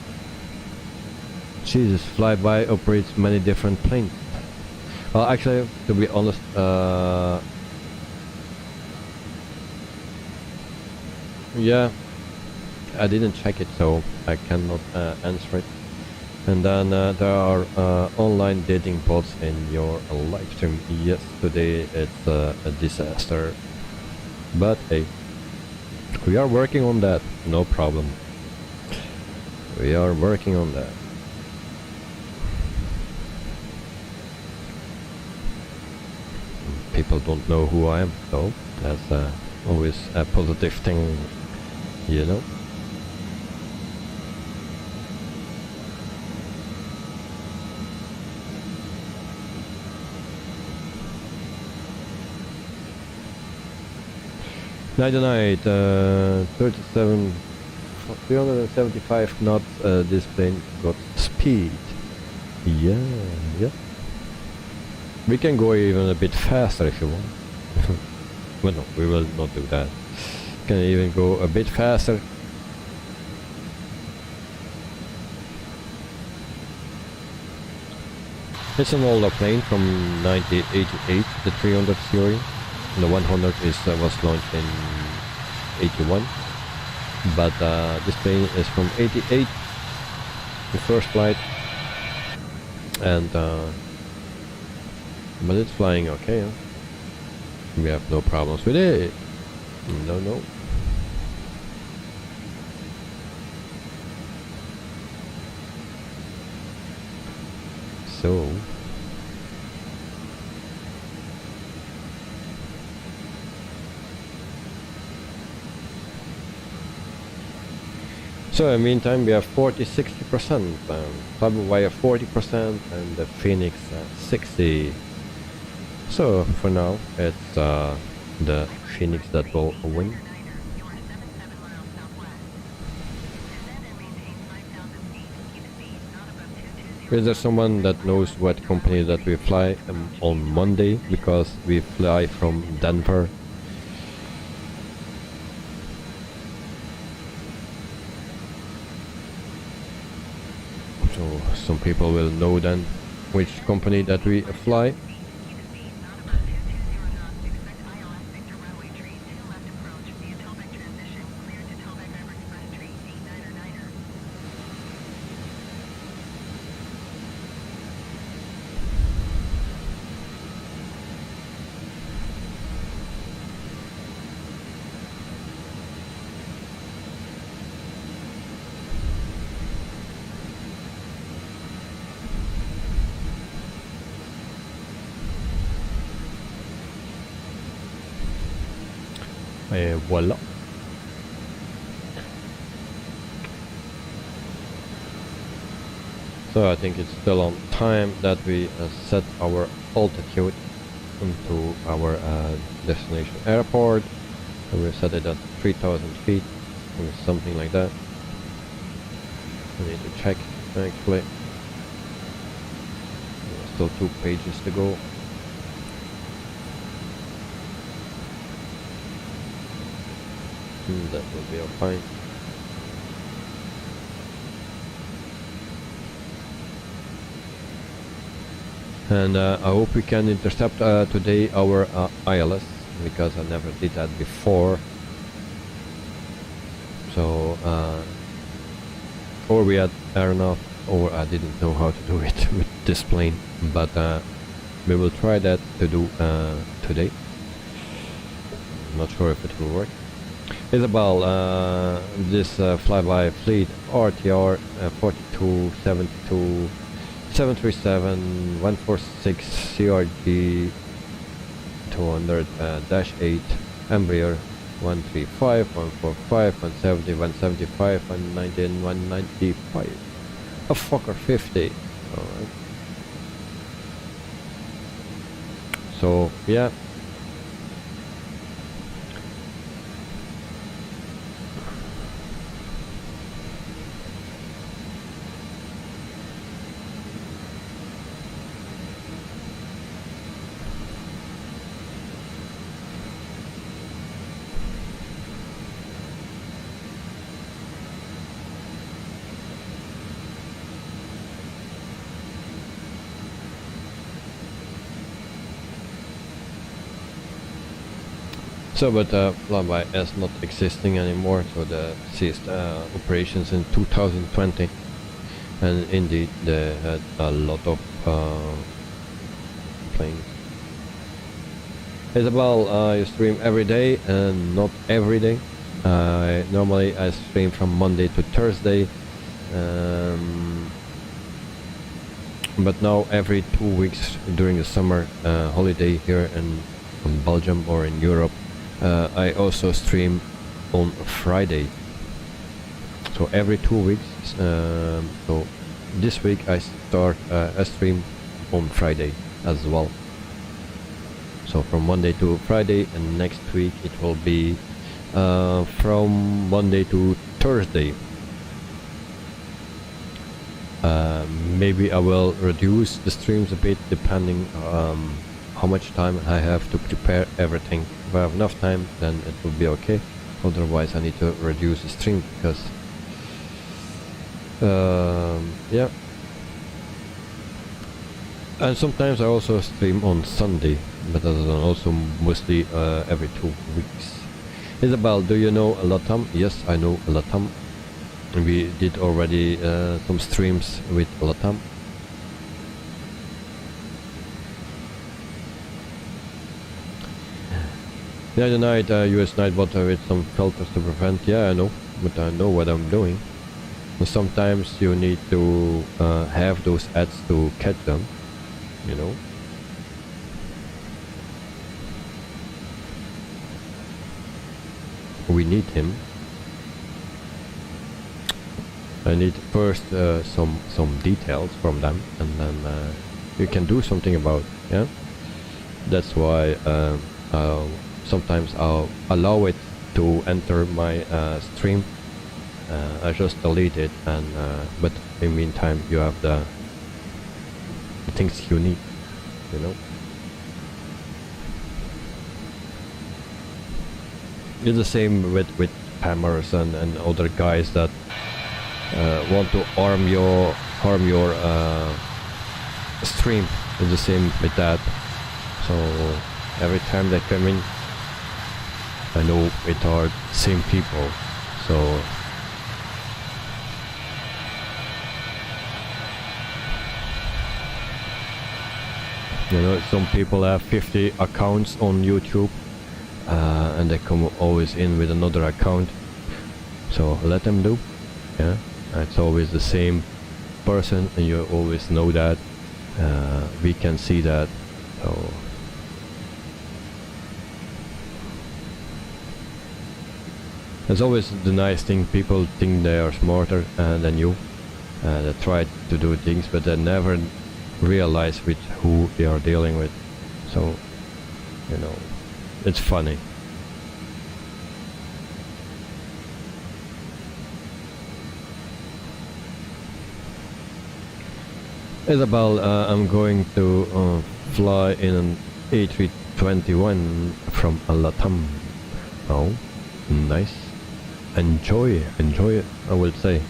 Jesus, Flyby operates many different planes. Well, actually, to be honest, yeah, I didn't check it, so I cannot answer it. And then there are online dating bots in your live stream. Yes, today it's a disaster, but hey, we are working on that, no problem. We are working on that. People don't know who I am, so that's always a positive thing, you know. Night 37, 375 knots, this plane got speed. Yeah. We can go even a bit faster if you want. Well, no, we will not do that. Can even go a bit faster. It's an older plane from 1988, the 300 series. The 100 was launched in 81, but this plane is from 88, the first flight, and but it's flying okay. Huh? We have no problems with it. No. So in the meantime we have 40-60%, Farnborough 40% and the Phoenix 60. So for now it's the Phoenix that will win. Is there someone that knows what company that we fly on Monday, because we fly from Denver? So some people will know then which company that we fly. Voila. So I think it's still on time that we set our altitude into our destination airport. So we set it at 3,000 feet or something like that. I need to check actually. Still 2 pages to go. That will be all fine. And I hope we can intercept today our ILS, because I never did that before. So or we had aeronaut, or I didn't know how to do it with this plane, but we will try that to do today. I'm not sure if it will work. Isabel, this flyby fleet RTR 42, 72, 737, 146, CRG 200-8, Embraer 135, 145, 170, 175, 190 and 195. A Fokker 50. Alright. So yeah. So, but flyby is not existing anymore, so they ceased operations in 2020, and indeed they had a lot of planes. Isabel, you stream every day and not every day. Normally I stream from Monday to Thursday, but now every 2 weeks during the summer holiday here in Belgium or in Europe. I also stream on Friday, so every 2 weeks. So this week I start a stream on Friday as well. So from Monday to Friday, and next week it will be from Monday to Thursday. Maybe I will reduce the streams a bit depending how much time I have to prepare everything. If I have enough time, then it will be okay. Otherwise I need to reduce the stream, because yeah. And sometimes I also stream on Sunday, but also mostly every 2 weeks. Isabel, do you know Latam? Yes, I know Latam. We did already some streams with Latam. The other night, US Nightbot with some filters to prevent. Yeah, I know, but I know what I'm doing. And sometimes you need to have those ads to catch them, you know. We need him. I need first some details from them, and then you can do something about. Yeah, that's why sometimes I'll allow it to enter my stream. I just delete it, and but in the meantime you have the things you need, you know. It's the same with spammers and other guys that want to harm your stream. It's the same with that. So every time they come in, I know it are same people. So you know, some people have 50 accounts on YouTube, and they come always in with another account. So let them do. Yeah, it's always the same person, and you always know that. We can see that. So it's always the nice thing. People think they are smarter than you. They try to do things, but they never realize with who they are dealing with. So, you know, it's funny. Isabel, I'm going to fly in an A321 from Latam. Oh, nice. Enjoy it, I will say.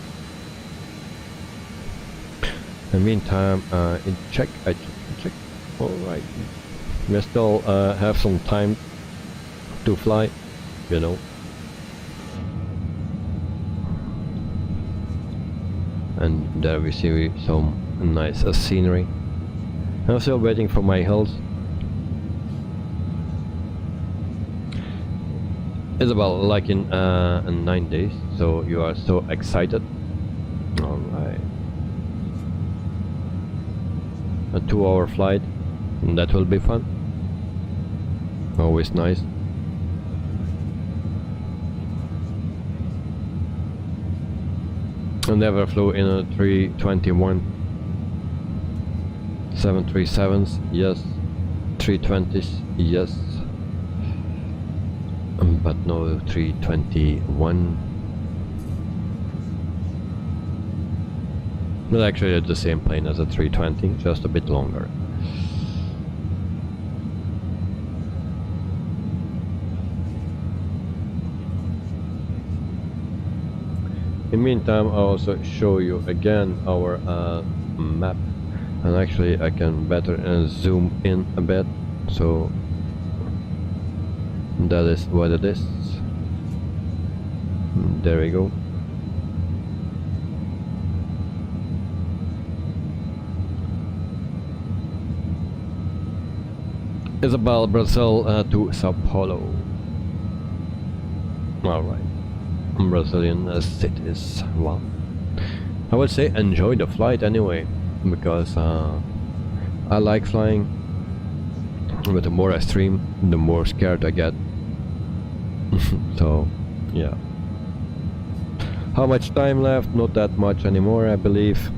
In the meantime, I check. Alright. We still have some time to fly, you know. And there we see some nice scenery. I'm still waiting for my hills. It's about like in 9 days, so you are so excited. Alright. A 2-hour flight, and that will be fun. Always nice. I never flew in a 321. 737s, yes. 320s, yes. But no 321. But actually it's the same plane as a 320, just a bit longer. In the meantime, I'll also show you again our map, and actually I can better zoom in a bit, so that is what it is. There we go. Isabel, Brazil to Sao Paulo. Alright. Brazilian cities. Well, I would say enjoy the flight anyway, because I like flying, but the more I stream, the more scared I get. So, yeah. How much time left? Not that much anymore, I believe.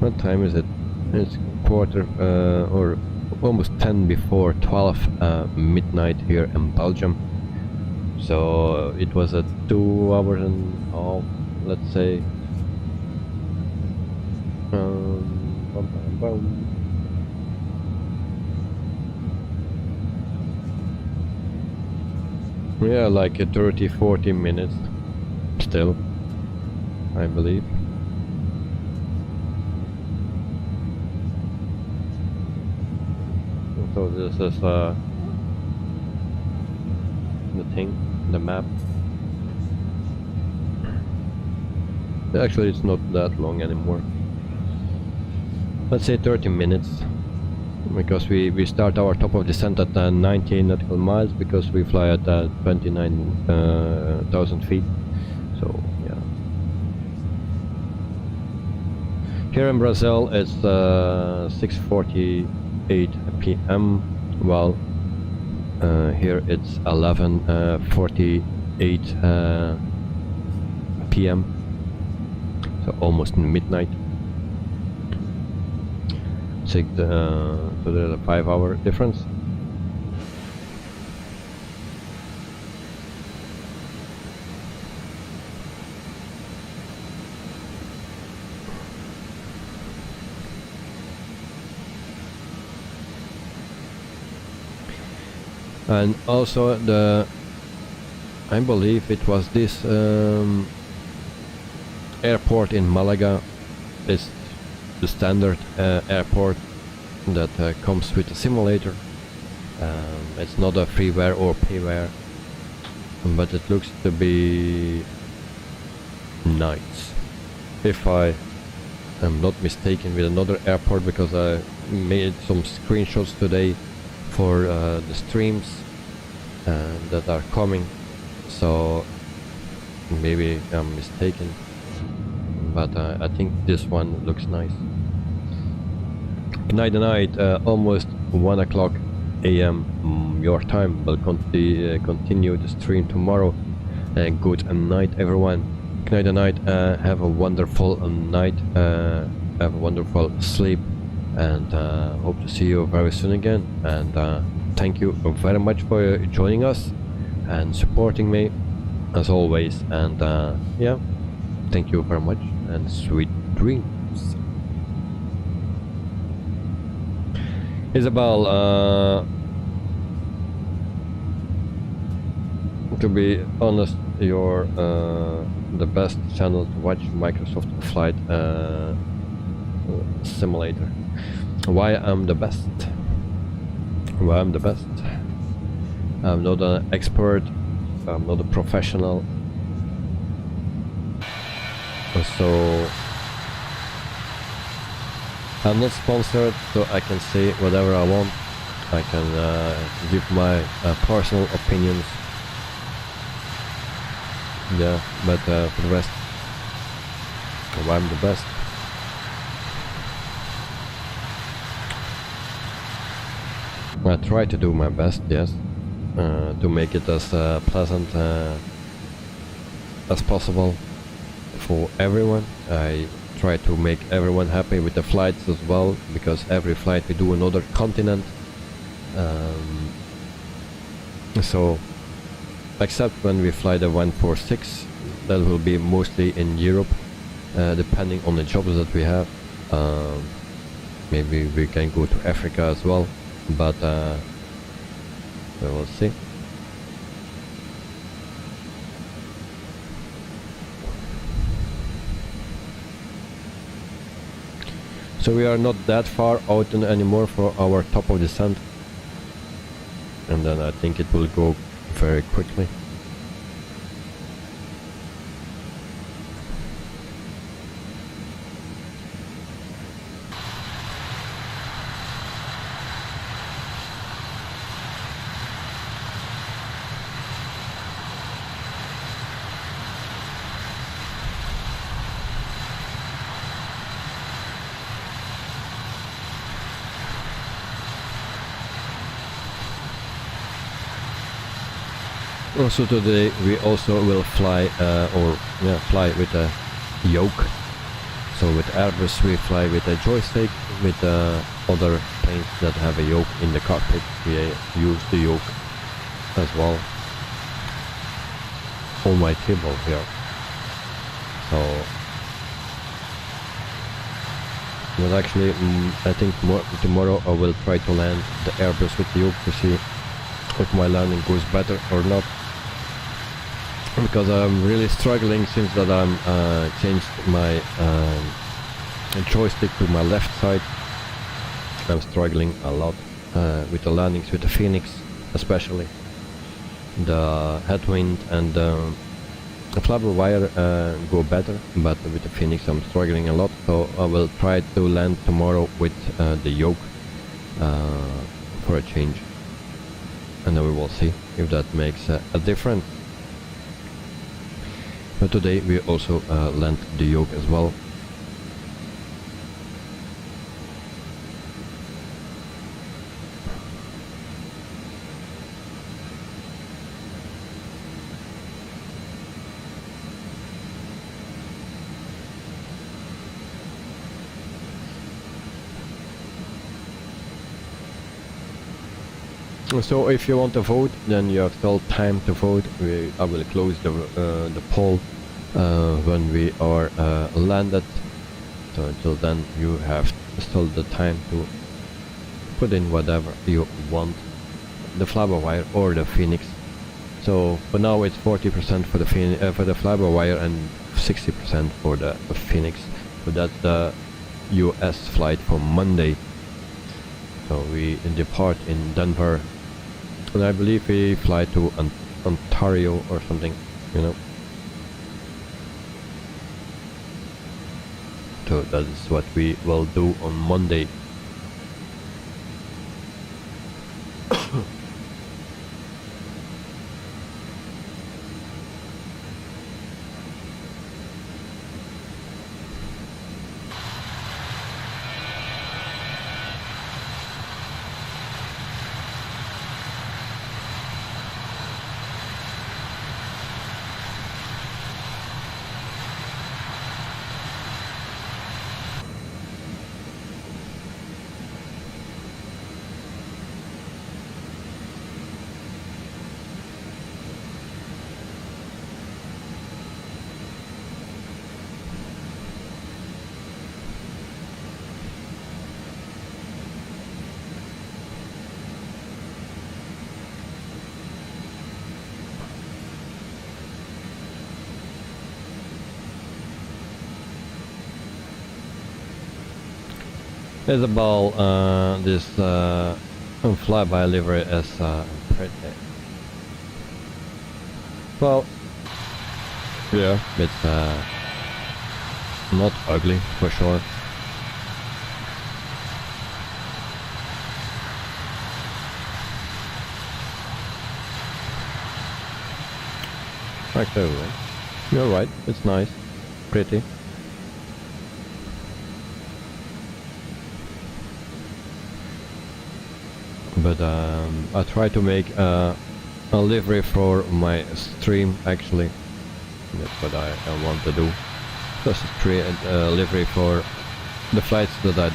What time is it? It's quarter or almost 10 before 12 midnight here in Belgium. So it was a 2 hours and a half, let's say. Yeah, like 30-40 minutes still, I believe. So this is the thing, the map. Actually, it's not that long anymore. Let's say 30 minutes, because we start our top of descent at 19 nautical miles, because we fly at 29,000 feet. So yeah. Here in Brazil it's 6:48 p.m. while here it's 11:48 p.m. So almost midnight. So there's a 5-hour difference. And also I believe it was this airport in Malaga is the standard airport that comes with a simulator. It's not a freeware or payware, but it looks to be nice, if I am not mistaken with another airport, because I made some screenshots today for the streams that are coming, so maybe I'm mistaken, but I think this one looks nice. Night, almost 1 o'clock a.m. your time. We'll continue the stream tomorrow. Good night, everyone. Good night. Have a wonderful night. Have a wonderful sleep, and hope to see you very soon again. And thank you very much for joining us and supporting me as always. And yeah, thank you very much, and sweet dreams. Isabel, to be honest, you're the best channel to watch Microsoft Flight Simulator. Why I'm the best? Why I'm the best? I'm not an expert, I'm not a professional, so I'm not sponsored, so I can say whatever I want. I can give my personal opinions. Yeah, but for the rest, I'm the best. I try to do my best, yes, to make it as pleasant as possible for everyone. I try to make everyone happy with the flights as well, because every flight we do another continent, so except when we fly the 146, that will be mostly in Europe, depending on the jobs that we have. Maybe we can go to Africa as well, but we will see. So we are not that far out anymore for our top of descent, and then I think it will go very quickly. Also today we also will fly fly with a yoke. So with Airbus we fly with a joystick. With other planes that have a yoke in the cockpit, we use the yoke as well on my table here. So, but actually I think tomorrow I will try to land the Airbus with the yoke to see if my landing goes better or not, because I'm really struggling since that I'm changed my joystick to my left side. I'm struggling a lot, with the landings with the Phoenix, especially the headwind and the flabber wire go better, but with the Phoenix I'm struggling a lot, so I will try to land tomorrow with the yoke for a change, and then we will see if that makes a difference. But today we also land the yoke as well. So if you want to vote, then you have still time to vote. I will close the poll when we are landed. So until then you have still the time to put in whatever you want, the flabber wire or the Phoenix. So for now it's 40% for the flabber wire and 60% for the Phoenix. So that's the US flight for Monday. So we depart in Denver, and I believe we fly to Ontario or something, you know. So that is what we will do on Monday. Isabel, this flyby livery is pretty well. Yeah, it's not ugly for sure. Actually, you're right. It's nice, pretty. But I try to make a livery for my stream. Actually, that's what I want to do. Just create a livery for the flights that I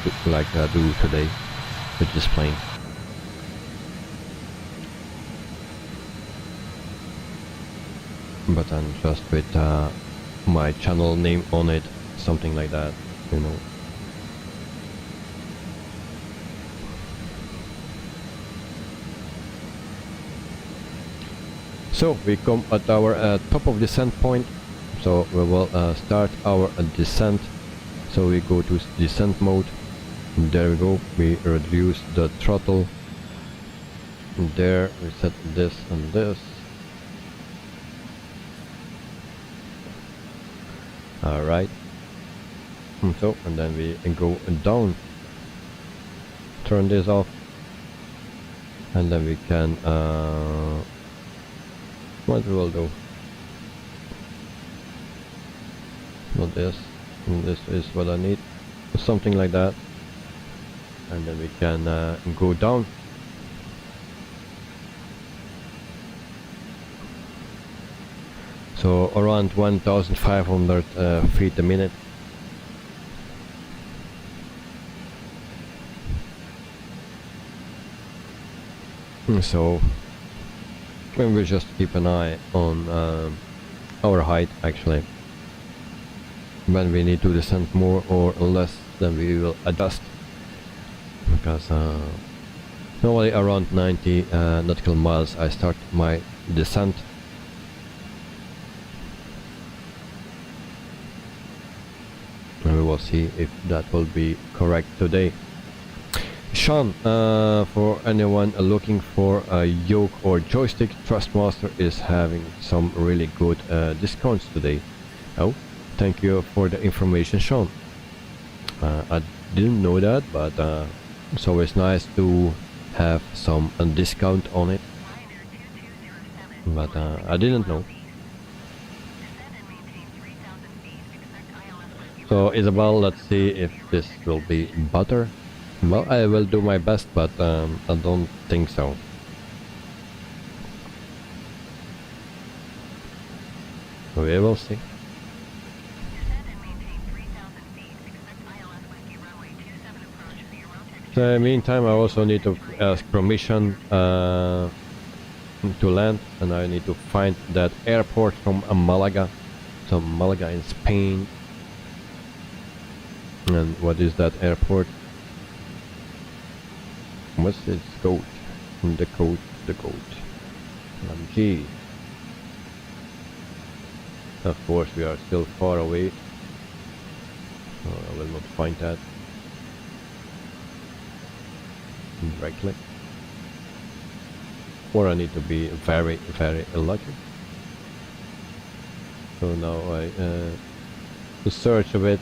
do today with this plane. But then just with my channel name on it, something like that, you know. So we come at our top of descent point, so we will start our descent. So we go to descent mode, and there we go, we reduce the throttle, and there we set this and this. Alright, and then we go down, turn this off, and then we can what we will do, not this, and this is what I need, something like that, and then we can go down. So around 1500 feet a minute. So we will just keep an eye on our height actually. When we need to descend more or less, then we will adjust, because normally around 90 nautical miles I start my descent. And we will see if that will be correct today. Sean, for anyone looking for a yoke or joystick, Trustmaster is having some really good discounts today. Oh, thank you for the information, Sean. I didn't know that, but it's always nice to have some discount on it. But I didn't know. So Isabel, let's see if this will be butter. Well, I will do my best, but I don't think so. We will see. So in the meantime, I also need to ask permission to land, and I need to find that airport from Malaga. So Malaga in Spain. And what is that airport? What's its code? The code. LEMG. Of course, we are still far away. So I will not find that directly. Or I need to be very, very lucky. So now I to search a bit.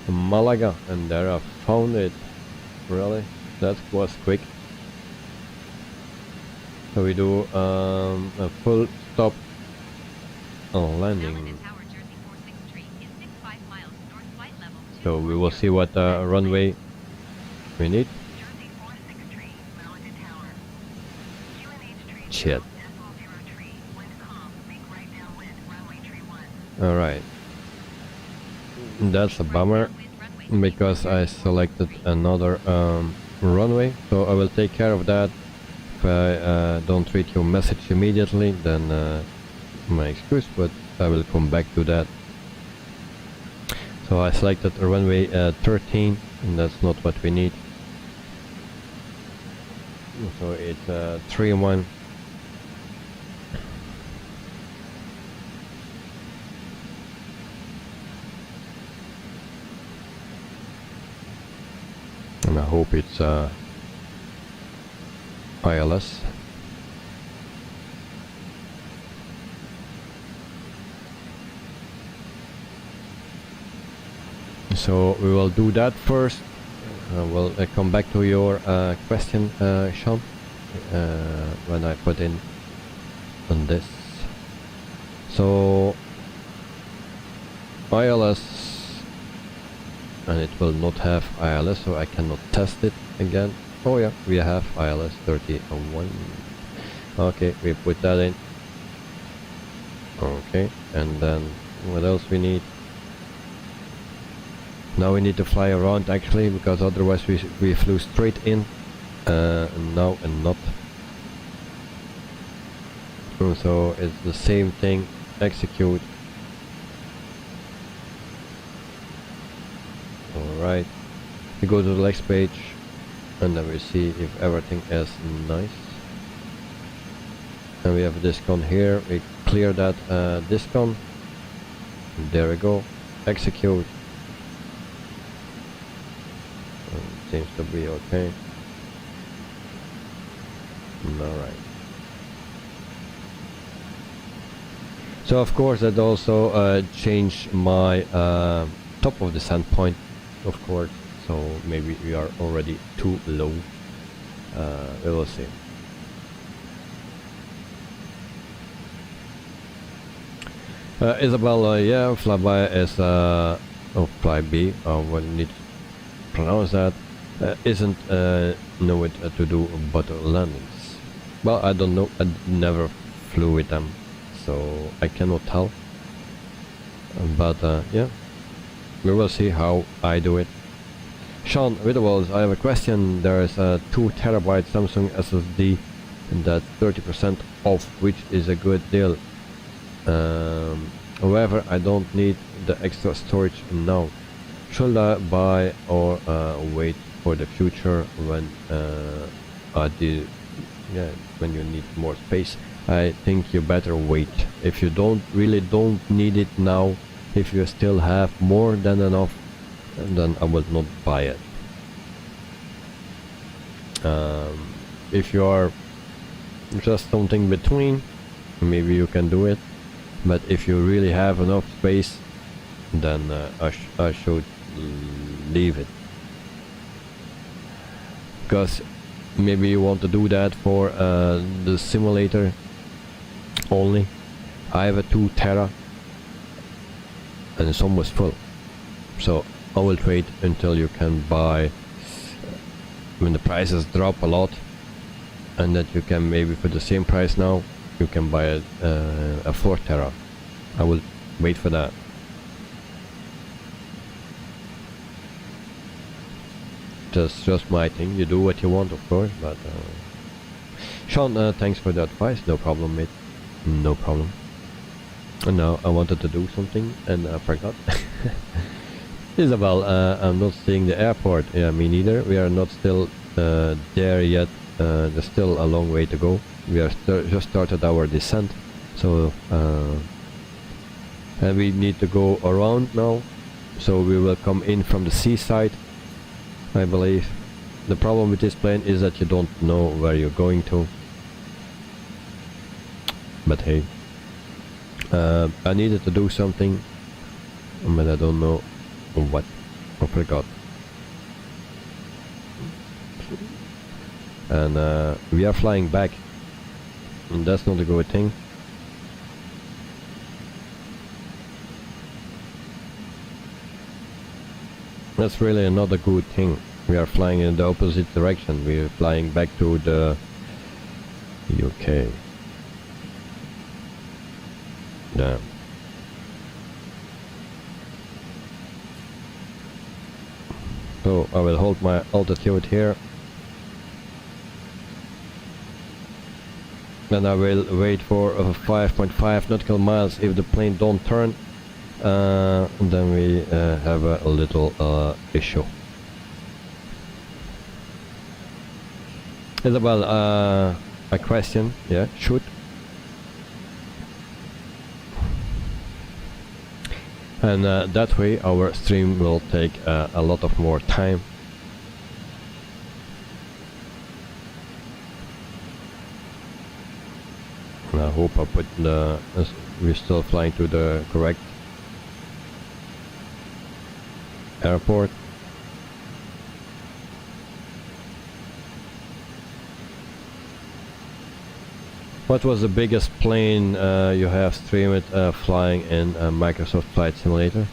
Malaga, and there I found it. Really, that was quick. So we do a full stop landing. So we will see what runway we need. Shit. Alright. That's a bummer, because I selected another runway, so I will take care of that. If I don't read your message immediately, then my excuse, but I will come back to that. So I selected a runway 13, and that's not what we need. So it's 3-1. And I hope it's ILS. So we will do that first. We'll come back to your question, Sean, when I put in on this. So ILS, and it will not have ILS, so I cannot test it again. Oh yeah, we have ILS 31. Okay, we put that in. Okay, and then what else we need? Now we need to fly around actually, because otherwise we flew straight in. Now and not. So it's the same thing. Execute. Alright, we go to the next page, and then we see if everything is nice. And we have a discount here. We clear that discount. There we go. Execute. Seems to be okay. Alright. So of course that also changed my top of descent point, of course. So maybe we are already too low. We will see. Isabel, yeah, flyby is oh, flyby. We need to pronounce that. Isn't know it to do butter landings. Well, I don't know. I never flew with them, so I cannot tell. But yeah, we will see how I do it. Sean Wittewals, I have a question. There is a 2 terabyte Samsung SSD, and that's 30% off, which is a good deal. However, I don't need the extra storage now. Should I buy or wait for the future when when you need more space, I think you better wait. If you really don't need it now, if you still have more than enough, then I will not buy it. If you are just something between, maybe you can do it, but if you really have enough space, then I should leave it, because maybe you want to do that for the simulator only. I have a 2 tera and it's almost full, so I will wait until you can buy when the prices drop a lot, and that you can maybe for the same price now you can buy a 4 tera. I will wait for that. That's just my thing. You do what you want, of course, but Sean, thanks for the advice. No problem, mate. No problem. And now I wanted to do something and I forgot. Isabel, I'm not seeing the airport. Yeah, me neither. We are not still there yet. There's still a long way to go. We are just started our descent, so and we need to go around now. So we will come in from the seaside, I believe. The problem with this plane is that you don't know where you're going to. But hey, I needed to do something, but I don't know what. I forgot. And we are flying back, and that's not a good thing. That's really another good thing. We are flying in the opposite direction. We are flying back to the UK. Damn. So I will hold my altitude here. And I will wait for 5.5 nautical miles. If the plane don't turn, then we have a little issue. Isabel, a question? Yeah, shoot. And that way our stream will take a lot of more time. And I hope I put the we're still flying to the correct airport. What was the biggest plane you have streamed flying in Microsoft Flight Simulator?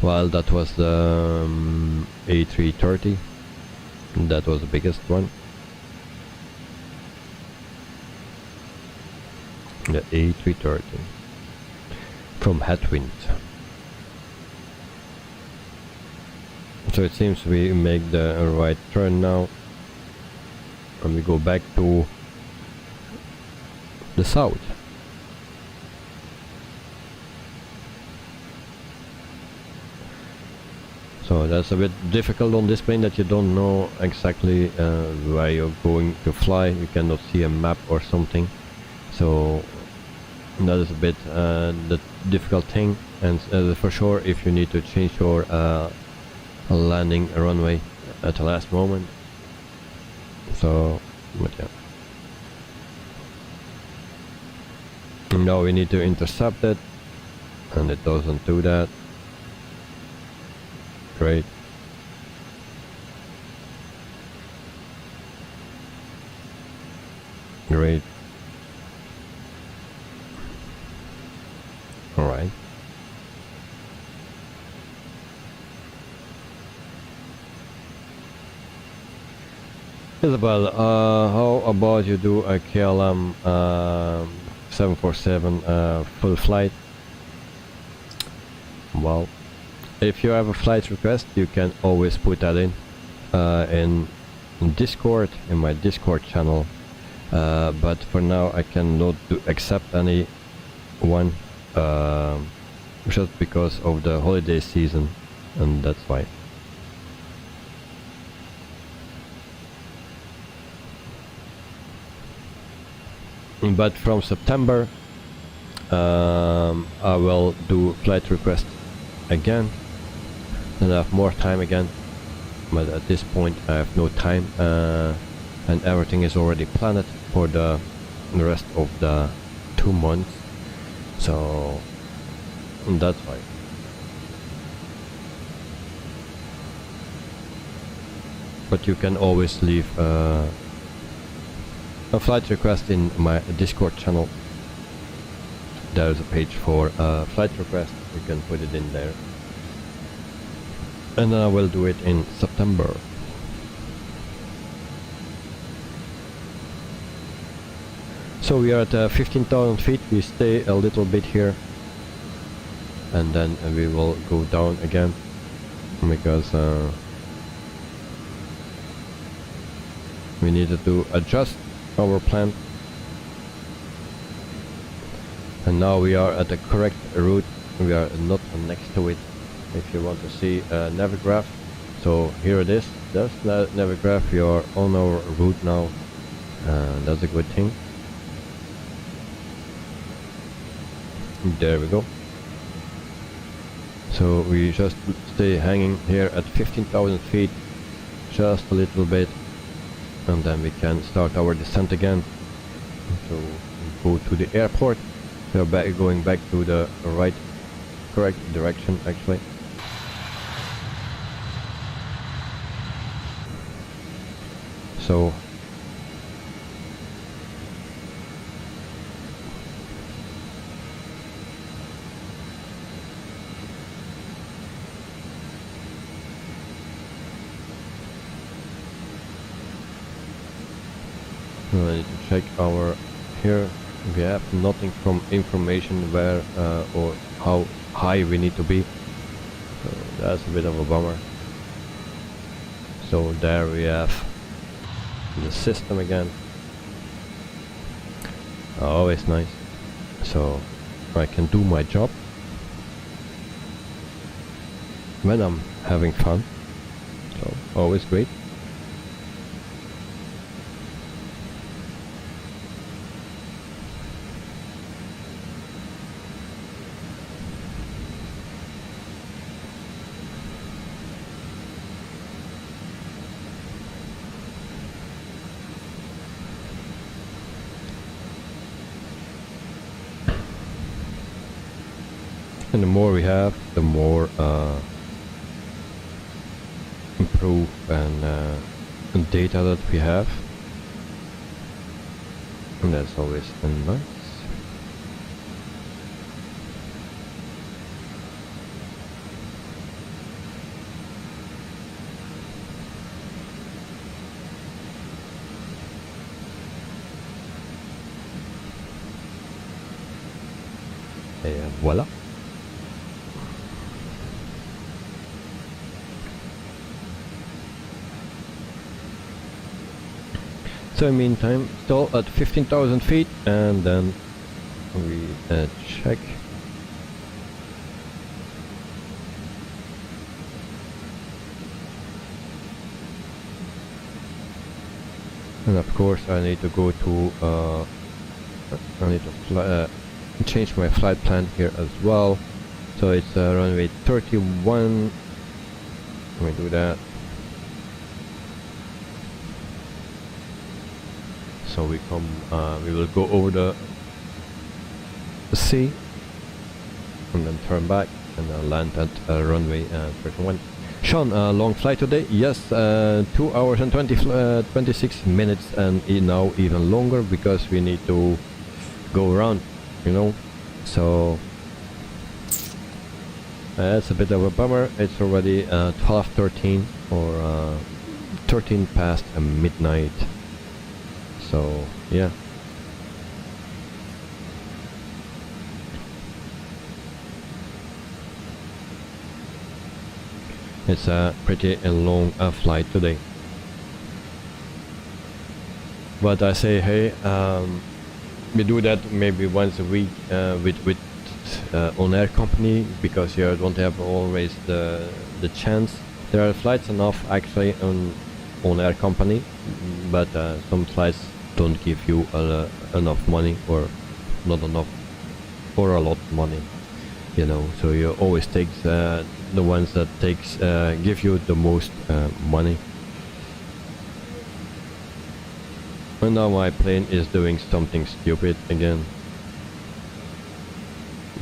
Well, that was the A330. That was the biggest one. The A330 from Headwind. So it seems we make the right turn now, and we go back to the south. So that's a bit difficult on this plane, that you don't know exactly where you're going to fly. You cannot see a map or something. So that is a bit the difficult thing. And for sure, if you need to change your landing runway at the last moment. So, but yeah. Now we need to intercept it, and it doesn't do that. Great. Great. Alright. Isabel, how about you do a KLM 747 full flight? Well, if you have a flight request, you can always put that in Discord, in my Discord channel. But for now, I cannot accept any one, just because of the holiday season, and that's why. but from September I will do flight request again, and I have more time again, but at this point I have no time, and everything is already planned for the rest of the 2 months, so that's why. But you can always leave a flight request in my Discord channel. There is a page for flight request, you can put it in there, and I will do it in September. So we are at 15,000 feet, we stay a little bit here, and then we will go down again, because we needed to adjust our plan. And now we are at the correct route, we are not next to it. If you want to see a Navigraph, so here it is, there's the Navigraph, we are on our route now, that's a good thing. There we go. So we just stay hanging here at 15,000 feet, just a little bit, and then we can start our descent again. So go to the airport. We are going back to the correct direction actually. So I need to check our here. We have nothing from information where or how high we need to be, so that's a bit of a bummer. So there we have the system again. Always nice, so I can do my job when I'm having fun, so always great. And the more we have, the more improve and data that we have, and that's always nice. Et voilà. So meantime, still at 15,000 feet, and then we check. And of course I need to go to I need to change my flight plan here as well. So it's runway 31. Let me do that. So we come, we will go over the sea and then turn back and land at runway 31. Sean, long flight today? Yes, 2 hours and 26 minutes, and now even longer because we need to go around, you know. So it's a bit of a bummer. It's already 12:13 or 13 past midnight. So yeah. It's a pretty long flight today. But I say, hey, we do that maybe once a week with ONAIR company, because you don't have always the chance. There are flights enough actually on ONAIR company, but some flights don't give you enough money, or not enough, or a lot of money, you know. So you always take the ones that give you the most money. And now my plane is doing something stupid again.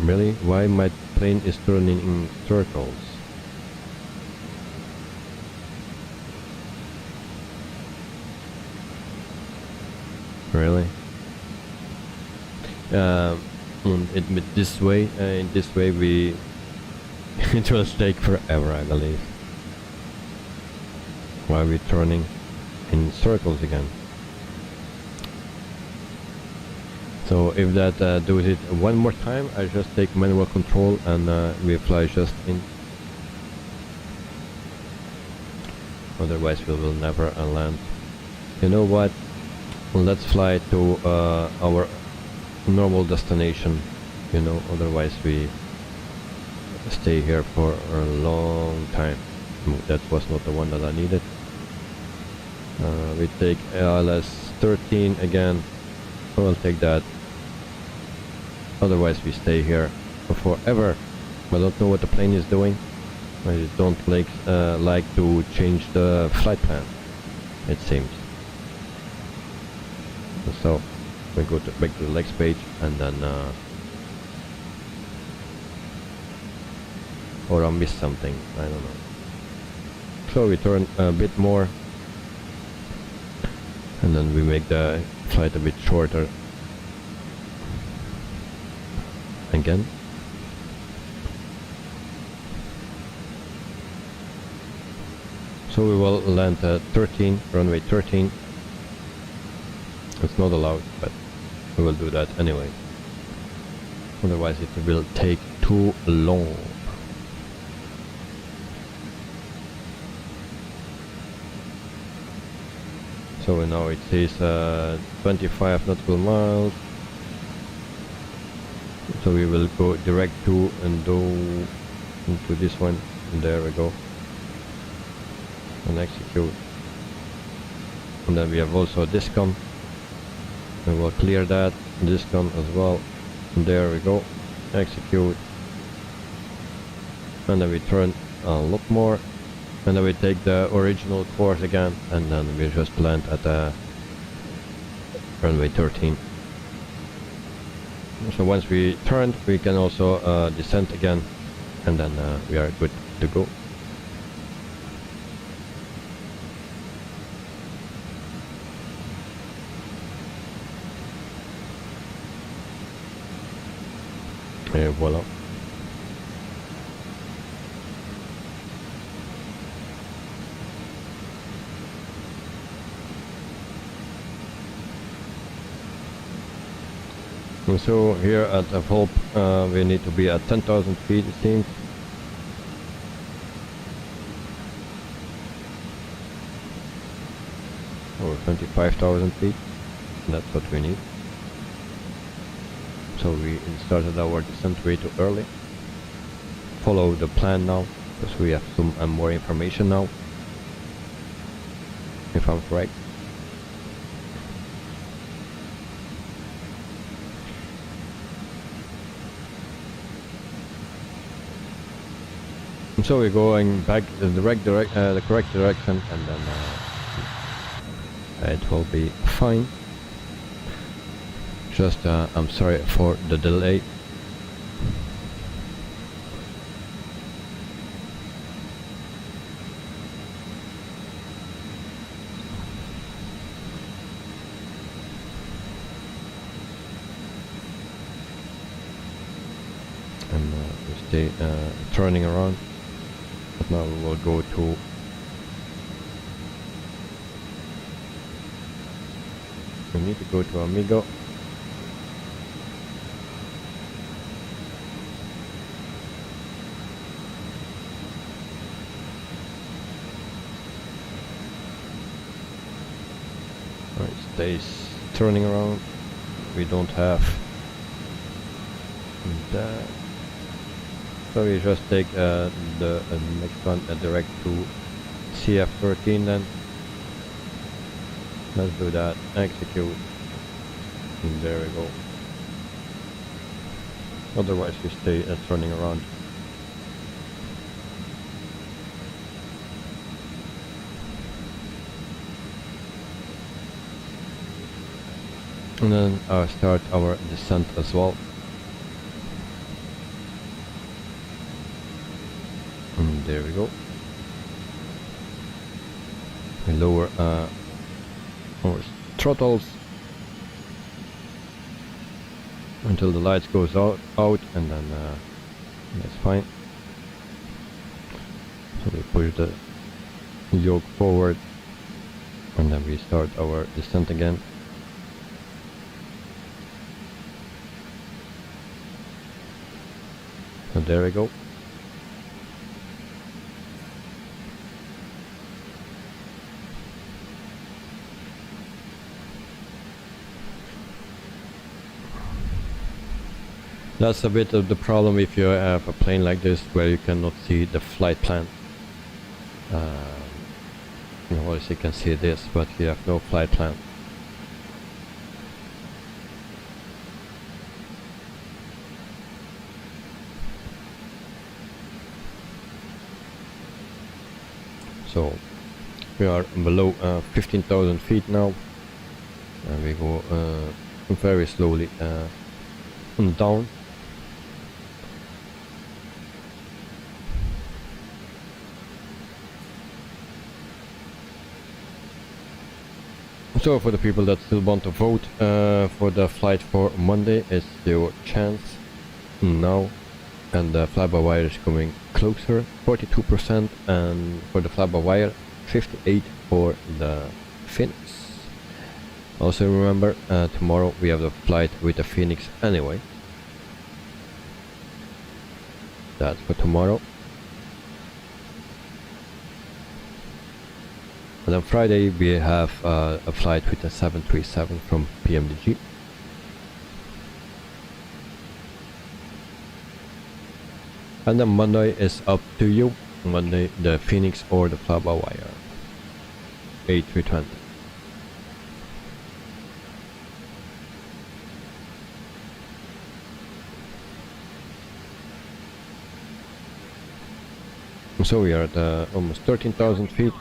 Really? Why my plane is turning in circles? Really? In this way we it will take forever, I believe. Why are we turning in circles again? So if that does it one more time, I just take manual control and we fly just in. Otherwise we will never land. You know what? Let's fly to our normal destination, you know, otherwise we stay here for a long time. That was not the one that I needed. We take ALS 13 again. We'll take that. Otherwise we stay here for forever. I don't know what the plane is doing. I don't like to change the flight plan, it seems. So we go back to the next page, and then or I missed something, I don't know. So we turn a bit more, and then we make the flight a bit shorter again. So we will land at 13, runway 13. It's not allowed, but we will do that anyway. Otherwise it will take too long. So now it says 25 nautical miles. So we will go direct to and go into this one. And there we go. And execute. And then we have also discom. We will clear that, discom as well. And there we go. Execute. And then we turn a lot more. And then we take the original course again, and then we just land at runway 13. So once we turned, we can also descend again, and then we are good to go. And voila. And so here at Volp we need to be at 10,000 feet, it seems. Or 25,000 feet. That's what we need. So we started our descent way too early. Follow the plan now, because we have some more information now, if I'm correct. And so we're going back in the correct direction, and then it will be fine. Just I'm sorry for the delay. And we stay turning around. But now we will go to we need to go to Amigo. It stays turning around. We don't have that. So we just take the next one direct to CF13 then. Let's do that. Execute. And there we go. Otherwise we stay turning around. And then start our descent as well. And there we go. We lower our throttles until the lights goes out and then that's fine. So we push the yoke forward and then we start our descent again. So there we go. That's a bit of the problem if you have a plane like this where you cannot see the flight plan. You know, you can see this, but you have no flight plan. So we are below 15,000 feet now, and we go very slowly down. So for the people that still want to vote for the flight for Monday, it's your chance now. And the fly-by-wire is coming closer, 42%, and for the fly-by-wire, 58% for the Phoenix. Also remember, tomorrow we have the flight with the Phoenix anyway. That's for tomorrow. And on Friday we have a flight with a 737 from PMDG. And then Monday is up to you. Monday the Phoenix or the fly-by-wire. A320. So we are at almost 13,000 feet.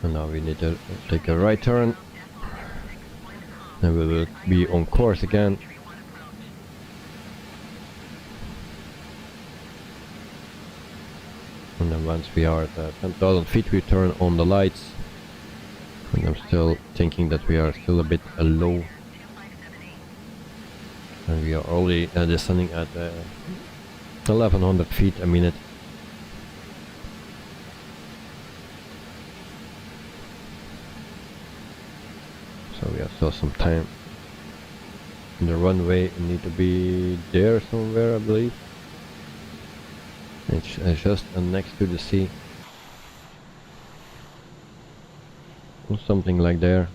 And now we need to take a right turn. And we will be on course again. And then once we are at 10,000 feet we turn on the lights. And I'm still thinking that we are still a bit low. And we are already descending at 1100 feet a minute. So we have still some time. And the runway need to be there somewhere, I believe. It's just next to the sea. Or something like there.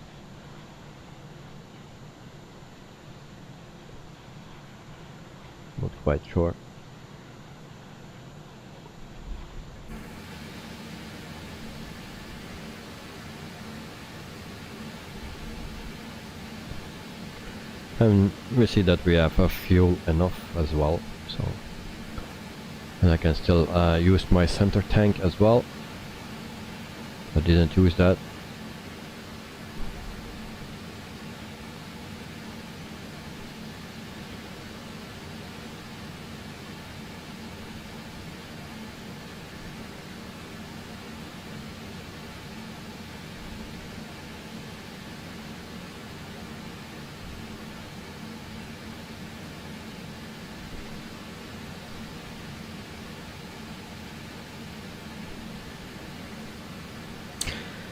Not quite sure. And we see that we have fuel enough as well, so, and I can still use my center tank as well. I didn't use that.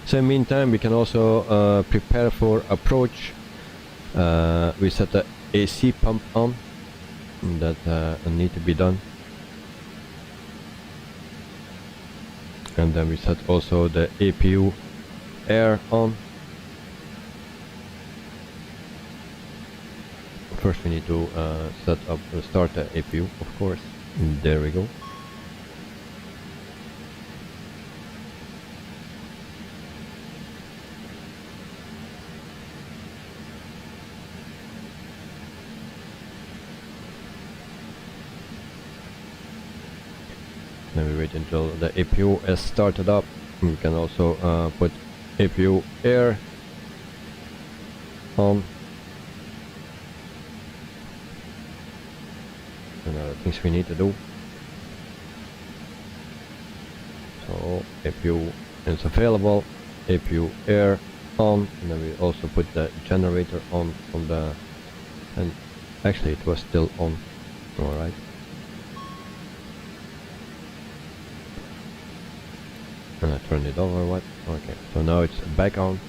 So in the meantime we can also prepare for approach. We set the AC pump on, that need to be done. And then we set also the APU air on. first we need to start the APU, of course. And there we go. Then we wait until the APU is started up. We can also put APU air on. And other things we need to do. So APU is available, APU air on, and then we also put the generator on the, and actually it was still on. Alright. And I turned it off or what? Okay, so now it's back on.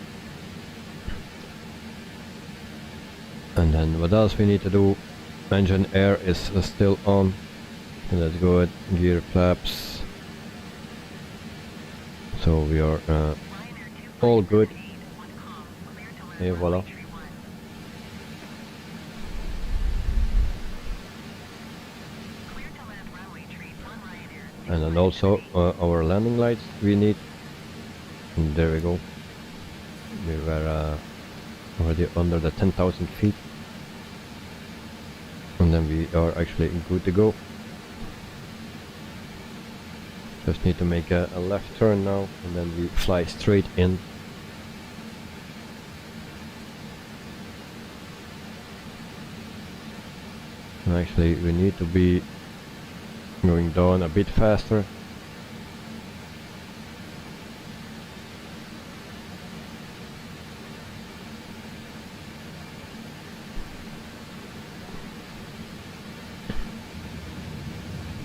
And then what else we need to do? Engine air is still on. And that's good. Gear flaps. So we are all good. Et voila. And then also our landing lights we need. And there we go. We were already under the 10,000 feet. And then we are actually good to go. Just need to make a left turn now, and then we fly straight in. And actually we need to be going down a bit faster.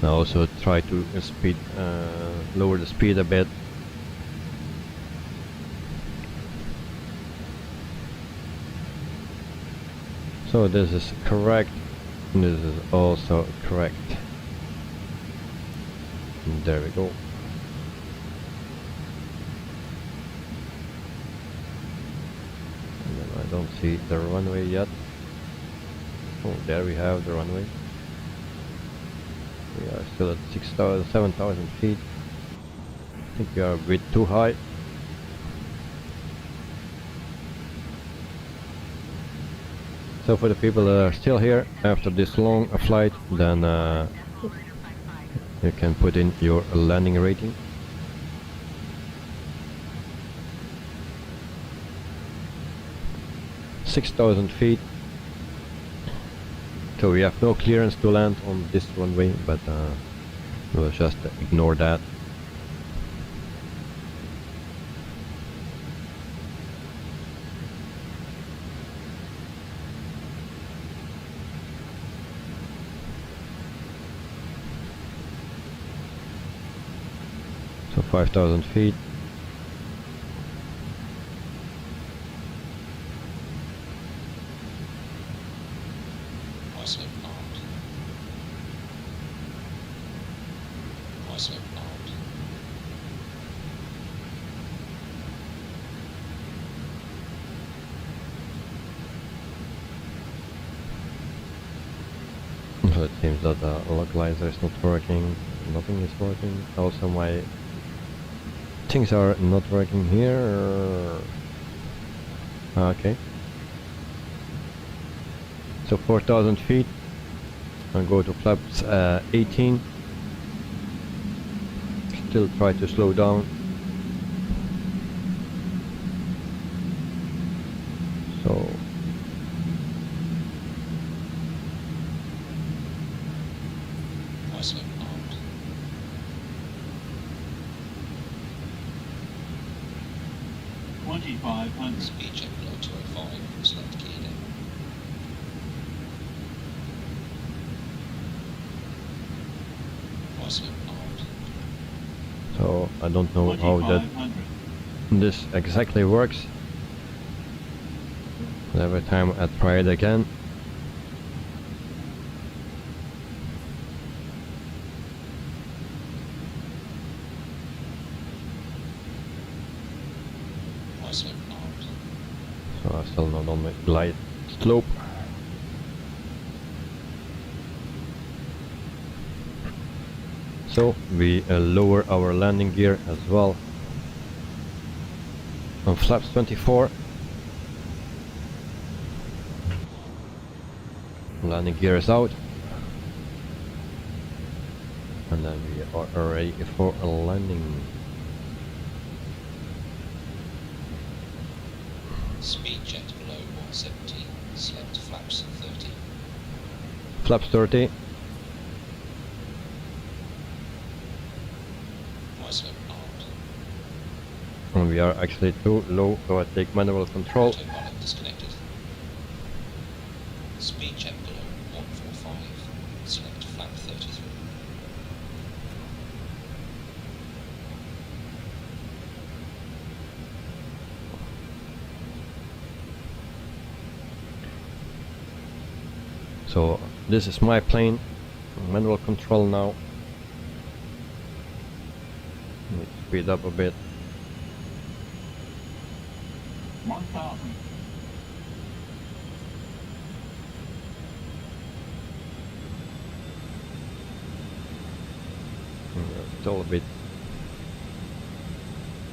I also try to lower the speed a bit. So this is correct, and this is also correct. And there we go. And then I don't see the runway yet. Oh, there we have the runway. We are still at 7,000 feet. I think we are a bit too high. So for the people that are still here after this long flight, then you can put in your landing rating. (6,000 feet). So we have no clearance to land on this runway, but we'll just ignore that. So 5,000 feet. So it seems that the localizer is not working, nothing is working. Also my things are not working here. Okay. So 4,000 feet. I'll go to flaps 18. Still try to slow down. So 2,500. Speed check below 205, select key in. So I don't know how that this exactly works. Every time I try it again. So I'm still not on the glide slope. So we lower our landing gear as well on flaps 24. Landing gear is out, and then we are ready for a landing. Speed jet below 170, select flaps 30. Flaps 30. St.maarten. And we are actually too low, so I take manual control. Autopilot disconnected. Speed jet below 145, select flap 33. So this is my plane, manual control now. Let me speed up a bit. 1000. Still a bit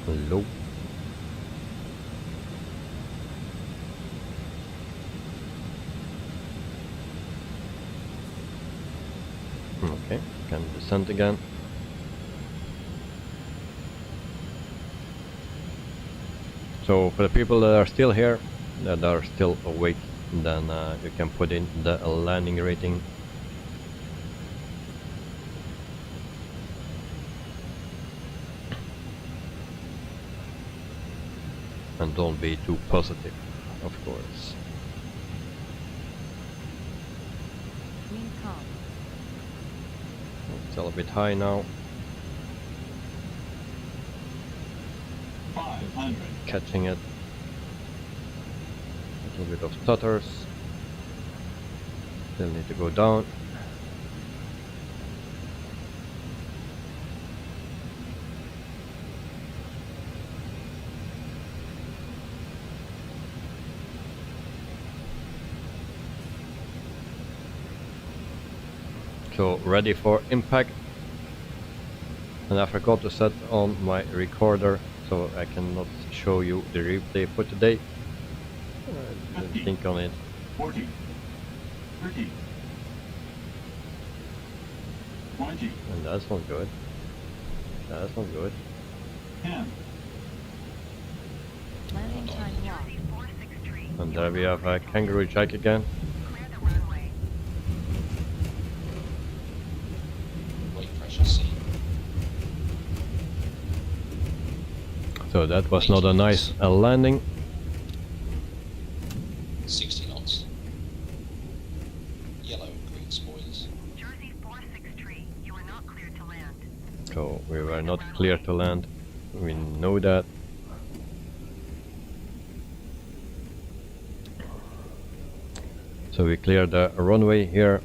low. Okay, can descend again. So for the people that are still here, that are still awake, then you can put in the landing rating. And don't be too positive, of course. Green calm. It's still a bit high now. 500. Catching it. A little bit of stutters. Still need to go down. So ready for impact. And I forgot to set on my recorder, so I cannot show you the replay for today. I didn't think on it. 40. 30. 20. And that's not good. That's not good. 10. Landing time locked. Jersey 463. And there we have a kangaroo jack again. Clear the runway. Weight pressure C. So that was not a nice landing. 60 knots. Yellow and green spoilers. Jersey 463. You are not cleared to land. So we were not clear to land. We know that. So we cleared the runway here.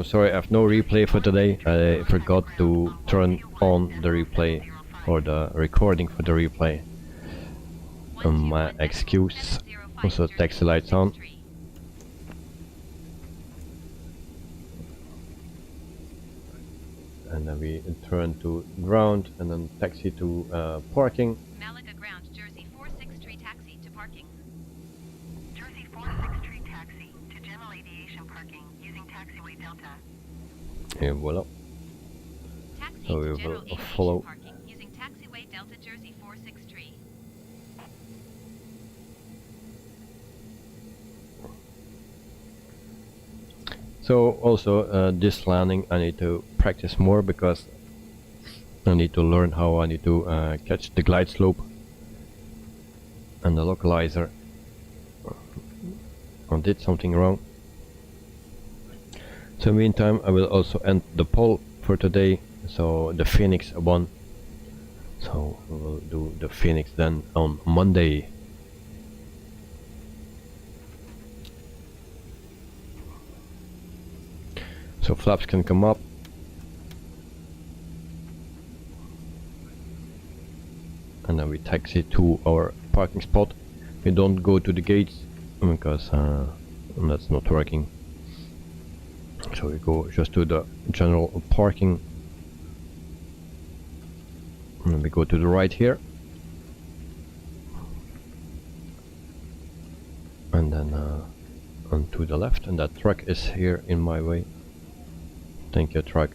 Sorry, I have no replay for today. I forgot to turn on the replay or the recording for the replay. My excuse. Also taxi lights on. And then we turn to ground and then taxi to parking. Malaga ground, Jersey 463 taxi to parking. Jersey 463 taxi to general aviation parking using taxiway Delta. And voila. Taxi So to we general will aviation follow. parking using taxiway Delta Jersey 463. So also this landing I need to practice more because I need to learn how I need to catch the glide slope and the localizer. I did something wrong. So meantime I will also end the poll for today, so the Phoenix one. So we will do the Phoenix then on Monday. So flaps can come up. And then we taxi to our parking spot. We don't go to the gates because that's not working. So we go just to the general parking. And we go to the right here, and then on to the left, and that truck is here in my way. Thank you, truck.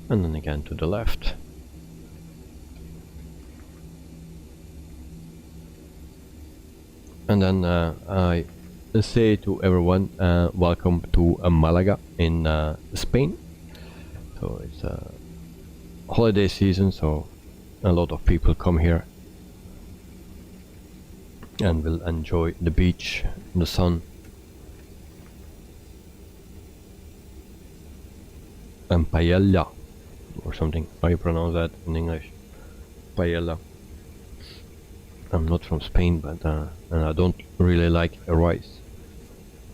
And then again to the left. And then I say to everyone, welcome to Malaga in Spain. So it's holiday season, so a lot of people come here and will enjoy the beach, the sun, and paella or something. How you pronounce that in English? Paella. I'm not from Spain, but and I don't really like rice.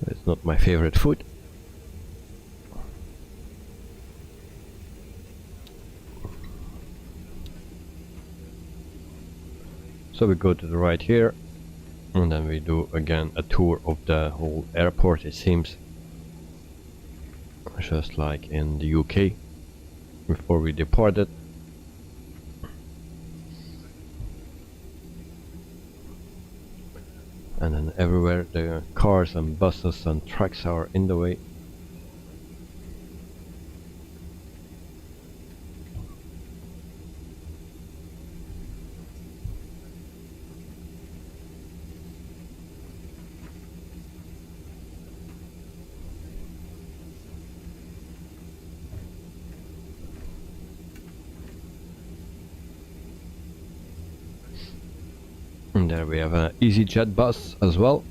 It's not my favorite food. So we go to the right here, and then we do again a tour of the whole airport. It seems just like in the UK before we departed. And then everywhere the cars and buses and trucks are in the way. And there we have an EasyJet bus as well.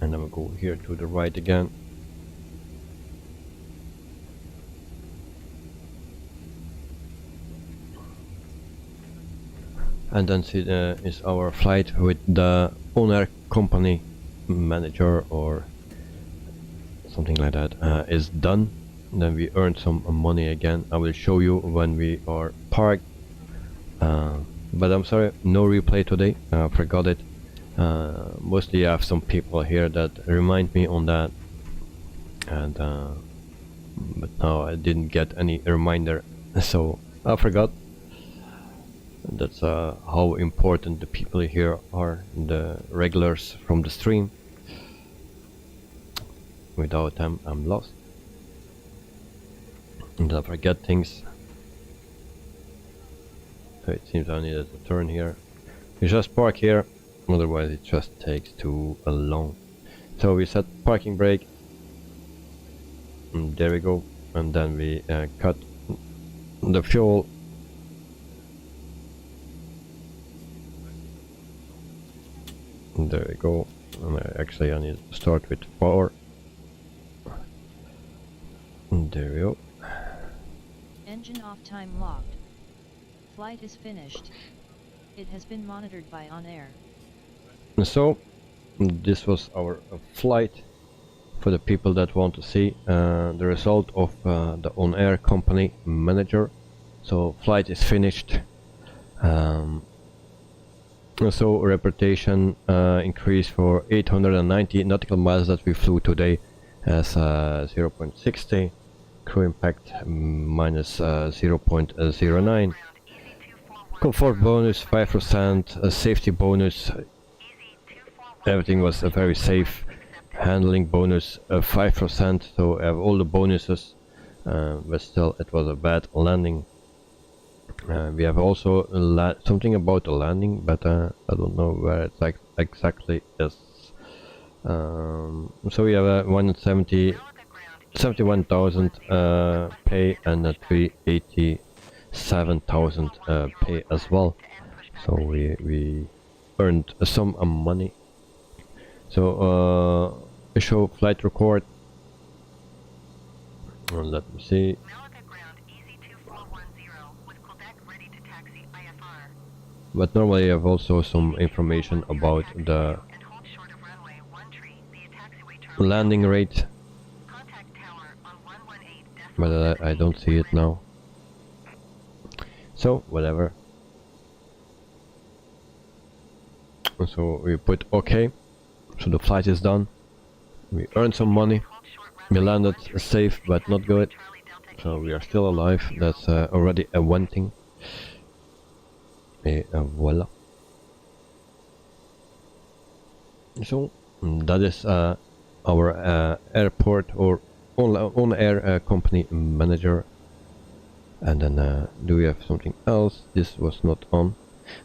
And then we'll go here to the right again. And then is our flight with the ONAIR company manager or something like that is done. And then we earned some money again. I will show you when we are parked. But I'm sorry, no replay today. I forgot it. Mostly I have some people here that remind me on that, and but now I didn't get any reminder, so I forgot. That's how important the people here are, the regulars from the stream. Without them, I'm lost, and I forget things. So it seems I needed to turn here. We just park here, otherwise it just takes too long. So we set parking brake, and there we go, and then we cut the fuel. And there we go. And actually I need to start with power. And there we go. Engine off, time logged. Flight is finished. It has been monitored by ONAIR. So this was our flight for the people that want to see the result of the ONAIR company manager. So flight is finished. So reputation increased for 890 nautical miles that we flew today as 0.60. Crew impact minus 0.09. Comfort bonus 5%, safety bonus, everything was very safe. Handling bonus 5%, so I have all the bonuses, but still it was a bad landing. We have also something about the landing, but I don't know where it exactly is. So we have a 171,000 pay and a 387,000 pay as well. So we earned some money. So we show flight record. Let me see. But normally I have also some information about the landing rate, but I don't see it now. So whatever. So we put OK, So the flight is done. We earned some money. We landed safe but not good. So we are still alive. That's already a one thing. Et voila. So that is our airport or ONAIR company manager. And then do we have something else? This was not on.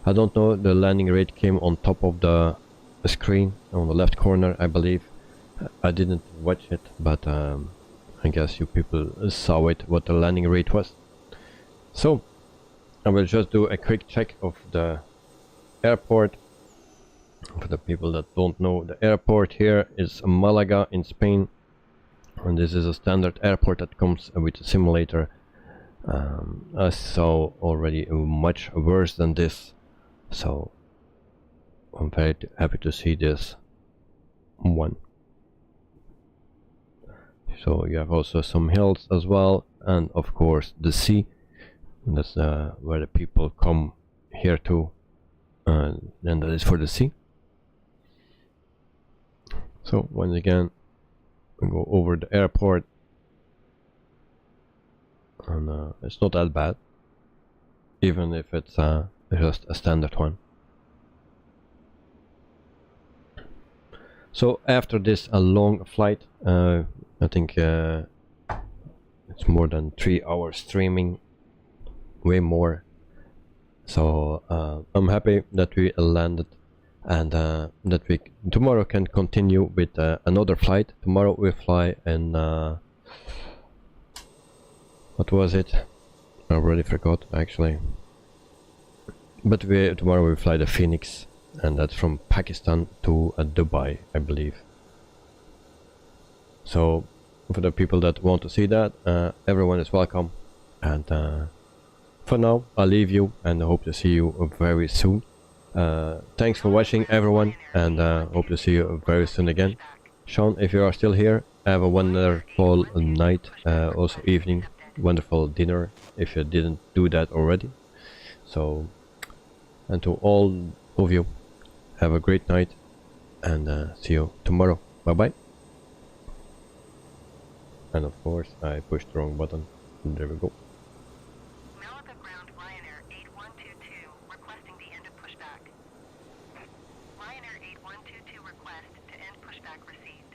I don't know, the landing rate came on top of the screen on the left corner, I believe. I didn't watch it, but I guess you people saw it, what the landing rate was. So I will just do a quick check of the airport. For the people that don't know, the airport here is Malaga in Spain, and this is a standard airport that comes with a simulator. I saw already much worse than this, so I'm very happy to see this one. So you have also some hills as well, and of course the sea. And that's where the people come here to, and that is for the sea. So once again, we go over the airport, and it's not that bad, even if it's just a standard one. So after this a long flight, I think it's more than 3 hours streaming, way more. So I'm happy that we landed, and that we tomorrow can continue with another flight. Tomorrow we fly in what was it? I already forgot actually. But tomorrow we fly the Phoenix, and that's from Pakistan to Dubai, I believe. So for the people that want to see that, everyone is welcome. And for now, I'll leave you, and I hope to see you very soon. Thanks for watching, everyone, and hope to see you very soon again. Sean, if you are still here, have a wonderful night, also evening, wonderful dinner, if you didn't do that already. So, and to all of you, have a great night, and see you tomorrow. Bye bye. And of course, I pushed the wrong button. And there we go. Malaga ground Ryanair 8122 requesting the end of pushback. Ryanair 8122 request to end pushback received.